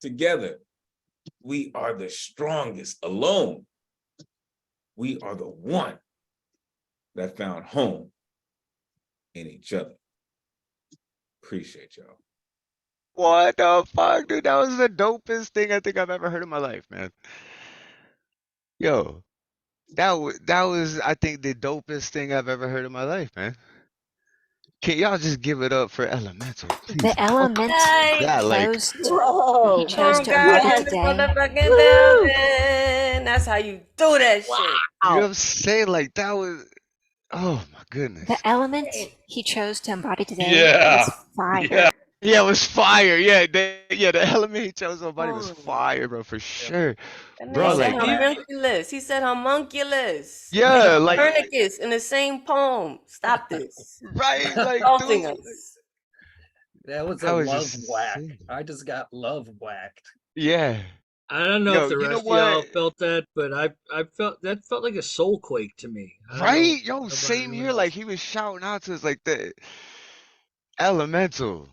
Together, we are the strongest. Alone, we are the one that found home in each other. Appreciate y'all. What the fuck, dude? That was the dopest thing I think I've ever heard in my life, man. Yo, that was I think the dopest thing I've ever heard in my life, man. Can y'all just give it up for Elemental, please? The element That like chose to, Whoa. he chose to God embody in the today. motherfucking Woo! building. That's how you do that shit. you know what I'm saying? Like that was oh my goodness. The element he chose to embody today Yeah. is fire. Yeah. Yeah, it was fire. Yeah, the element he chose on body was Holy. fire, bro, for sure. That man Bro, said like, homunculus. He said homunculus. yeah, like, Copernicus in the same poem. Stop this. right, like, Insulting dude, us. That was a that was love just whack. sick. I just got love whacked. Yeah. I don't know if Yo, the you know rest of what? y'all felt that, but I felt that felt like a soul quake to me. I don't know Right? Yo, about same anyone here. Like, else. he was shouting out to us, like, the elemental.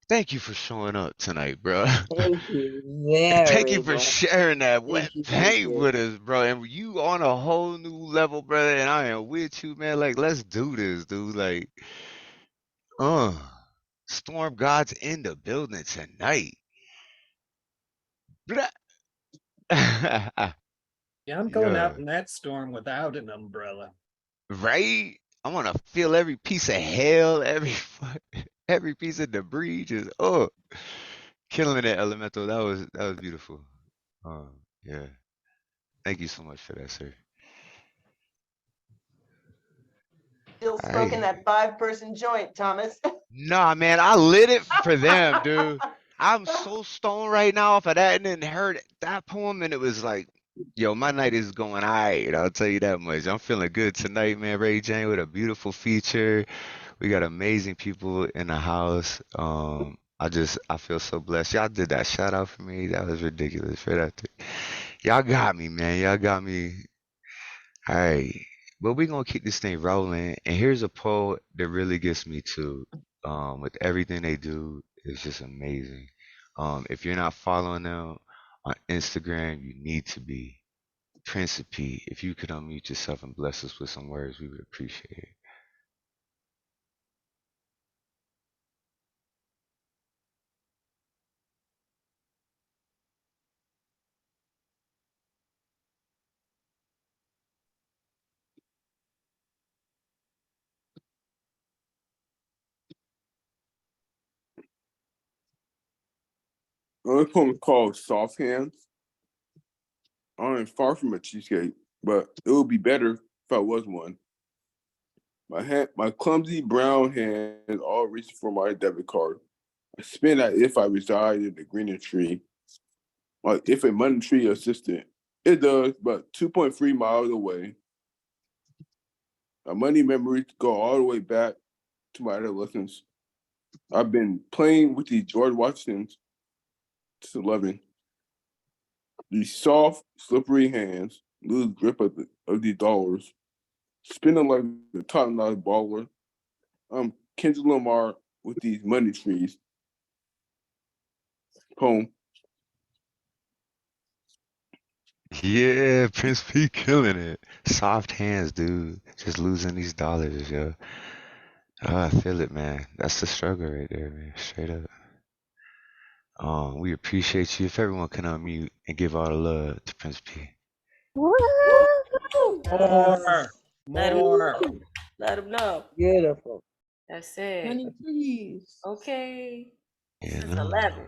Thank you for showing up tonight, bro. Thank you Thank very you for much. sharing that wet Thank you, thank paint you. with us, bro. And you on a whole new level, brother. And I am with you, man. Like, let's do this, dude. Like, uh, Storm God's in the building tonight. Blah. Yeah, I'm going Yeah, out in that storm without an umbrella. right? I want to feel every piece of hell, every piece of debris. Just killing it, elemental. That was beautiful. Yeah. Thank you so much for that, sir. Still All smoking right. that 5-person joint, Thomas. Nah, man, I lit it for them, dude. I'm so stoned right now off of that, and then heard that poem, and it was like, yo, my night is going all right. I'll tell you that much. I'm feeling good tonight, man. Ray Jane with a beautiful feature. We got amazing people in the house. I feel so blessed. Y'all did that shout out for me. That was ridiculous. Right after. Y'all got me, man. Y'all got me. All right. But we're gonna keep this thing rolling. And here's a poet that really gets me too. With everything they do, it's just amazing. If you're not following them on Instagram, you need to be. Principe, if you could unmute yourself and bless us with some words, we would appreciate it. Another poem is called Soft Hands. I am far from a cheesecake, but it would be better if I was one. My clumsy brown hands all reaching for my debit card. I spin as if I reside in the greener tree, like if a money tree assistant. It does, but 2.3 miles away. My money memories go all the way back to my adolescence. I've been playing with these George Washingtons to 11. These soft, slippery hands lose grip of these dollars, spinning like the top-notch baller. I'm Kendrick Lamar with these money trees. Poem. Yeah, Prince P killing it. Soft hands, dude. Just losing these dollars, yo. Oh, I feel it, man. That's the struggle right there, man. Straight up. We appreciate you. If everyone can unmute and give all the love to Prince P. Woo! More, Let him more. know. Let him know. Beautiful. That's it. Honey, please. Okay. You This is know? 11.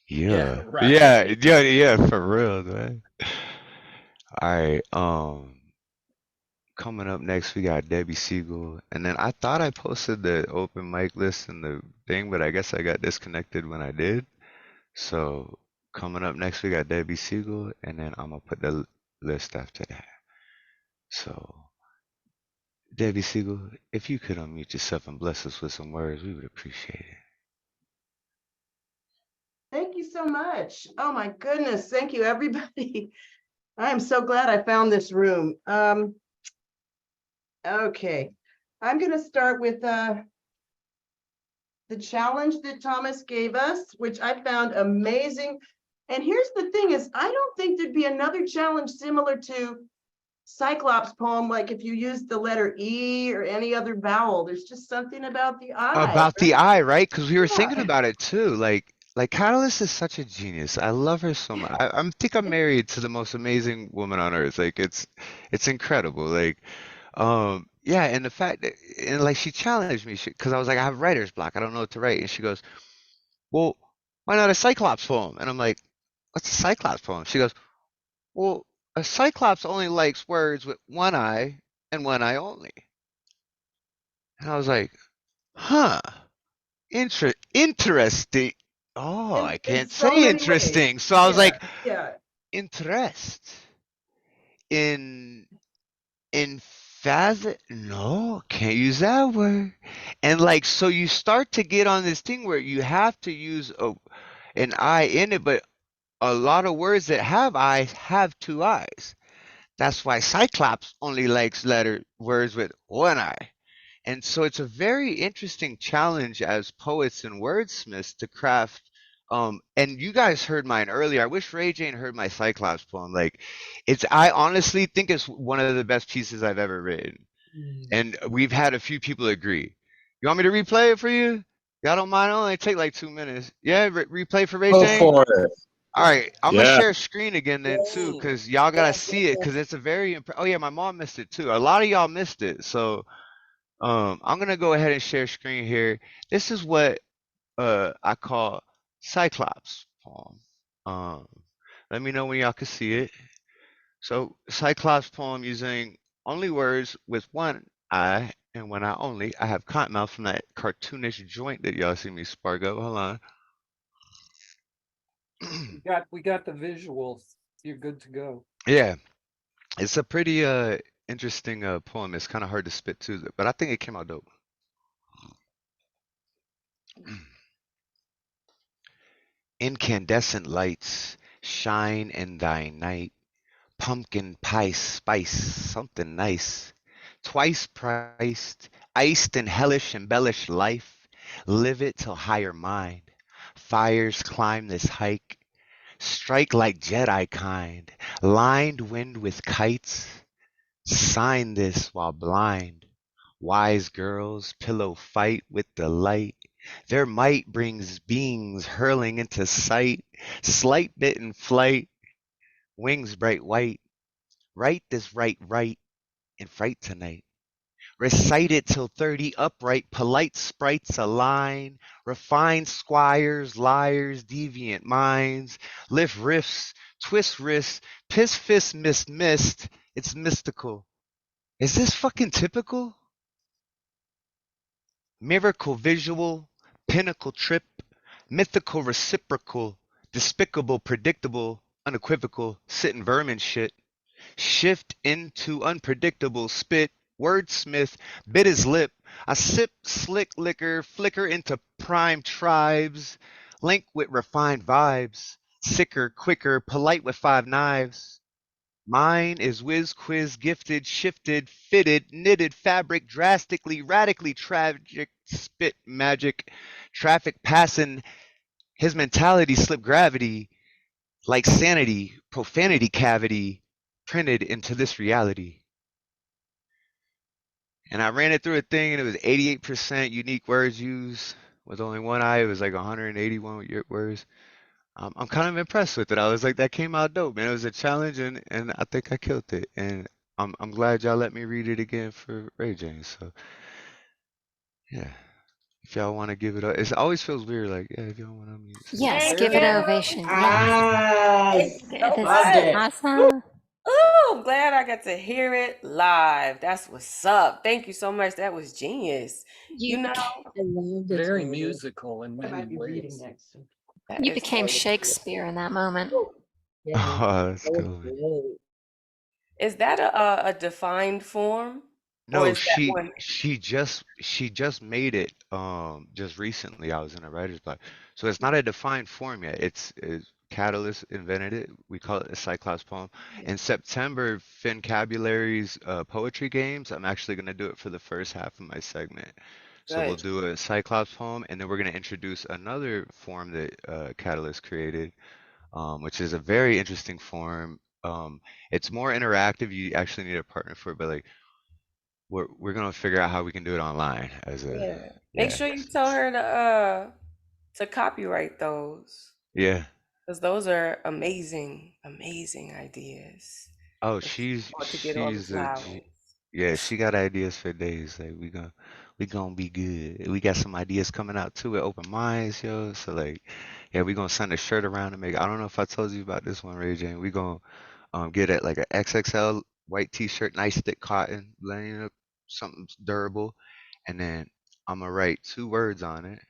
Yeah, Yeah. right. Yeah, for real, man. All right. Coming up next, we got Debby Segal. And then I thought I posted the open mic list in the thing, but I guess I got disconnected when I did. So coming up next, we got Debby Segal, and then I'm gonna put the list after that. So Debby Segal, if you could unmute yourself and bless us with some words, we would appreciate it. Thank you so much. Oh my goodness. Thank you, everybody. I am so glad I found this room. Okay. I'm going to start with the challenge that Thomas gave us, which I found amazing. And here's the thing is, I don't think there'd be another challenge similar to Cyclops poem, like if you use the letter E or any other vowel. There's just something about the I. About the eye, right? Because we were thinking Yeah. about it too. Like Catalyst is such a genius. I love her so much. I think I'm married to the most amazing woman on earth. Like it's incredible. Like yeah, and the fact that and like she challenged me because I was like I have writer's block. I don't know what to write, and she goes, "Well, why not a Cyclops poem?" And I'm like, "What's a Cyclops poem?" She goes, "Well, a Cyclops only likes words with one eye and one eye only." And I was like, "Huh." Interesting. Oh, I in can't so say many ways. interesting. So I was Yeah, like, yeah. interest in phase. No, can't use that word. And like, so you start to get on this thing where you have to use an I in it, but a lot of words that have I have two I's. That's why Cyclops only likes words with one I. And so it's a very interesting challenge as poets and wordsmiths to craft. And you guys heard mine earlier. I wish Ray Jane heard my Cyclops poem. Like, I honestly think it's one of the best pieces I've ever written. And we've had a few people agree. You want me to replay it for you? Y'all don't mind? It'll only take like 2 minutes. Yeah, replay for Ray Go Jane? for it. All right, I'm gonna Yeah. share screen again then too, cause y'all gotta see it, cause it's a very oh yeah, my mom missed it too. A lot of y'all missed it, so I'm gonna go ahead and share screen here. This is what I call Cyclops poem. Um, let me know when y'all can see it. So Cyclops poem using only words with one I, and when I have cottonmouth from that cartoonish joint that y'all see me spark up. Hold on. We got the visuals. You're good to go. Yeah, it's a pretty interesting poem. It's kind of hard to spit too, but I think it came out dope. Incandescent lights shine in thy night. Pumpkin pie spice, something nice. Twice priced, iced and hellish embellished life. Live it till higher mind. Fires climb this hike. Strike like Jedi kind. Lined wind with kites. Sign this while blind. Wise girls pillow fight with the light. Their might brings beings hurling into sight. Slight bit in flight. Wings bright white. Write this right in fright tonight. Recite it till 30 upright, polite sprites align, refined squires, liars, deviant minds, lift riffs, twist wrists, piss fist missed. It's mystical. Is this fucking typical? Miracle visual, pinnacle trip, mythical reciprocal, despicable, predictable, unequivocal, sitting vermin shit. Shift into unpredictable spit, wordsmith, bit his lip. I sip slick liquor, flicker into prime tribes, link with refined vibes, sicker, quicker, polite with five knives. Mine is whiz quiz gifted, shifted, fitted, knitted fabric, drastically, radically tragic, spit magic, traffic passing, his mentality slip gravity, like sanity, profanity cavity, printed into this reality. And I ran it through a thing and it was 88% unique words used with only one I. It was like 181 words. I'm kind of impressed with it. I was like, that came out dope, man. It was a challenge and I think I killed it. And I'm glad y'all let me read it again for Ray James. So yeah. If y'all want to give it up, it always feels weird. Like, yeah, if y'all want to unmute, say Yes, something. give it an ovation. Yes. Yes. Loved it. Awesome. Oh, I'm glad I got to hear it live. That's what's up. Thank you so much. That was genius. You know, I loved it. Very Too. musical in I many might be reading ways. next. that You is became so Shakespeare in that moment. Yeah, Oh, that's that was good. great. Is that a defined form, or No, is that one? she just made it just recently. I was in a writer's block. So it's not a defined form yet. It's Catalyst invented it. We call it a Cyclops poem. In September, Fincabulary's poetry games, I'm actually gonna do it for the first half of my segment. So we'll Good. do a Cyclops poem, and then we're gonna introduce another form that Catalyst created, which is a very interesting form. It's more interactive. You actually need a partner for it, but like we're gonna figure out how we can do it online as a Yeah. Make yeah sure you tell her to copyright those, yeah. because those are amazing, amazing ideas Oh, that you want to get all the she's a flowers. yeah. She got ideas for days. Like we gonna be good. We got some ideas coming out too at Open Minds, yo. So like yeah, we gonna send a shirt around and make. I don't know if I told you about this one, Ray Jane. We gonna get it like a XXL white T-shirt, nice thick cotton, something durable, and then I'm gonna write two words on it.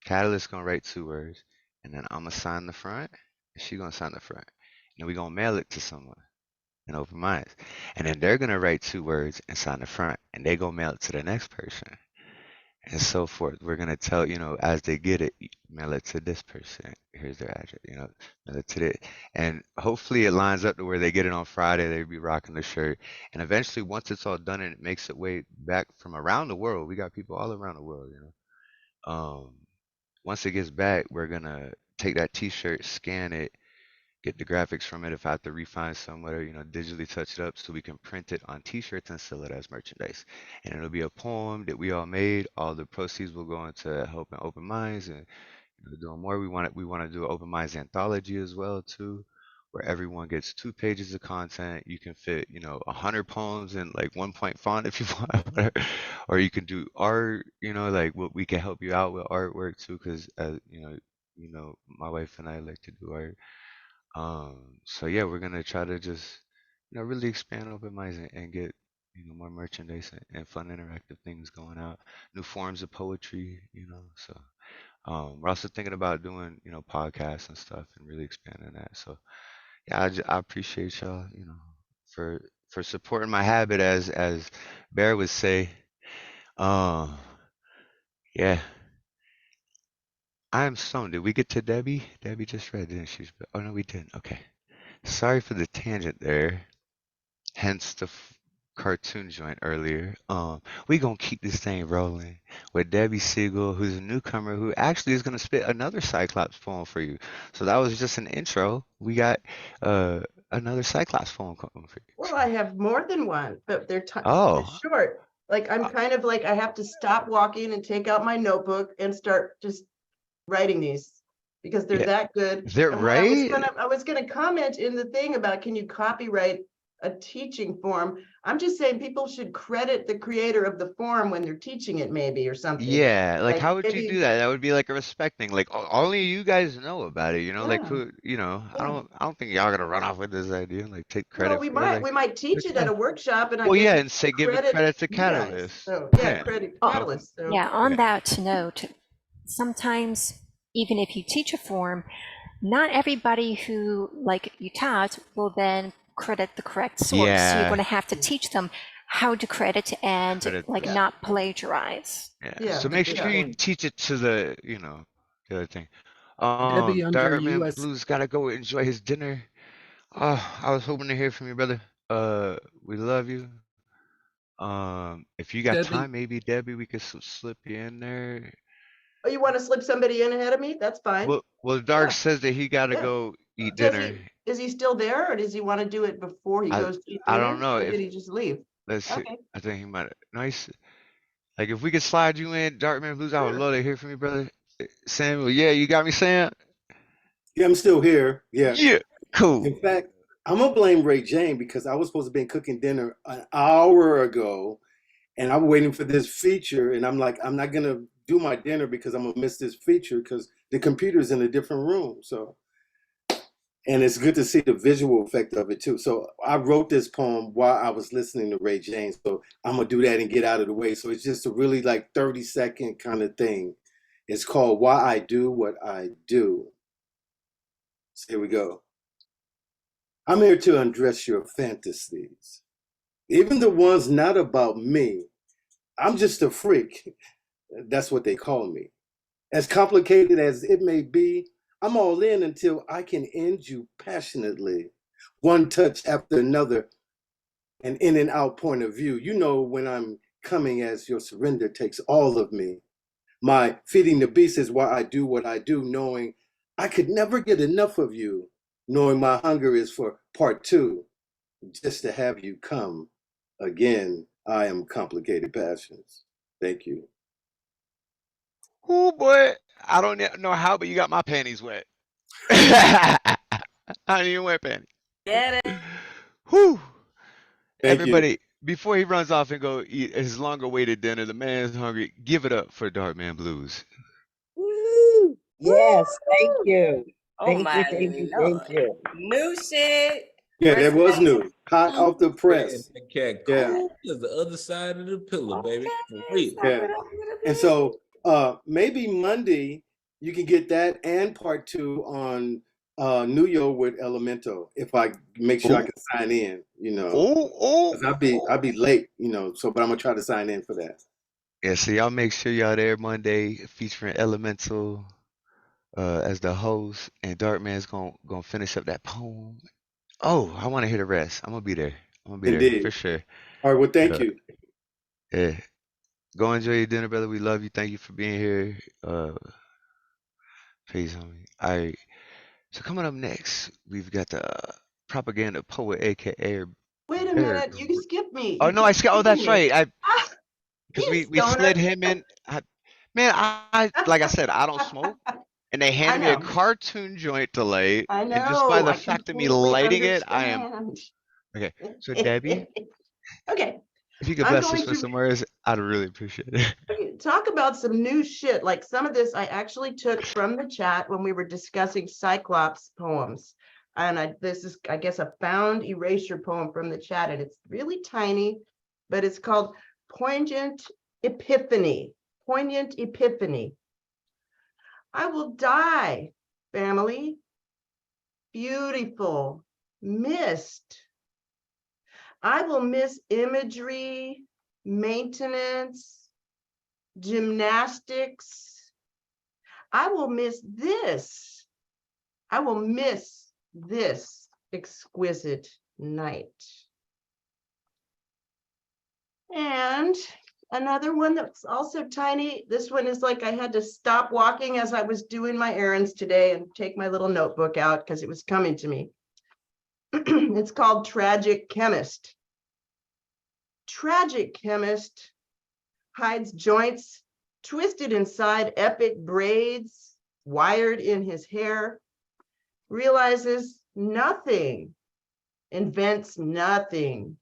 Catalyst gonna write 2 words, and then I'm gonna sign the front, and she gonna sign the front, and we gonna mail it to someone in open minds, and then they're gonna write 2 words and sign the front, and they go mail it to the next person, and so forth. We're gonna tell, as they get it, mail it to this person. Here's their address, mail it to this. And hopefully it lines up to where they get it on Friday, they be rocking the shirt. And eventually, once it's all done and it makes its way back from around the world, we got people all around the world, once it gets back, we're gonna take that t-shirt, scan it, get the graphics from it if I have to refine somewhere, digitally touch it up so we can print it on t-shirts and sell it as merchandise. And it'll be a poem that we all made. All the proceeds will go into helping open minds and doing more. We want to do an open minds anthology as well too, where everyone gets 2 pages of content. You can fit, 100 poems in like 1-point font if you want, whatever. Or you can do art, like we can help you out with artwork too, because my wife and I like to do art. So yeah, we're gonna try to just, really expand open minds and get, more merchandise and fun interactive things going out, new forms of poetry, so we're also thinking about doing, podcasts and stuff and really expanding that. So yeah, I appreciate y'all, for supporting my habit as Bear would say. Yeah. I am stoned. Did we get to Debbie? Debbie just read, didn't she? Oh no, we didn't. Okay. Sorry for the tangent there. Hence the cartoon joint earlier. We gonna keep this thing rolling with Debby Segal, who's a newcomer who actually is gonna spit another Cyclops poem for you. So that was just an intro. We got another Cyclops poem coming for you. Well, I have more than one, but they're Oh, short. Like I'm kind of like I have to stop walking and take out my notebook and start just writing these because they're yeah. that good. They're And right. I was gonna comment in the thing about can you copyright a teaching form? I'm just saying people should credit the creator of the form when they're teaching it, maybe or something. Yeah, like how would you maybe, do that? That would be like a respecting, like only you guys know about it, like yeah. who, I Yeah. don't think y'all gonna run off with this idea, like take Well, credit for it, like we might teach it at okay. a workshop, and I Well, guess yeah, we and say should give it credit credit to you guys. Catalyst. So yeah, Yeah. credit Oh, Catalyst. So. yeah, on Yeah. that note, sometimes even if you teach a form, not everybody who like you taught will then credit the correct source. So you're Yeah. going to have to teach them how to credit and Credit like the- not plagiarize. Yeah. Yeah, So make good sure you point. teach it to the, the other thing. Debbie, under Dartman US Blue's gotta go enjoy his dinner. Oh, I was hoping to hear from you, brother. We love you. If you got Debbie, time, maybe Debbie, we could slip you in there. Oh, you want to slip somebody in ahead of me? That's fine. Well, Dark Yeah. says that he gotta Yeah. go eat Does dinner. is he still there, or does he want to do it before he goes to eat I dinner? don't know Or if did he just leave? let's see. Okay. I think he might. Nice. Like if we could slide you in, Dartman Blues, I would Sure. love to hear from you, brother. Samuel, yeah, you got me, Sam. Yeah, I'm still here. Yeah. Yeah, cool. In fact, I'm gonna blame Ray Jane because I was supposed to be cooking dinner an hour ago, and I'm waiting for this feature, and I'm like, I'm not gonna do my dinner because I'm gonna miss this feature because the computer's in a different room. So, and it's good to see the visual effect of it too. So I wrote this poem while I was listening to Ray Jane. So I'm gonna do that and get out of the way. So it's just a really like 30-second kind of thing. It's called Why I Do What I Do. So here we go. I'm here to undress your fantasies, even the ones not about me. I'm just a freak. That's what they call me. As complicated as it may be, I'm all in until I can end you passionately, one touch after another, an in and out point of view. You know when I'm coming as your surrender takes all of me. My feeding the beast is why I do what I do, knowing I could never get enough of you, knowing my hunger is for part 2, just to have you come again. I am complicated passions. Thank you. Oh boy, I don't know how, but you got my panties wet. I don't even wear panties. Get it? Whew. Thank Everybody, before he runs off and go eat his longer-awaited dinner, the man's hungry. Give it up for Dartman Blues. Woo! Yes, thank you. Oh Thank my you, thank you, lord. thank you. New shit. Yeah, that was new. Hot off the Man, press. that cat Yeah. cool as the other side of the pillow, baby. For real. Yeah. And so maybe Monday You can get that and part 2 on New York with Elemento if I make sure I can sign in, you know. Oh, 'Cause I'll be late, you know, so but I'm gonna try to sign in for that. yeah, so y'all make sure y'all there Monday featuring Elemental as the host, and Dartman's gonna finish up that poem. Oh, I want to hear the rest. I'm gonna be there. I'm gonna be there for Indeed. sure. All right, well, thank Uh, you. yeah. Go enjoy your dinner, brother. We love you. Thank you for being here. Peace, homie. All right. So coming up next, we've got the propaganda poet, aka Wait a Eric. minute, you skipped me. Oh You no, I keep skipped. Oh, skipping that's me. right. Ah, Because you we slid stoner. him in. Man, I like I said, I don't smoke, and they I handed me a know. cartoon joint to light, I and just by know. the I fact of me completely lighting it, I am understand. okay. So Debbie, Okay, if you could I'm bless us going with to some words, I'd really appreciate it. talk about some new shit. Like some of this I actually took from the chat when we were discussing Cyclops poems. And this is, I guess, a found erasure poem from the chat. And it's really tiny, but it's called Poignant Epiphany. Poignant Epiphany. I will die, family. Beautiful. Missed. I will miss imagery, maintenance, gymnastics. I will miss this. I will miss this exquisite night. And another one that's also tiny. This one is like I had to stop walking as I was doing my errands today and take my little notebook out because it was coming to me. It's called Tragic Chemist. Tragic Chemist hides joints twisted inside epic braids, wired in his hair, realizes nothing, invents nothing,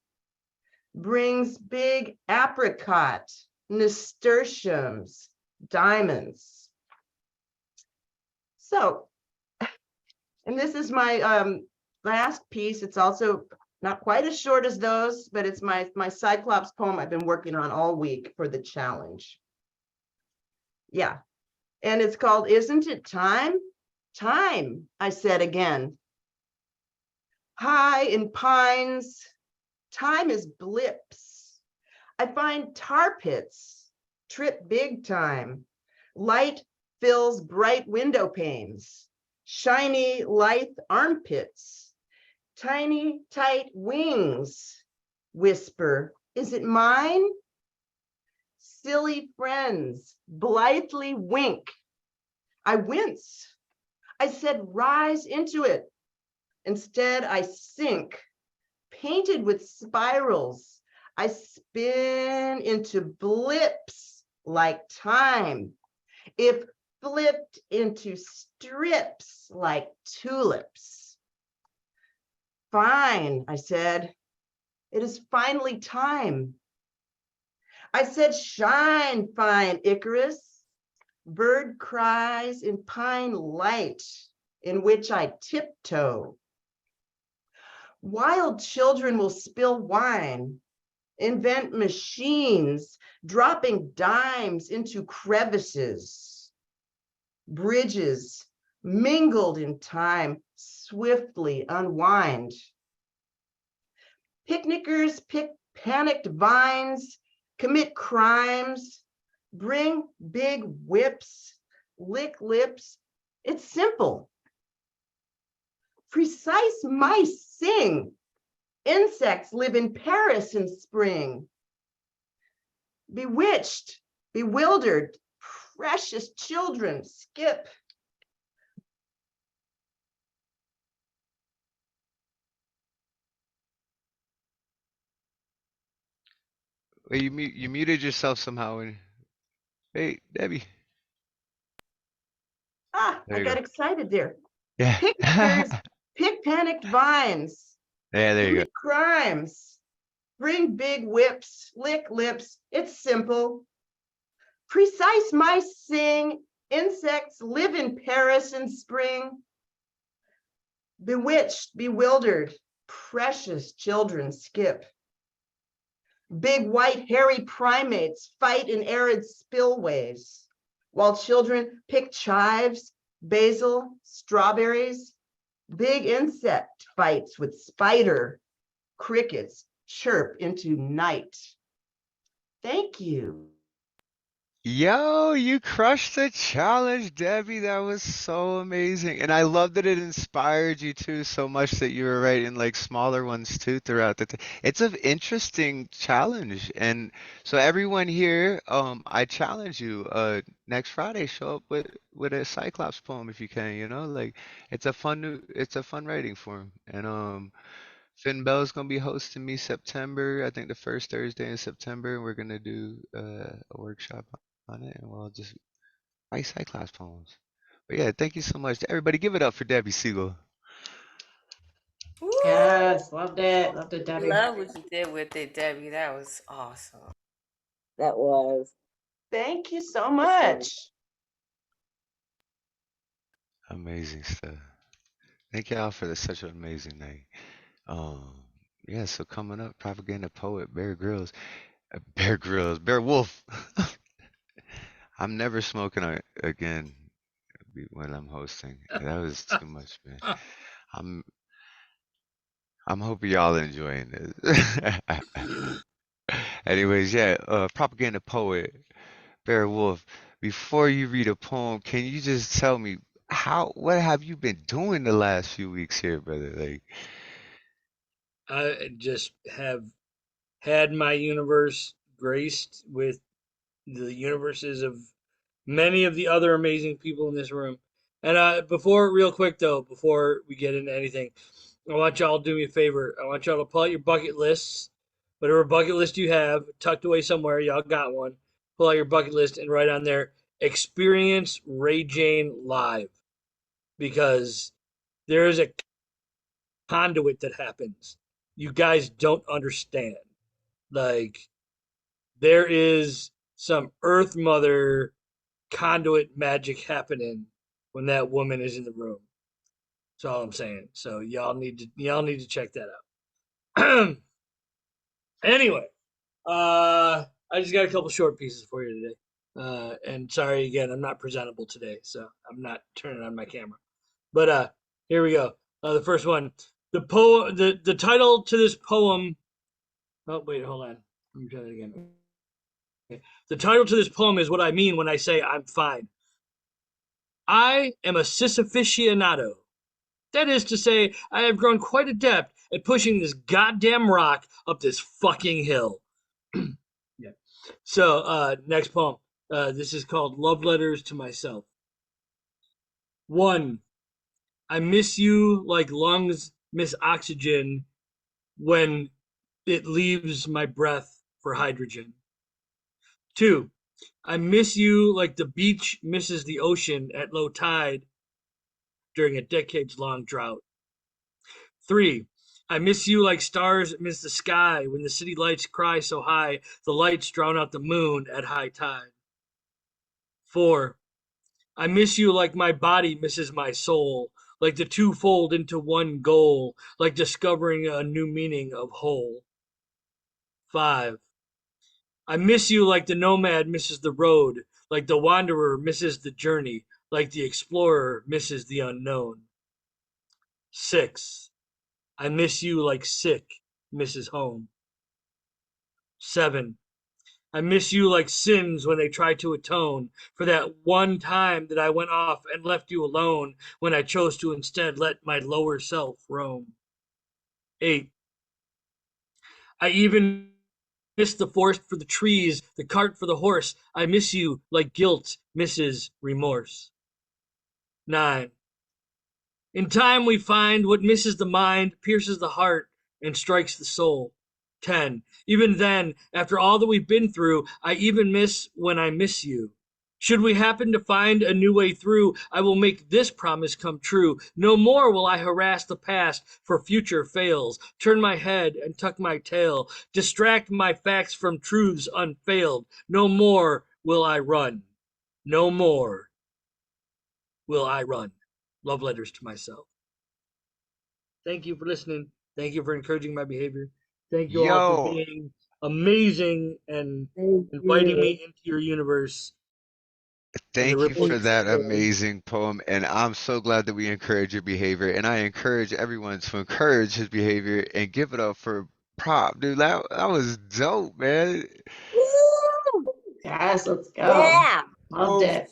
brings big apricot, nasturtiums, diamonds. So, and this is my last piece. It's also not quite as short as those, but it's my Cyclops poem I've been working on all week for the challenge. Yeah, and it's called Isn't It Time? Time, I said again. High in pines, time is blips. I find tar pits, trip big time. Light fills bright window panes, shiny, lithe armpits, tiny, tight wings. Whisper, is it mine? Silly friends blithely wink. I wince. I said, rise into it. Instead, I sink, painted with spirals. I spin into blips like time. If flipped into strips like tulips. Fine, I said. It is finally time. I said, shine, fine Icarus. Bird cries in pine light in which I tiptoe. Wild children will spill wine, invent machines, dropping dimes into crevices. Bridges mingled in time swiftly unwind. Picnickers pick panicked vines, commit crimes, bring big whips, lick lips. It's simple. Precise mice sing. Insects live in Paris in spring. Bewitched, bewildered, precious children skip. Well, you muted yourself somehow. And hey, Debbie, Ah, there I you got go. excited there. Yeah. Picnickers pick panicked vines. Yeah, there you go. Commit crimes. Bring big whips, lick lips. It's simple. Precise mice sing. Insects live in Paris in spring. Bewitched, bewildered, precious children skip. Big white hairy primates fight in arid spillways. while children pick chives, basil, strawberries. Big insect fights with spider, crickets chirp into night. Thank you. Yo, you crushed the challenge, Debbie. That was so amazing. And I love that it inspired you too so much that you were writing like smaller ones too throughout the It's an interesting challenge. And so everyone here, I challenge you, next Friday, show up with a Cyclops poem if you can, like it's a fun writing form. And Finn Bell's gonna be hosting me September, I think the first Thursday in September, and we're gonna do a workshop on it, and we'll just write Cyclops poems. But yeah, thank you so much. Everybody, give it up for Debby Segal. Yes, loved it. Loved it, Debbie. Love what you did with it, Debbie. That was awesome. That was. Thank you so much. Amazing stuff. Thank y'all for such an amazing night. Yeah, so coming up, propaganda poet Bear Grylls, Bear Wolf. I'm never smoking again when I'm hosting. That was too much, man. I'm hoping y'all enjoying this. Anyways, yeah, propaganda poet Bear Wolf. Before you read a poem, can you just tell me what have you been doing the last few weeks here, brother? Like, I just have had my universe graced with the universes of many of the other amazing people in this room. And real quick though, before we get into anything, I want y'all to do me a favor. I want y'all to pull out your bucket lists, whatever bucket list you have tucked away somewhere. Y'all got one. Pull out your bucket list and write on there, experience Ray Jane live, because there is a conduit that happens. You guys don't understand. Like, there is some Earth Mother conduit magic happening when that woman is in the room. That's all I'm saying. So y'all need to check that out. Anyway, I just got a couple short pieces for you today. And sorry again, I'm not presentable today, so I'm not turning on my camera. But here we go. The first one. The title to this poem. Oh wait, hold on. Let me try that again. Okay. The title to this poem is what I mean when I say I'm fine. I am a cisaficionado. That is to say, I have grown quite adept at pushing this goddamn rock up this fucking hill. Yeah. So, next poem. This is called Love Letters to Myself. 1. I miss you like lungs miss oxygen when it leaves my breath for hydrogen. 2. I miss you like the beach misses the ocean at low tide during a decades-long drought. 3. I miss you like stars miss the sky when the city lights cry so high the lights drown out the moon at high tide. 4. I miss you like my body misses my soul, like the two fold into one goal, like discovering a new meaning of whole. 5. I miss you like the nomad misses the road, like the wanderer misses the journey, like the explorer misses the unknown. 6. I miss you like sick misses home. 7. I miss you like sins when they try to atone for that one time that I went off and left you alone when I chose to instead let my lower self roam. 8. I even miss the forest for the trees, the cart for the horse. I miss you like guilt misses remorse. 9. In time we find what misses the mind, pierces the heart, and strikes the soul. 10. Even then, after all that we've been through, I even miss when I miss you. Should we happen to find a new way through, I will make this promise come true. No more will I harass the past for future fails, turn my head and tuck my tail, distract my facts from truths unfailed. No more will I run. No more will I run. Love letters to myself. Thank you for listening. Thank you for encouraging my behavior. Thank you all for yo, being amazing and inviting me into your universe. and the Thank you ripple. for that amazing poem, and I'm so glad that we encourage your behavior, and I encourage everyone to encourage his behavior and give it up for Prop, dude. That was dope, man. Woo! Yes, let's go. Yeah. Loved it.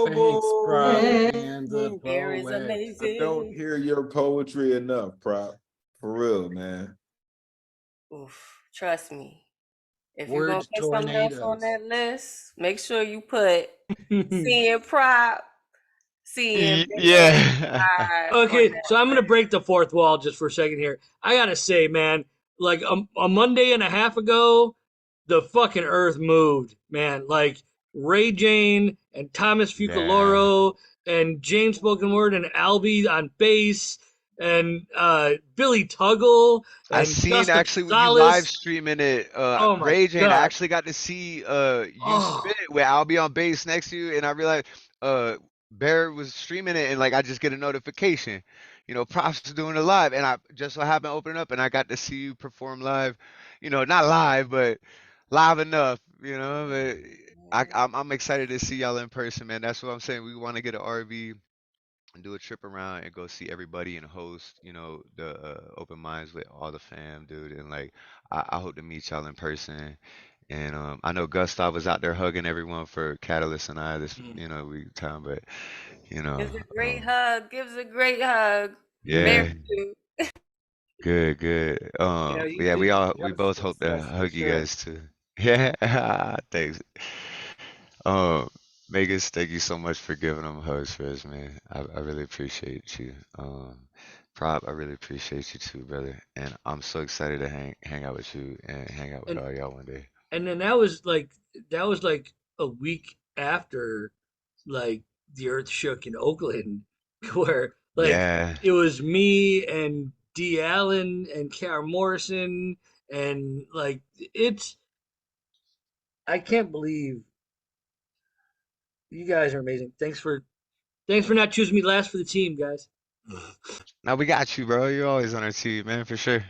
Thanks, Prop Lobo. and the Here is poet. I don't amazing. hear your poetry enough, Prop. For real, man. Oof, trust me. If you're gonna Word put something else on tornadoes. that list, make sure you put seeing Prop, seeing Big Yeah. on Okay, so that I'm gonna list. break the fourth wall just for a second here. I gotta say, man, like a Monday and a half ago, the fucking earth moved, man. Like Ray Jane and Thomas Yeah. Fucaloro and James Spoken Word and Albie on bass and Billy Tuggle I and seen Gustav actually when you live Gonzalez. streaming it, Oh my Ray Jane, I god. actually got to see you Oh, spit it where I'll be on bass next to you, and I realized Bear was streaming it, and like I just get a notification, Props is doing it live, and I just so happened to open it up, and I got to see you perform live, not live, but live enough, but I'm excited to see y'all in person, man. That's what I'm saying. We want to get an RV and do a trip around and go see everybody and host, the open minds with all the fam, dude. And like, I hope to meet y'all in person. And I know Gustav was out there hugging everyone for Catalyst and I this, week time, but you know, Gives a great um, hug. Gives a great hug. Bear yeah, too. good, good. you Yeah, do we both justice, hope to that's for hug you sure. guys too. Yeah, thanks. Um, Vegas, thank you so much for giving them hugs for us, man. I really appreciate you. Prop, I really appreciate you too, brother. And I'm so excited to hang out with you and hang out with and all y'all one day. and then that was like a week after like the earth shook in Oakland, where like Yeah, it was me and Dee Allen and Kara Morrison, and like it's I can't believe you guys are amazing. Thanks for not choosing me last for the team, guys. now we got you, bro. You're always on our team, man, for sure.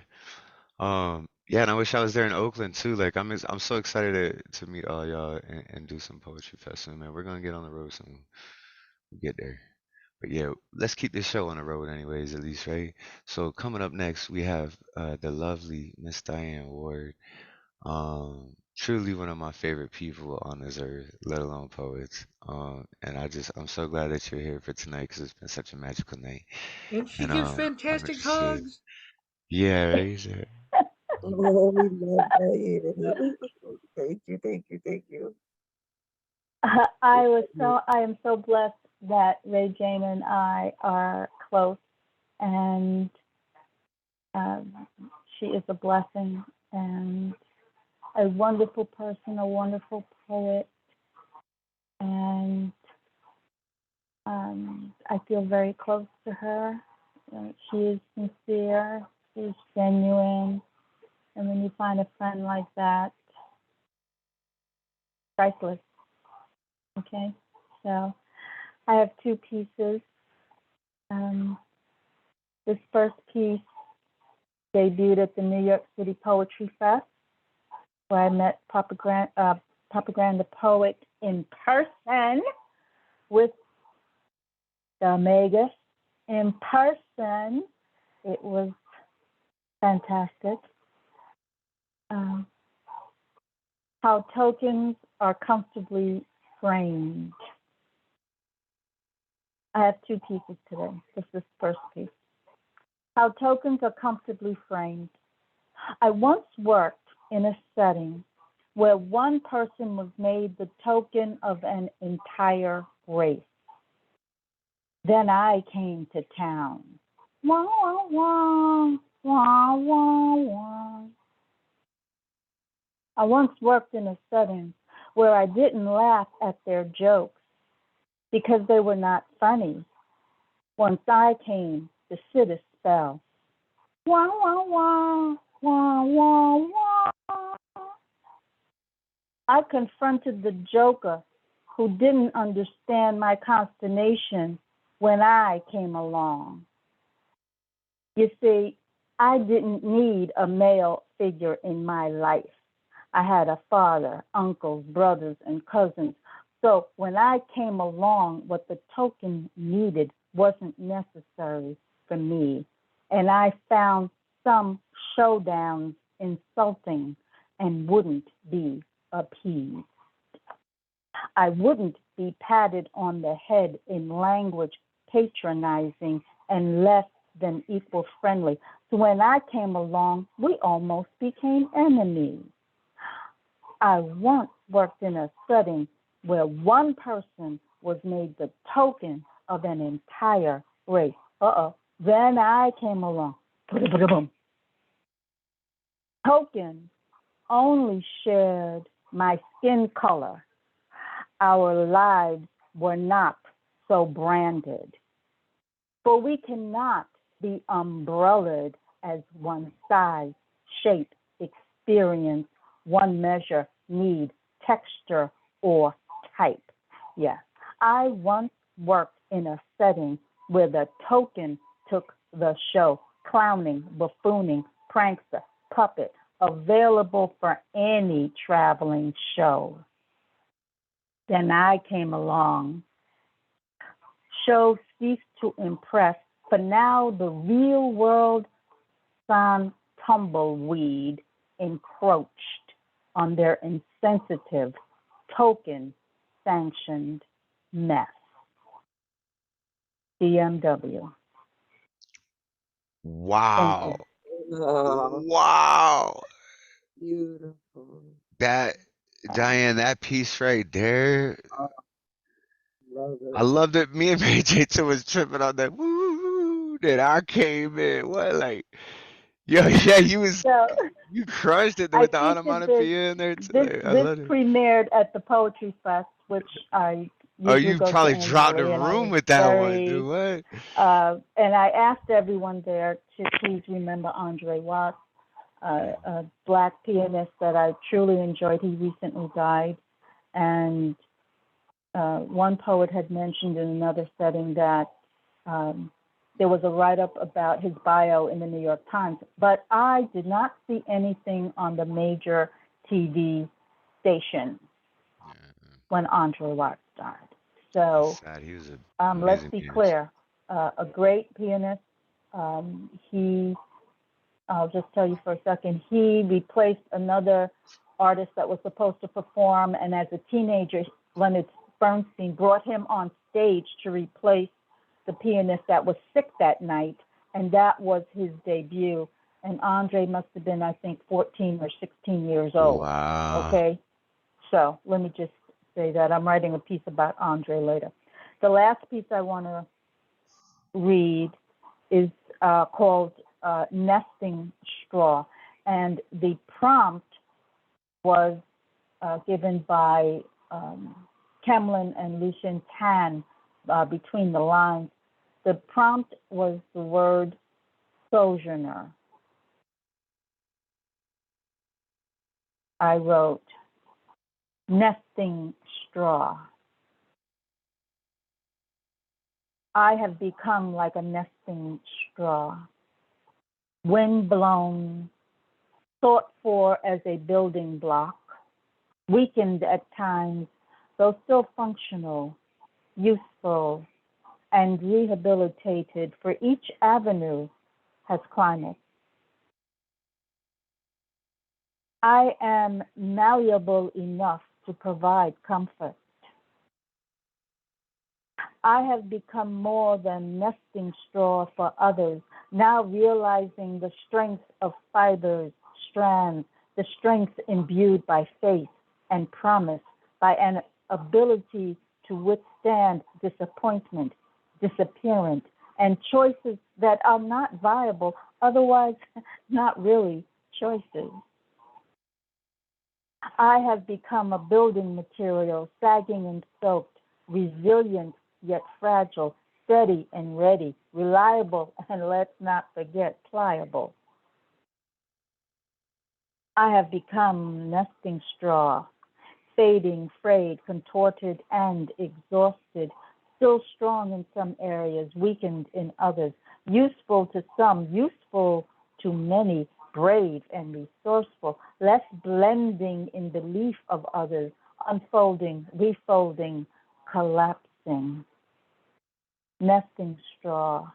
Yeah, and I wish I was there in Oakland too. Like I'm so excited to meet all y'all and do some poetry fest soon, man. We're gonna get on the road soon. We get there. But yeah, let's keep this show on the road anyways, at least, right? So coming up next, we have the lovely Miss Diane Ward. Truly one of my favorite people on this earth, let alone poets. And I'm so glad that you're here for tonight because it's been such a magical night. And she And gives I'm fantastic interested. hugs. Yeah, right. So, Oh, we love that. Thank you, thank you, thank you. I am so blessed that Ray Jane and I are close, and she is a blessing and a wonderful person, a wonderful poet, and I feel very close to her. She is sincere, she's genuine, and when you find a friend like that, priceless. Okay, so I have two pieces. This first piece debuted at the New York City Poetry Fest, where I met Papa Grant the poet in person with the Megas in person. It was fantastic. How tokens are comfortably framed. I have two pieces today. This is the first piece. How tokens are comfortably framed. I once worked in a setting where one person was made the token of an entire race. Then I came to town. Wah, wah, wah, wah, wah, wah. I once worked in a setting where I didn't laugh at their jokes because they were not funny. Once I came to sit a spell. Wah, wah, wah, wah, wah, wah. I confronted the joker who didn't understand my consternation when I came along. You see, I didn't need a male figure in my life. I had a father, uncles, brothers, and cousins So when I came along, what the token needed wasn't necessary for me. And I found some showdowns insulting and wouldn't be appeased. I wouldn't be patted on the head in language patronizing and less than equal friendly. So when I came along, we almost became enemies. I once worked in a setting where one person was made the token of an entire race. Then I came along. Token only shared my skin color. Our lives were not so branded. For we cannot be umbrellaed as one size, shape, experience, one measure, need, texture, or type. Yes, I once worked in a setting where the token took the show, clowning, buffooning, prankster, puppet, available for any traveling show. Then I came along. Show ceased to impress, for now the real world sans tumbleweed encroached on their insensitive, token-sanctioned mess. BMW. Wow. Oh, Wow. beautiful. That, Diane, that piece right there, Love I it. loved it. Me and Mary J was tripping on that woo that I came in. What, like, yo, yeah, So you crushed it I with the featured this. onomatopoeia in there too. This Like, I this love it. premiered at the Poetry Fest, which I Oh, usually you go to probably dropped the annually, and I room was with that one, very. dude. What? And I asked everyone there to please remember Andre Watts, a Black pianist that I truly enjoyed. He recently died, and one poet had mentioned in another setting that there was a write-up about his bio in the New York Times, but I did not see anything on the major TV station when Andre Watts died. So Sad. He was an let's amazing be pianist. clear, a great pianist. I'll just tell you for a second, he replaced another artist that was supposed to perform, and as a teenager, Leonard Bernstein brought him on stage to replace the pianist that was sick that night, and that was his debut. And Andre must have been, I think, 14 or 16 years old. Wow. Okay? So let me just say that. I'm writing a piece about Andre later. The last piece I want to read is called Nesting Straw. And the prompt was given by Kemlin and Lucien Tan between the lines. The prompt was the word sojourner. I wrote, nesting straw. I have become like a nesting straw, wind-blown, sought for as a building block, weakened at times, though still functional, useful, and rehabilitated, for each avenue has climax. I am malleable enough to provide comfort. I have become more than nesting straw for others, now realizing the strength of fibers, strands, the strength imbued by faith and promise, by an ability to withstand disappointment, disappearance, and choices that are not viable, otherwise not really choices. I have become a building material, sagging and soaked, resilient yet fragile, steady and ready, reliable, and let's not forget, pliable. I have become nesting straw, fading, frayed, contorted, and exhausted, still strong in some areas, weakened in others, useful to some, useful to many, brave and resourceful, less blending in belief of others, unfolding, refolding, collapsing, nesting straw,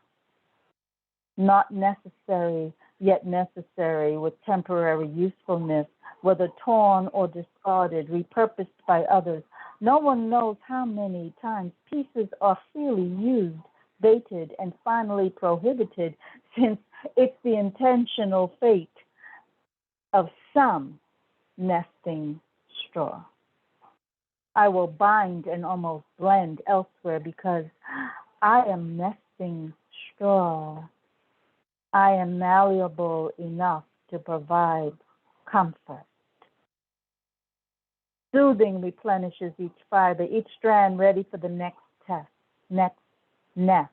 not necessary, yet necessary with temporary usefulness, whether torn or discarded, repurposed by others. No one knows how many times pieces are freely used, baited, and finally prohibited, since it's the intentional fate of some nesting straw. I will bind and almost blend elsewhere because I am nesting straw. I am malleable enough to provide comfort. Soothing replenishes each fiber, each strand ready for the next test, next nest.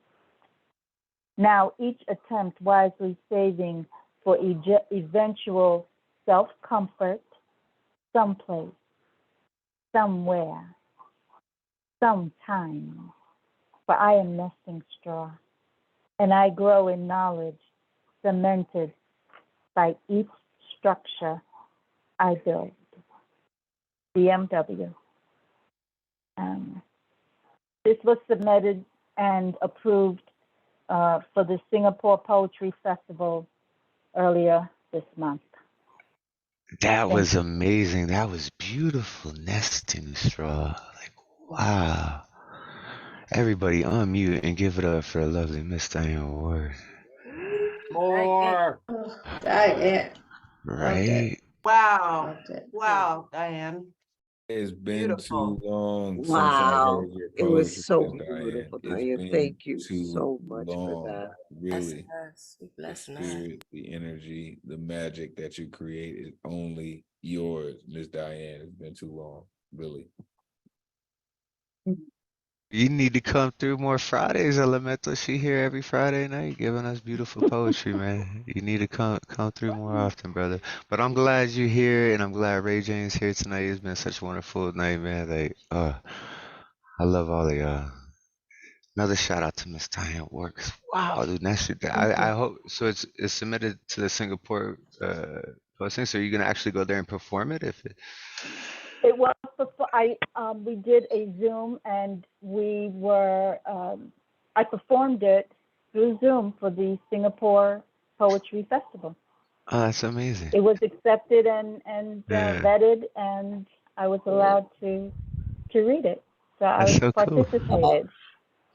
Now each attempt wisely saving for eventual self-comfort, someplace, somewhere, sometime. For I am nesting straw, and I grow in knowledge, cemented by each structure I build. BMW. This was submitted and approved for the Singapore Poetry Festival earlier this month. That Thank was you. amazing. That was beautiful. Nesting straw. Like, wow. Everybody unmute and give it up for the lovely Miss Diane Ward. More. Diane. Right? Wow. Wow, Diane. It's been too Beautiful. long since I Wow. heard your It was poetry, so Miss Diane. beautiful, It's Diane. been Thank you too so much for long. that. Really. Us. We The blessing us. spirit, the energy, the magic that you create is only yours, Miss Diane. It's been too long. Really. You need to come through more Fridays, Elemental. She here every Friday night giving us beautiful poetry, man. You need to come through more often, brother. But I'm glad you're here, and I'm glad Ray Jane's here tonight. It's been such a wonderful night, man. Like, I love all of y'all. Another shout out to Miss Diane Ward. Wow, dude, that shit. I hope so. It's submitted to the Singapore posting. So you're gonna actually go there and perform it if it. It was before we did a Zoom, and we were I performed it through Zoom for the Singapore Poetry Festival. Oh, that's amazing. It was accepted and Yeah. vetted, and I was allowed to read it. So That's I so cool. participated,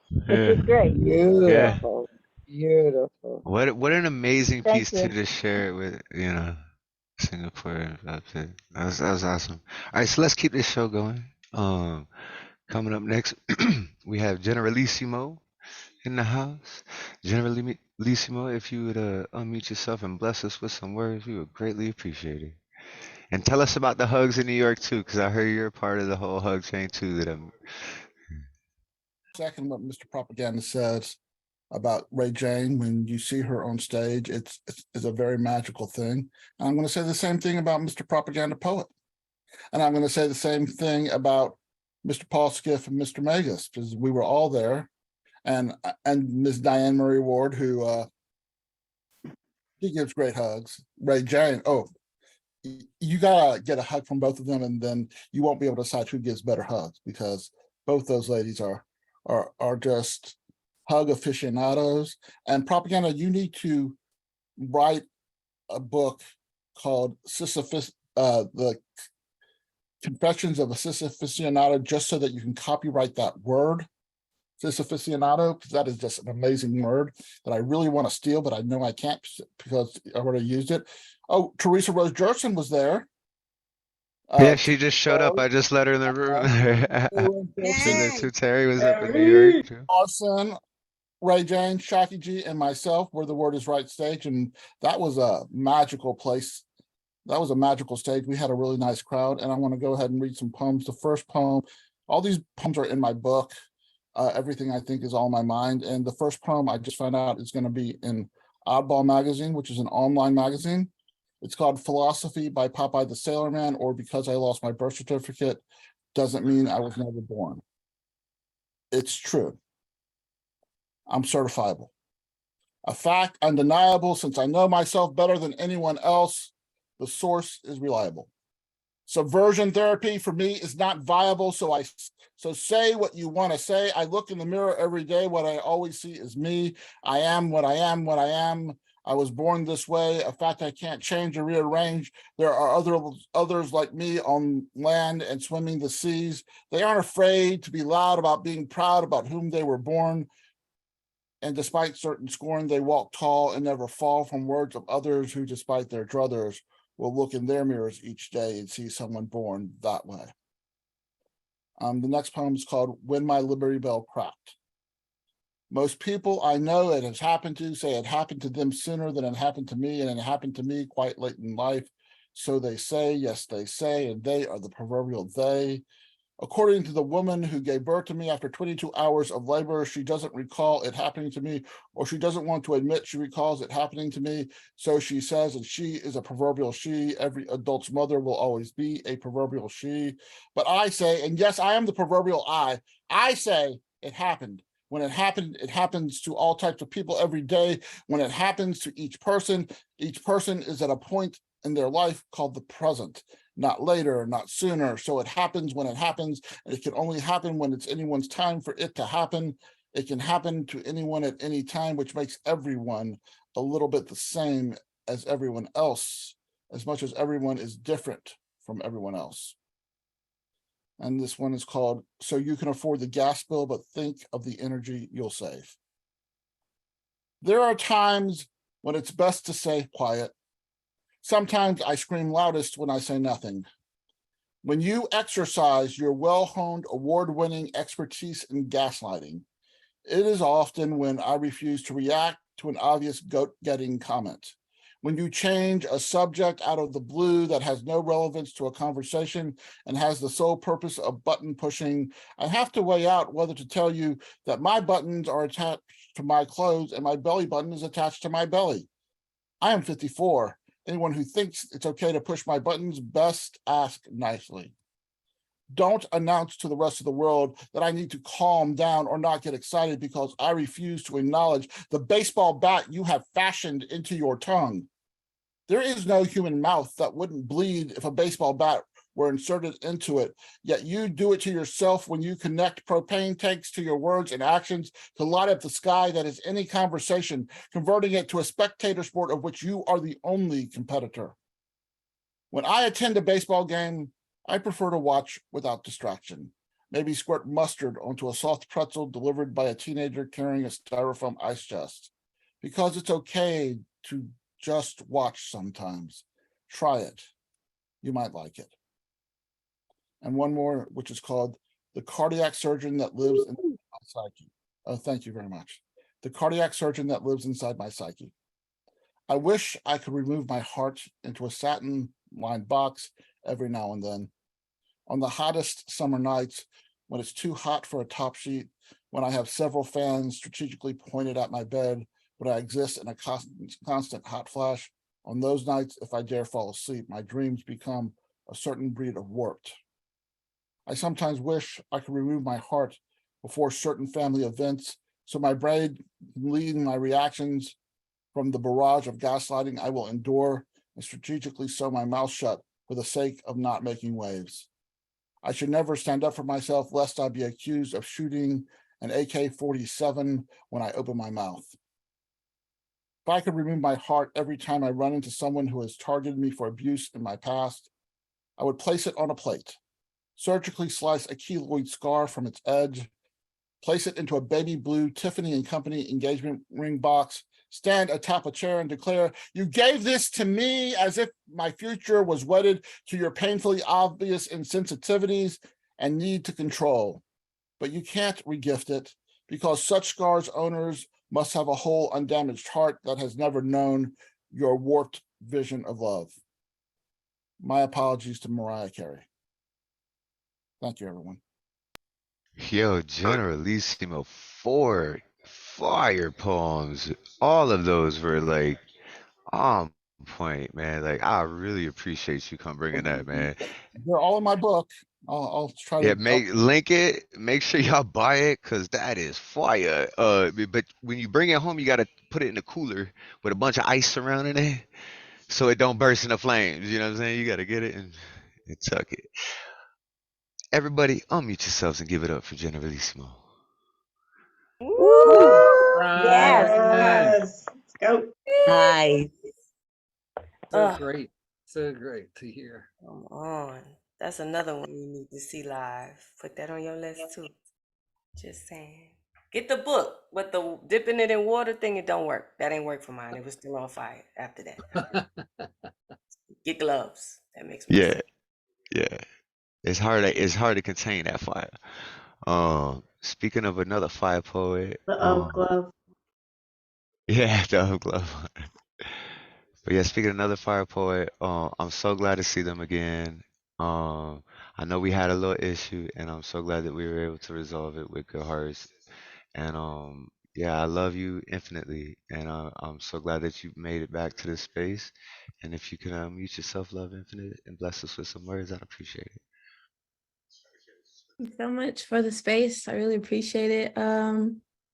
which Yeah. was great. Yeah. Beautiful. Beautiful. What an amazing Thank piece you. to share it with, Singapore. That was awesome. All right, so let's keep this show going. Coming up next, we have Generalissimo in the house. Generalissimo, if you would unmute yourself and bless us with some words, we would greatly appreciate it. And tell us about the hugs in New York too, because I heard you're a part of the whole hug chain too. Second, what Mr. Propaganda says about Ray Jane, when you see her on stage, it's a very magical thing. And I'm going to say the same thing about Mr. Propaganda Poet. And I'm going to say the same thing about Mr. Paul Skiff and Mr. Magus, because we were all there. And Ms. Diane Murray Ward, who she gives great hugs. Ray Jane, you gotta get a hug from both of them, and then you won't be able to decide who gives better hugs, because both those ladies are just hug aficionados. And Propaganda, you need to write a book called the Confessions of a Cis Aficionado, just so that you can copyright that word, cis aficionado, because that is just an amazing word that I really want to steal, but I know I can't because I already used it. Oh, Terri Rose Jerson was there. Yeah, she just showed up. I just let her in the room. Terry was up in New York too. Awesome. Ray Jane, Shaki G, and myself were the Word is Right stage, and that was a magical place. That was a magical stage. We had a really nice crowd, and I want to go ahead and read some poems. The first poem, all these poems are in my book. Everything I think is all my mind. And the first poem I just found out is going to be in Oddball Magazine, which is an online magazine. It's called Philosophy by Popeye the Sailor Man, or Because I Lost My Birth Certificate Doesn't Mean I Was Never Born. It's true. I'm certifiable. A fact undeniable, since I know myself better than anyone else. The source is reliable. Subversion therapy for me is not viable, so say what you want to say. I look in the mirror every day. What I always see is me. I am what I am, what I am. I was born this way, a fact I can't change or rearrange. There are others like me on land and swimming the seas. They aren't afraid to be loud about being proud about whom they were born. And despite certain scorn, they walk tall and never fall from words of others who, despite their druthers, will look in their mirrors each day and see someone born that way. The next poem is called When My Liberty Bell Cracked. Most people I know it has happened to say it happened to them sooner than it happened to me, and it happened to me quite late in life. So they say, yes, they say, and they are the proverbial they. According to the woman who gave birth to me after 22 hours of labor, she doesn't recall it happening to me, or she doesn't want to admit she recalls it happening to me. So she says, and she is a proverbial she. Every adult's mother will always be a proverbial she. But I say, and yes, I am the proverbial I say it happened. When it happened, it happens to all types of people every day. When it happens to each person is at a point in their life called the present. Not later, not sooner. So it happens when it happens, and it can only happen when it's anyone's time for it to happen. It can happen to anyone at any time, which makes everyone a little bit the same as everyone else, as much as everyone is different from everyone else. And this one is called So You Can Afford the Gas Bill, but Think of the Energy You'll Save. There are times when it's best to stay quiet. Sometimes I scream loudest when I say nothing. When you exercise your well-honed, award-winning expertise in gaslighting, it is often when I refuse to react to an obvious goat-getting comment. When you change a subject out of the blue that has no relevance to a conversation and has the sole purpose of button pushing, I have to weigh out whether to tell you that my buttons are attached to my clothes and my belly button is attached to my belly. I am 54. Anyone who thinks it's okay to push my buttons best ask nicely. Don't announce to the rest of the world that I need to calm down or not get excited because I refuse to acknowledge the baseball bat you have fashioned into your tongue. There is no human mouth that wouldn't bleed if a baseball bat were inserted into it, yet you do it to yourself when you connect propane tanks to your words and actions to light up the sky that is any conversation, converting it to a spectator sport of which you are the only competitor. When I attend a baseball game, I prefer to watch without distraction. Maybe squirt mustard onto a soft pretzel delivered by a teenager carrying a styrofoam ice chest. Because it's okay to just watch sometimes. Try it. You might like it. And one more, which is called The Cardiac Surgeon That Lives in My Psyche. Oh, thank you very much. The Cardiac Surgeon That Lives Inside My Psyche. I wish I could remove my heart into a satin-lined box every now and then. On the hottest summer nights, when it's too hot for a top sheet, when I have several fans strategically pointed at my bed, when I exist in a constant hot flash, on those nights, if I dare fall asleep, my dreams become a certain breed of warped. I sometimes wish I could remove my heart before certain family events so my brain can lead my reactions from the barrage of gaslighting I will endure and strategically sew my mouth shut for the sake of not making waves. I should never stand up for myself lest I be accused of shooting an AK-47 when I open my mouth. If I could remove my heart every time I run into someone who has targeted me for abuse in my past, I would place it on a plate, surgically slice a keloid scar from its edge, place it into a baby blue Tiffany & Company engagement ring box, stand atop a chair and declare, "You gave this to me," as if my future was wedded to your painfully obvious insensitivities and need to control. But you can't regift it because such scars' owners must have a whole undamaged heart that has never known your warped vision of love. My apologies to Mariah Carey. Thank you, everyone. Yo, Generalissimo, 4 fire poems. All of those were like on point, man. Like I really appreciate you come bringing that, man. They're all in my book. I'll try Yeah, to link it. Make sure y'all buy it because that is fire. But when you bring it home, you gotta put it in a cooler with a bunch of ice surrounding it, so it don't burst into flames. You know what I'm saying? You gotta get it Nantucket. Everybody, unmute yourselves and give it up for Generalissimo. Woo! Yes. Yes. Let's go. Nice. So Oh, great. So great to hear. come on. That's another one you need to see live. Put that on your list too. Just saying. Get the book, but the dipping it in water thing, it don't work. That ain't work for mine. It was still on fire after that. Get gloves. That makes more Yeah, sense. yeah. It's hard to contain that fire. Speaking of another fire poet, The Ugg glove. yeah, the glove. But yeah, speaking of another fire poet, I'm so glad to see them again. I know we had a little issue, and I'm so glad that we were able to resolve it with good hearts. And yeah, I love you infinitely, and I'm so glad that you made it back to this space. And if you can mute yourself, love infinite, and bless us with some words, I'd appreciate it. Thank you so much for the space. I really appreciate it.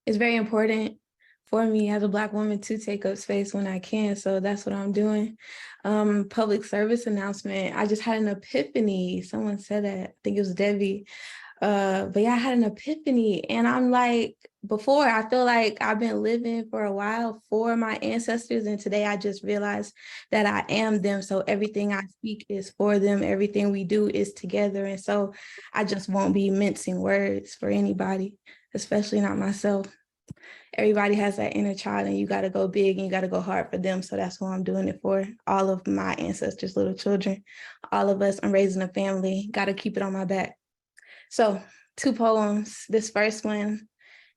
It's very important for me as a Black woman to take up space when I can. So that's what I'm doing. Public service announcement. I just had an epiphany. Someone said that. I think it was Debbie. But yeah, I had an epiphany. And I'm like, before, I feel like I've been living for a while for my ancestors. And today I just realized that I am them. So everything I speak is for them. Everything we do is together. And so I just won't be mincing words for anybody, especially not myself. Everybody has that inner child, and you got to go big and you got to go hard for them. So that's who I'm doing it for. All of my ancestors, little children, all of us. I'm raising a family, got to keep it on my back. So 2 poems. This first one,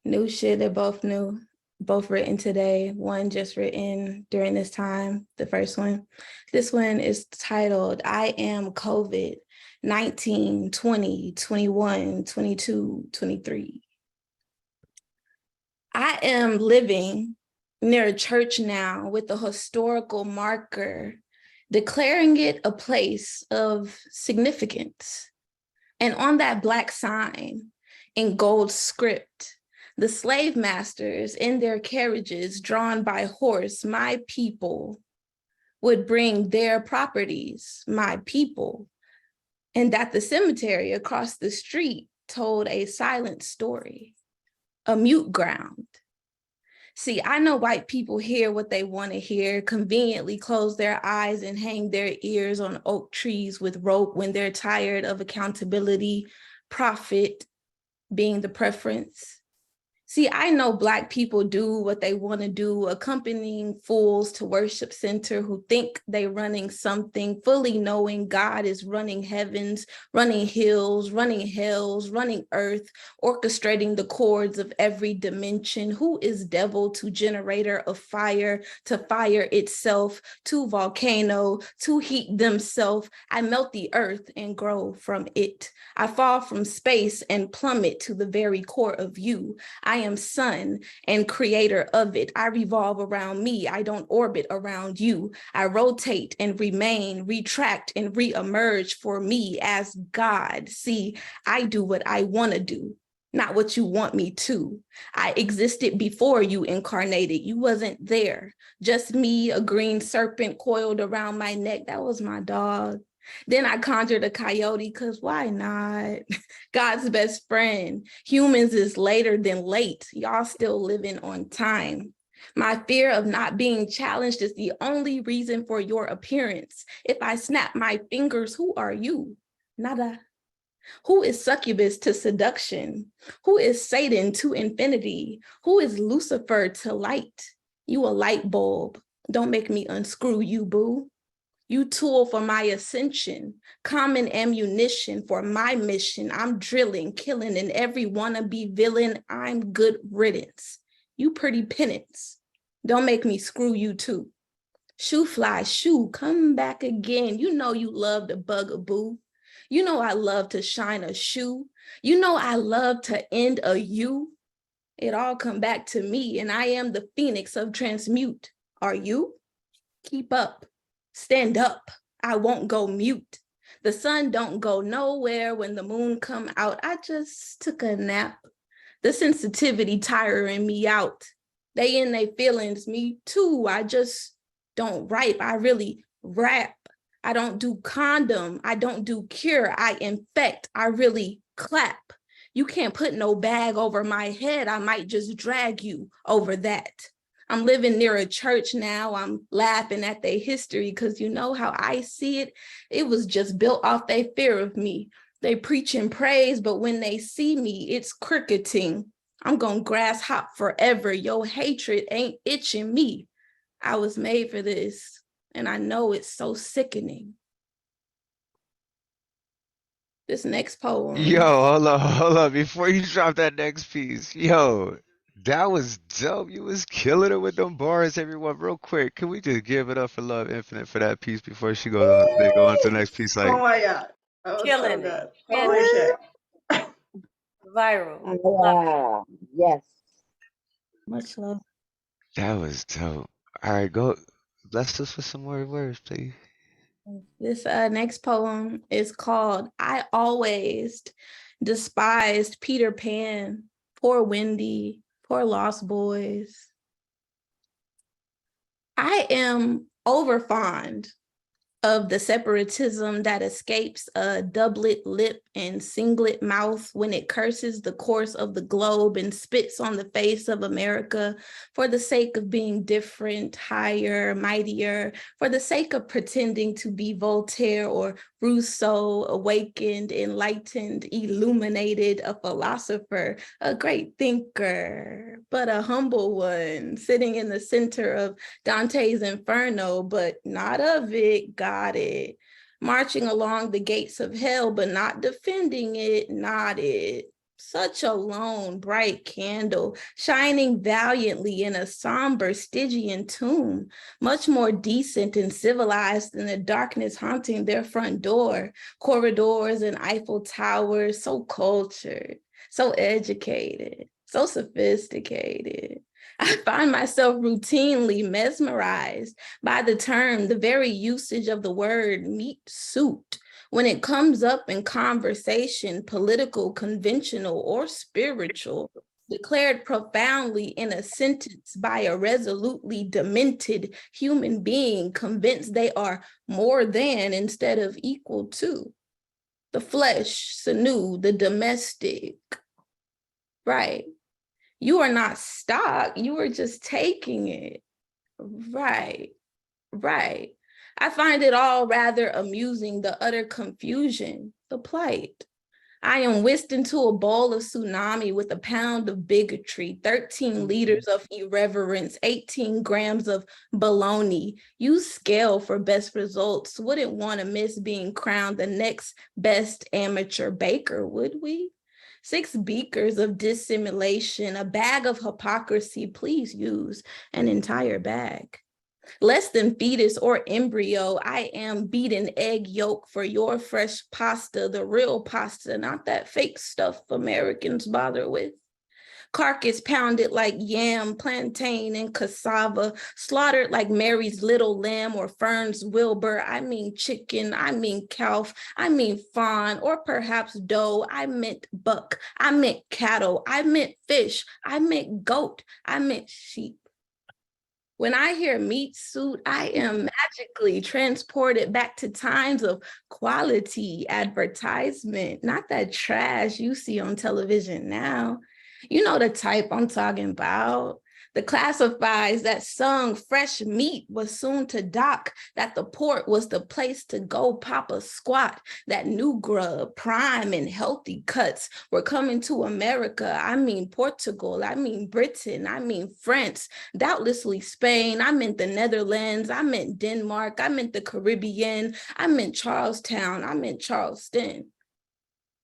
new shit, they're both new, both written today. One just written during this time, the first one. This one is titled, I Am COVID, 19, 20, 21, 22, 23. I am living near a church now with a historical marker, declaring it a place of significance. And on that Black sign in gold script, the slave masters in their carriages drawn by horse, my people, would bring their properties, my people, and that the cemetery across the street told a silent story, a mute ground. See, I know white people hear what they want to hear, conveniently close their eyes and hang their ears on oak trees with rope when they're tired of accountability, profit being the preference. See, I know Black people do what they want to do, accompanying fools to worship center who think they running something, fully knowing God is running heavens, running hills, running hells, running earth, orchestrating the chords of every dimension. Who is devil to generator of fire, to fire itself, to volcano, to heat themselves? I melt the earth and grow from it. I fall from space and plummet to the very core of you. I am sun and creator of it. I revolve around me. I don't orbit around you. I rotate and remain, retract and re-emerge for me as God. See, I do what I want to do, not what you want me to. I existed before you incarnated. You wasn't there. Just me, a green serpent coiled around my neck. That was my dog. Then I conjured a coyote, because why not? God's best friend. Humans is later than late. Y'all still living on time. My fear of not being challenged is the only reason for your appearance. If I snap my fingers, who are you? Nada. Who is succubus to seduction? Who is Satan to infinity? Who is Lucifer to light? You a light bulb. Don't make me unscrew you, boo. You tool for my ascension, common ammunition for my mission. I'm drilling, killing, and every wannabe villain, I'm good riddance. You pretty penance. Don't make me screw you too. Shoe fly, shoe, come back again. You know you love to bugaboo. You know I love to shine a shoe. You know I love to end a you. It all come back to me, and I am the phoenix of transmute. Are you? Keep up. Stand up. I won't go mute. The sun don't go nowhere when the moon come out. I just took a nap. The sensitivity tiring me out. They in their feelings, me too. I just don't ripe. I really rap. I don't do condom. I don't do cure. I infect. I really clap. You can't put no bag over my head. I might just drag you over that. I'm living near a church now. I'm laughing at their history because you know how I see it. It was just built off their fear of me. They preach and praise, but when they see me, it's cricketing. I'm gonna grass hop forever. Your hatred ain't itching me. I was made for this, and I know it's so sickening. This next poem. Yo, hold up. Before you drop that next piece, yo, that was dope. You was killing it with them bars, everyone. Real quick, can we just give it up for Love Infinite for that piece before she they go on to the next piece? Oh Like, my God. That was so Killing it. good. Holy shit. Viral. Love it. Yes. Much love. that was dope. All right, go. Bless us with some more words, please. This next poem is called I Always Despised Peter Pan. Poor Wendy. Poor Lost Boys. I am overfond of the separatism that escapes a doublet lip and singlet mouth when it curses the course of the globe and spits on the face of America for the sake of being different, higher, mightier, for the sake of pretending to be Voltaire or Rousseau, awakened, enlightened, illuminated, a philosopher, a great thinker, but a humble one, sitting in the center of Dante's Inferno, but not of it, got it. Marching along the gates of hell, but not defending it, not it. Such a lone, bright candle, shining valiantly in a somber Stygian tomb, much more decent and civilized than the darkness haunting their front door, corridors and Eiffel Towers, so cultured, so educated, so sophisticated. I find myself routinely mesmerized by the term, the very usage of the word meat suit, when it comes up in conversation, political, conventional, or spiritual, declared profoundly in a sentence by a resolutely demented human being convinced they are more than instead of equal to. The flesh, sinew, the domestic, right? You are not stock, you are just taking it. Right, right. I find it all rather amusing, the utter confusion, the plight. I am whisked into a bowl of tsunami with a pound of bigotry, 13 liters of irreverence, 18 grams of baloney. Use scale for best results. Wouldn't want to miss being crowned the next best amateur baker, would we? 6 beakers of dissimulation, a bag of hypocrisy, please use an entire bag. Less than fetus or embryo, I am beaten egg yolk for your fresh pasta, the real pasta, not that fake stuff Americans bother with. Carcass pounded like yam, plantain, and cassava, slaughtered like Mary's little lamb or Fern's Wilbur. I mean chicken, I mean calf, I mean fawn, or perhaps doe. I meant buck, I meant cattle, I meant fish, I meant goat, I meant sheep. When I hear meat suit, I am magically transported back to times of quality advertisement, not that trash you see on television now. You know the type I'm talking about. The classifieds that sung fresh meat was soon to dock, that the port was the place to go pop a squat, that new grub, prime and healthy cuts were coming to America. I mean Portugal, I mean Britain, I mean France, doubtlessly Spain, I meant the Netherlands, I meant Denmark, I meant the Caribbean, I meant Charlestown, I meant Charleston.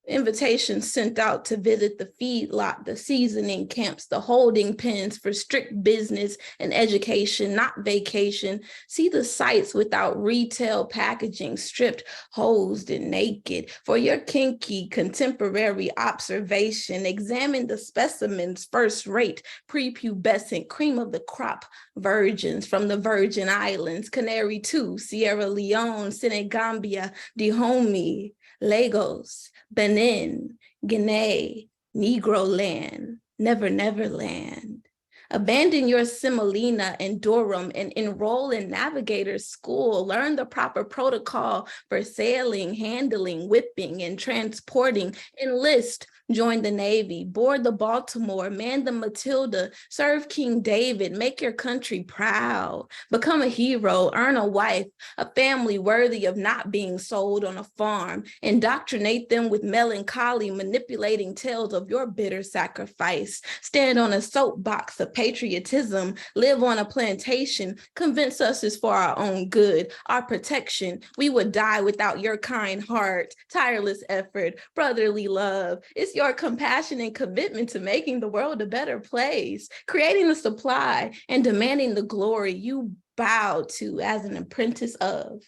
Invitations sent out to visit the feedlot, the seasoning camps, the holding pens for strict business and education, not vacation. See the sites without retail packaging, stripped, hosed, and naked. For your kinky contemporary observation, examine the specimens first rate, prepubescent, cream of the crop virgins from the Virgin Islands, Canary 2, Sierra Leone, Senegambia, Dahomey, Lagos, Benin, Guinea, Negro land, Never Never land. Abandon your semolina and Durham and enroll in navigator's school. Learn the proper protocol for sailing, handling, whipping, and transporting. Enlist, join the Navy, board the Baltimore, man the Matilda, serve King David, make your country proud. Become a hero, earn a wife, a family worthy of not being sold on a farm. Indoctrinate them with melancholy, manipulating tales of your bitter sacrifice. Stand on a soapbox of patriotism, live on a plantation, convince us it's for our own good, our protection. We would die without your kind heart, tireless effort, brotherly love. It's your compassion and commitment to making the world a better place, creating the supply and demanding the glory you bow to as an apprentice of.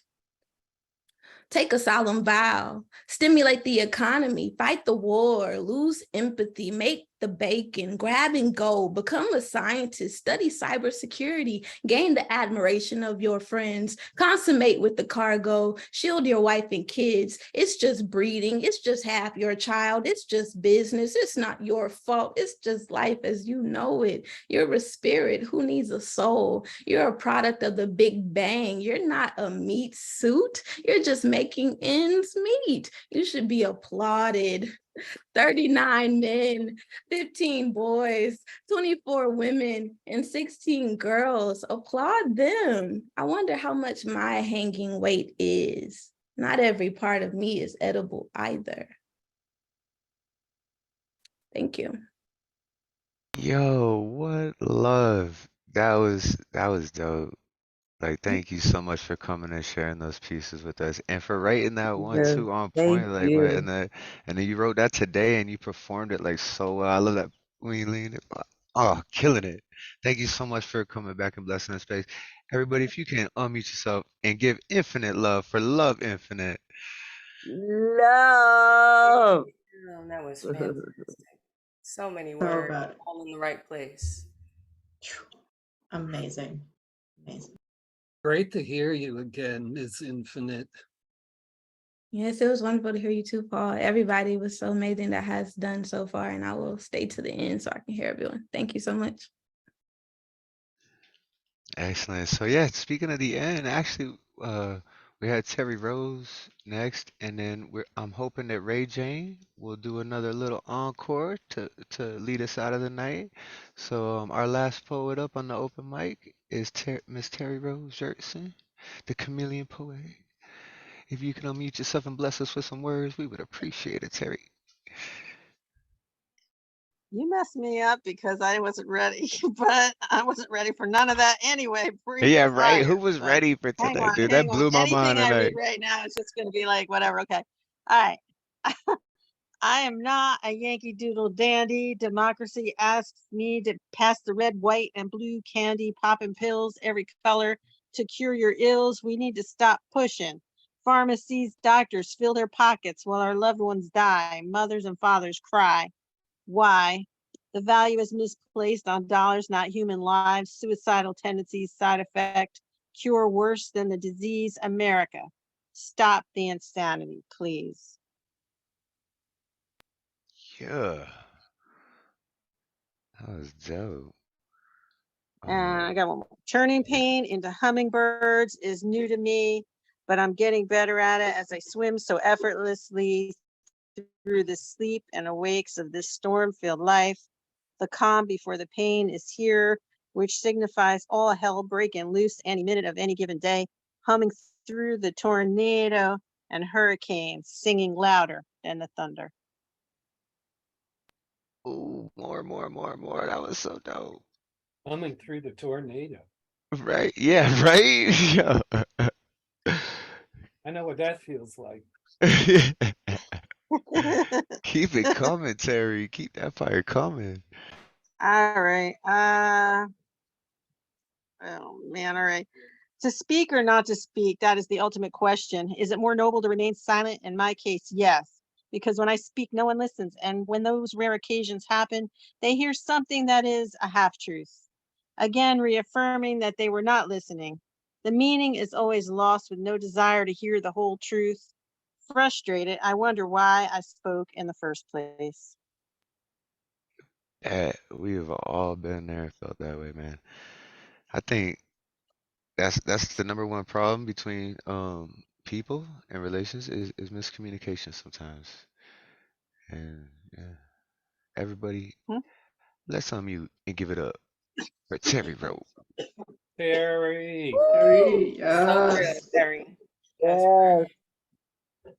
Take a solemn vow, stimulate the economy, fight the war, lose empathy, make the bacon, grab and go, become a scientist, study cybersecurity, gain the admiration of your friends, consummate with the cargo, shield your wife and kids. It's just breeding. It's just half your child. It's just business. It's not your fault. It's just life as you know it. You're a spirit. Who needs a soul? You're a product of the Big Bang. You're not a meat suit. You're just making ends meet. You should be applauded. 39 men, 15 boys, 24 women, and 16 girls. Applaud them. I wonder how much my hanging weight is. Not every part of me is edible either. Thank you. Yo, what love. That was dope. Like, thank you so much for coming and sharing those pieces with us, and for writing that one Yeah, too on thank point. Like, you. and then you wrote that today, and you performed it like so well. I love that when you leaned it. Oh, killing it! Thank you so much for coming back and blessing the space. Everybody, if you can unmute yourself and give infinite love for Love Infinite. Love. Oh, that was fantastic. So many So words, good. all in the right place. Amazing. Amazing. Great to hear you again, Ms. Infinite. Yes, it was wonderful to hear you too, Paul. Everybody was so amazing that has done so far, and I will stay to the end so I can hear everyone. Thank you so much. Excellent. So yeah, speaking of the end, actually, we had Terri Rose next, and then I'm hoping that Ray Jane will do another little encore to lead us out of the night. So our last poet up on the open mic is Miss Terri Rose Jertson, the chameleon poet. If you can unmute yourself and bless us with some words, we would appreciate it, Terry. You messed me up because I wasn't ready, but I wasn't ready for none of that anyway. Breathe Yeah, right. Who fire. was So ready for hang today, on, dude? That hang on. blew my mind Anything I read tonight. right now is just going to be like, whatever. Okay. All right. I am not a Yankee Doodle dandy. Democracy asks me to pass the red, white, and blue candy, popping pills every color to cure your ills. We need to stop pushing. Pharmacies, doctors fill their pockets while our loved ones die. Mothers and fathers cry. Why? The value is misplaced on dollars, not human lives. Suicidal tendencies, side effect, cure worse than the disease. America, stop the insanity, please. Yeah, that was dope. And I got one more. Turning pain into hummingbirds is new to me, but I'm getting better at it as I swim so effortlessly through the sleep and awakes of this storm-filled life. The calm before the pain is here, which signifies all hell breaking loose any minute of any given day, humming through the tornado and hurricane, singing louder than the thunder. Ooh, more. That was so dope. Coming through the tornado. Right? Yeah, right? Yeah. I know what that feels like. Keep it coming, Terry. Keep that fire coming. All right. Oh man, all right. To speak or not to speak, that is the ultimate question. Is it more noble to remain silent? In my case, yes. Because when I speak, no one listens. And when those rare occasions happen, they hear something that is a half-truth. Again, reaffirming that they were not listening. The meaning is always lost with no desire to hear the whole truth. Frustrated, I wonder why I spoke in the first place. We have all been there, felt that way, man. I think that's the number one problem between people and relations is miscommunication sometimes. And yeah, everybody, Hmm? let's unmute and give it up for Terri Rose. Terry. Woo! So real, Yes. Terry. That's Yes.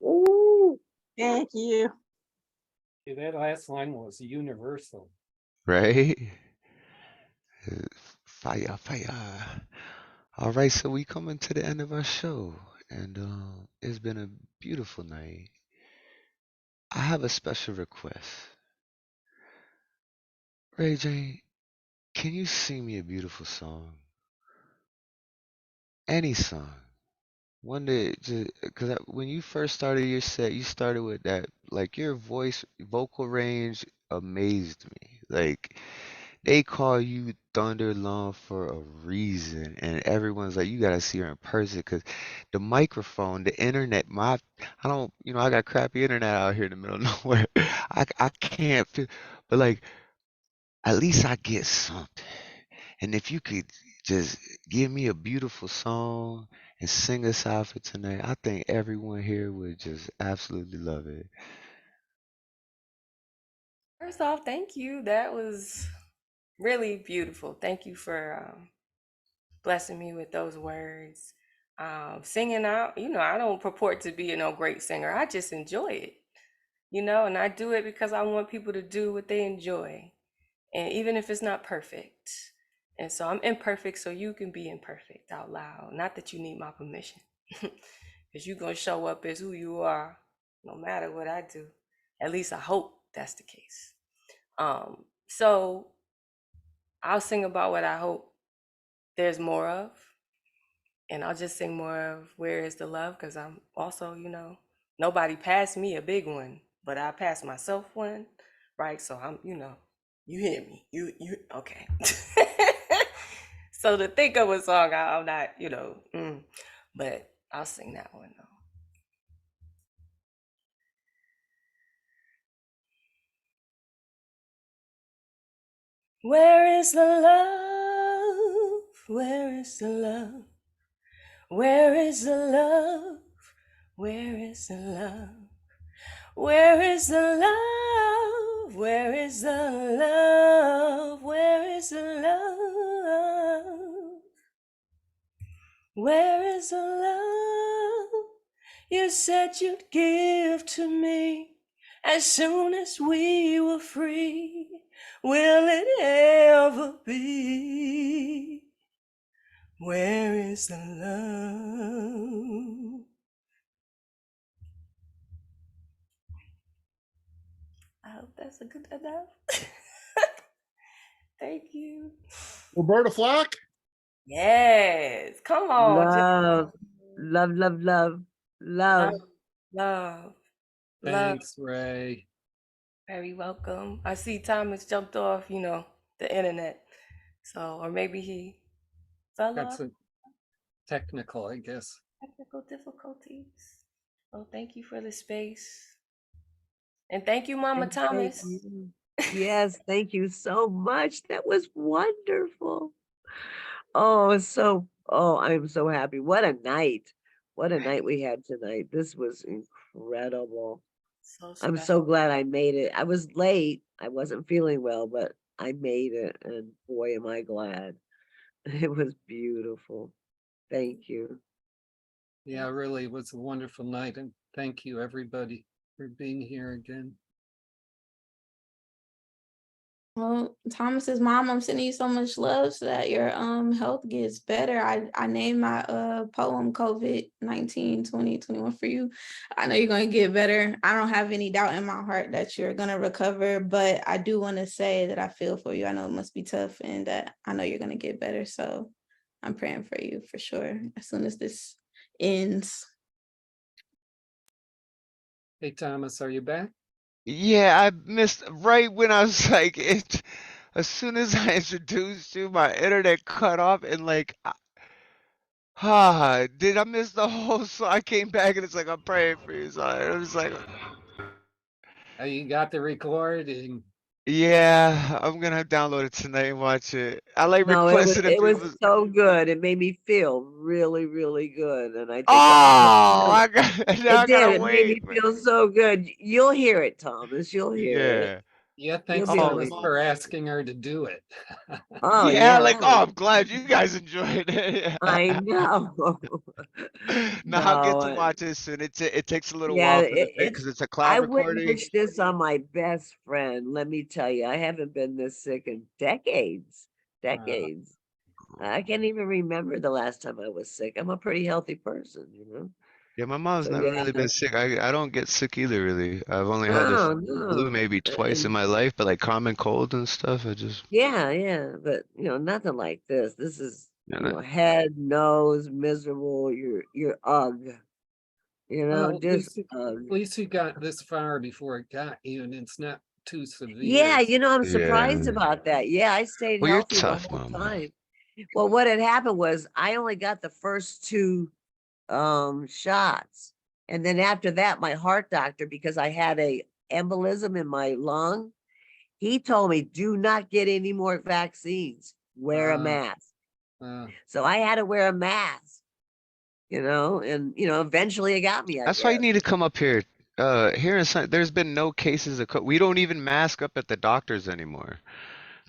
Ooh, thank you. See, that last line was universal. Right? Fire, fire. All right, so we coming to the end of our show, and it's been a beautiful night. I have a special request. Ray J, can you sing me a beautiful song? Any song. One that just because when you first started your set, you started with that, like your vocal range amazed me. Like they call you Thunder Lung for a reason, and everyone's like, you gotta see her in person because the microphone, the internet, I don't, I got crappy internet out here in the middle of nowhere. I can't feel, but like at least I get something. And if you could just give me a beautiful song and sing us out for tonight, I think everyone here would just absolutely love it. First off, thank you. That was really beautiful. Thank you for blessing me with those words. Singing out, I don't purport to be no great singer. I just enjoy it, and I do it because I want people to do what they enjoy. And even if it's not perfect. And so I'm imperfect so you can be imperfect out loud. Not that you need my permission. Because you're going to show up as who you are no matter what I do. At least I hope that's the case. So I'll sing about what I hope there's more of. And I'll just sing more of Where Is the Love? Because I'm also, nobody passed me a big one, but I passed myself one, right? So I'm, you hear me. You okay. So to think of a song, I'm not, but I'll sing that one though. Where is the love? Where is the love? Where is the love? Where is the love? Where is the love? Where is the love? Where is the love? Where is the love you said you'd give to me as soon as we were free? Will it ever be? Where is the love? I hope that's a good enough. Thank you. Roberta Flack? Yes. Come on. Love, love, love, love, love. Love. Thanks, Ray. Very welcome. I see Thomas jumped off, the internet. So, or maybe he fell That's off. a technical, I guess. Technical difficulties. Well, thank you for the space. And thank you, Mama And thank Thomas. you. Yes, thank you so much. That was wonderful. Oh, I'm so happy. What a night. What a night we had tonight. This was incredible. So I'm special. so glad I made it. I was late. I wasn't feeling well, but I made it. And boy, am I glad. It was beautiful. Thank you. Yeah, really, it was a wonderful night. And thank you, everybody, for being here again. Well, Thomas's mom, I'm sending you so much love so that your health gets better. I named my poem COVID-19 2021 for you. I know you're gonna get better. I don't have any doubt in my heart that you're gonna recover, but I do want to say that I feel for you. I know it must be tough and that I know you're gonna get better. So I'm praying for you for sure as soon as this ends. Hey, Thomas, are you back? Yeah, I missed right when I was like it. As soon as I introduced you, my internet cut off and like, did I miss the whole song? I came back and it's like I'm praying for you. So I was like, You got the recording. Yeah, I'm gonna download it tonight and watch it. I like No, requesting it it was people. so good. It made me feel really, really good. And I Oh, think I'm gonna I got now it I did. gotta It made wait. me feel so good. You'll hear it, Thomas. You'll hear it. Yeah. Yeah, You'll thanks, be Oh, Thomas, really. for asking her to do it. Oh yeah, yeah. like, oh, I'm glad you guys enjoyed it. I know. Now I'll get No, to watch it soon. It takes a little yeah, while for the it's, because it's a I cloud wouldn't recording. wish this on my best friend. Let me tell you, I haven't been this sick in decades, decades. I can't even remember the last time I was sick. I'm a pretty healthy person, you know? Yeah, my mom's So never yeah. really been sick. I don't get sick either, really. I've only had the No, flu no. maybe twice in And my life, but like common cold and stuff, I just yeah, yeah, but nothing like this. This is, you know. head, nose, miserable, you're ugh. Well, at Just least, at least you got this far before it got you, and it's not too yeah, severe. I'm surprised Yeah. about that. Yeah, I stayed Well, you're healthy the tough, whole mama. time. Well, what had happened was I only got the first two shots. And then after that, my heart doctor, because I had a embolism in my lung, he told me, do not get any more vaccines. Wear a mask. So I had to wear a mask, and eventually it got me, I That's why you guess. need to come up here. Here in there's been no cases of we don't even mask up at the doctors anymore.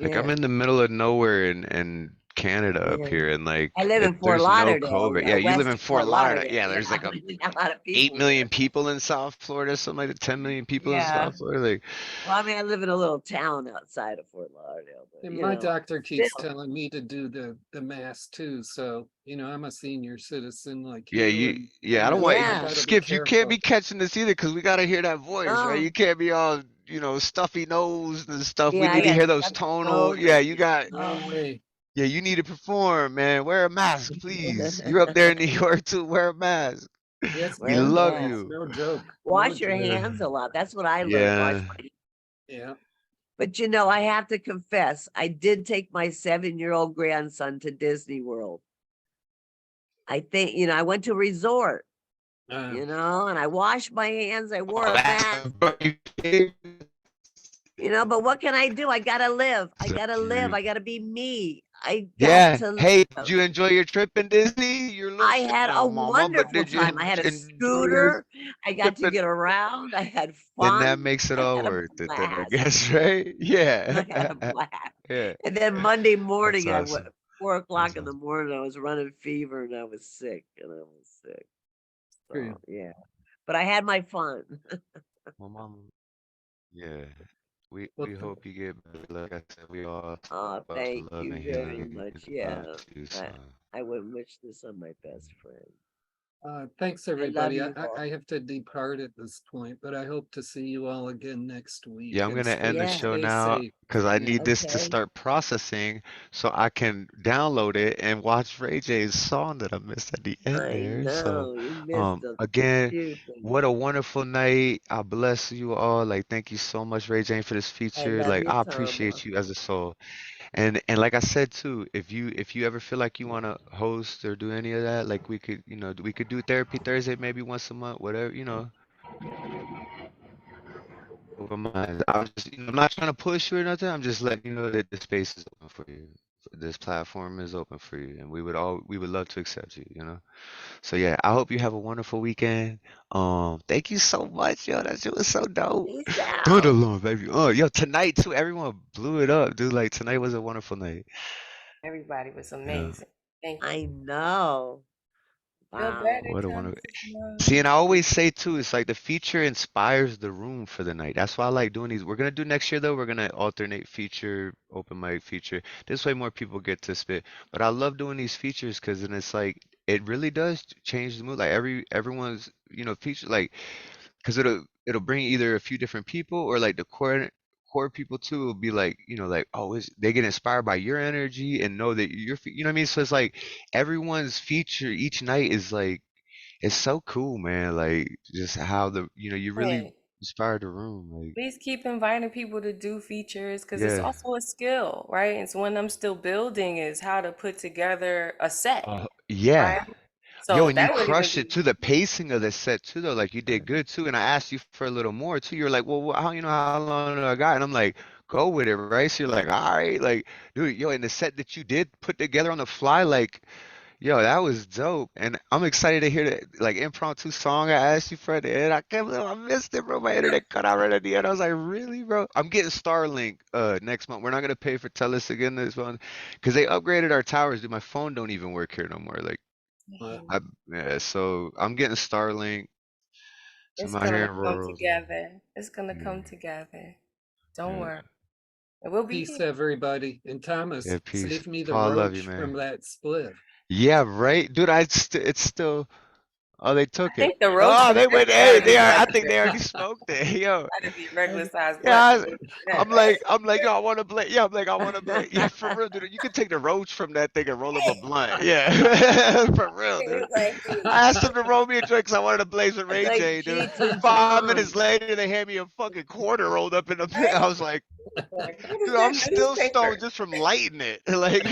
Like I'm Yeah. in the middle of nowhere in Canada up Yeah. here, and like I live in Fort there's no Lauderdale, COVID. Yeah, you live west in of Fort Fort Lauderdale. Lauderdale. Yeah, Yeah, there's like we got a lot of 8 people million there. people in South Florida, something like that, 10 million people in Yeah. South Florida. Like, Well, I mean, I live in a little town outside of Fort Lauderdale, but And my doctor keeps still. telling me to do the mask too. So, I'm a senior citizen like yeah, you, and I don't want I Yeah. gotta be Skip. You can't be careful. catching this either because we gotta hear that voice, right? Oh, You can't be all stuffy nose and stuff. We yeah, I need to got hear those stuffy tonal. nose. Yeah, you got. No way. Yeah, you need to perform, man. Wear a mask, please. You're up there in New York too. Wear a mask. Yes, We Wear a love it's mask. you. no joke. No Wash your joke. Yeah. hands a lot. That's what I learned. Wash Yeah. my. Yeah. But I have to confess, I did take my 7-year-old grandson to Disney World. I think, I went to a resort, and I washed my hands. I wore a mask. But what can I do? I gotta live. I gotta live. I gotta be me. I got Yeah. to Hey, did live. you enjoy your trip in Disney? You're a little I sick had a now, mama, but wonderful did you time. I had a enjoy your scooter. I got trip? to get around. I had Then that fun. makes it I all had a worth it, then I blast. guess, right? Yeah. I had a blast. Yeah. And then Monday That's morning, awesome. 4 o'clock in the morning, I was running fever and I was sick. True. So yeah, but I had my fun. Well, mama. Yeah. We Well, hope you get better. Like I said, we all talk Oh, about thank love you and very healing much. and Yeah, love too. So I wouldn't wish this on my best friend. Thanks I love everybody. you all. I have to depart at this point, but I hope to see you all again next week. yeah, I'm And gonna end the Yeah. show stay now safe. because I Yeah. need this to Okay. start processing so I can download it and watch Ray J's song that I missed at the end I there. So, know you missed a again, few things. what a wonderful night. I bless you all. Like, thank you so much, Ray Jane, for this I feature. love Like, you, I Tama. appreciate you as a soul. And like I said too, if you ever feel like you want to host or do any of that, like we could do therapy Thursday maybe once a month, whatever. Open mind. I'm not trying to push you or nothing. I'm just letting you know that the space is open for you. This platform is open for you, and we would love to accept you. So yeah, I hope you have a wonderful weekend. Thank you so much, yo. That shit was so dope. Peace Thunder out. Lord, baby. Oh, yo, tonight too, everyone blew it up, dude. Like tonight was a wonderful night. Everybody was Yeah. amazing. Thank I you. know. Feel Wow. better, What a wonderful. Thomas. See, and I always say too, it's like the feature inspires the room for the night. That's why I like doing these. We're gonna do next year though. We're gonna alternate feature, open mic feature. This way more people get to spit. But I love doing these features because then it's like it really does change the mood. Like everyone's feature like because it'll bring either a few different people or like the core people too will be like like they get inspired by your energy and know that you know what I mean. So it's like everyone's feature each night is like it's so cool, man. Like just how you really Hey, inspire the room. Like please keep inviting people to do features because it's yeah, also a skill, right? It's one I'm still building is how to put together a set, yeah, right? Yo, So and you that would even crushed it be too. The pacing of the set too, though. Like you did good too. And I asked you for a little more too. You're like, well, how you know how long do I got? And I'm like, go with it, right? So you're like, all right, like, dude, yo, and the set that you did put together on the fly, like, yo, that was dope. And I'm excited to hear that like impromptu song I asked you for at the end. I can't believe I missed it, bro. My internet cut out right at the end. I was like, really, bro? I'm getting Starlink next month. We're not gonna pay for Telus again this month because they upgraded our towers. Dude, my phone don't even work here no more. Like. I, yeah, so I'm getting Starlink. So it's I'm out here gonna in come rural. together. It's gonna Yeah, come together. Don't yeah, worry. It will be Peace, here. everybody. And Thomas, yeah. Peace. save me the Paul, I love you, roach from man. that spliff. Yeah, right, dude. It's still. Oh, they I took it. think the roach Oh, for they this went. Hey, gotta they be are. I think regular. they already smoked it. Yo, Gotta be regular size yeah. blunt for that, right? I'm like, yo, I want to blade. Yeah, I'm like, I want to blade. Yeah, for real, dude. You can take the roach from that thing and roll up a blunt. Yeah, for real, dude. It's like, I asked him to roll me a joint because I wanted to blaze with Ray Like J, dude. Cheech and 5 minutes Chong. later, they hand me a fucking quarter rolled up in a pit. I was like, what is dude, that I'm still stoned newspaper? just from lighting it. Like,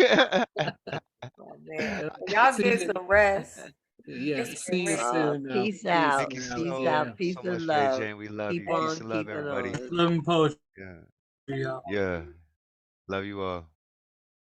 Oh man. Y'all See get you. some rest. Yeah, Get some see you rest. soon. Peace Peace out. thank you Peace now. out. so Yeah. Peace much, and Ray love. J. We love Keep you. Peace on and love, keeping everybody. on. Living poetry, Yeah, y'all. yeah. Love you all.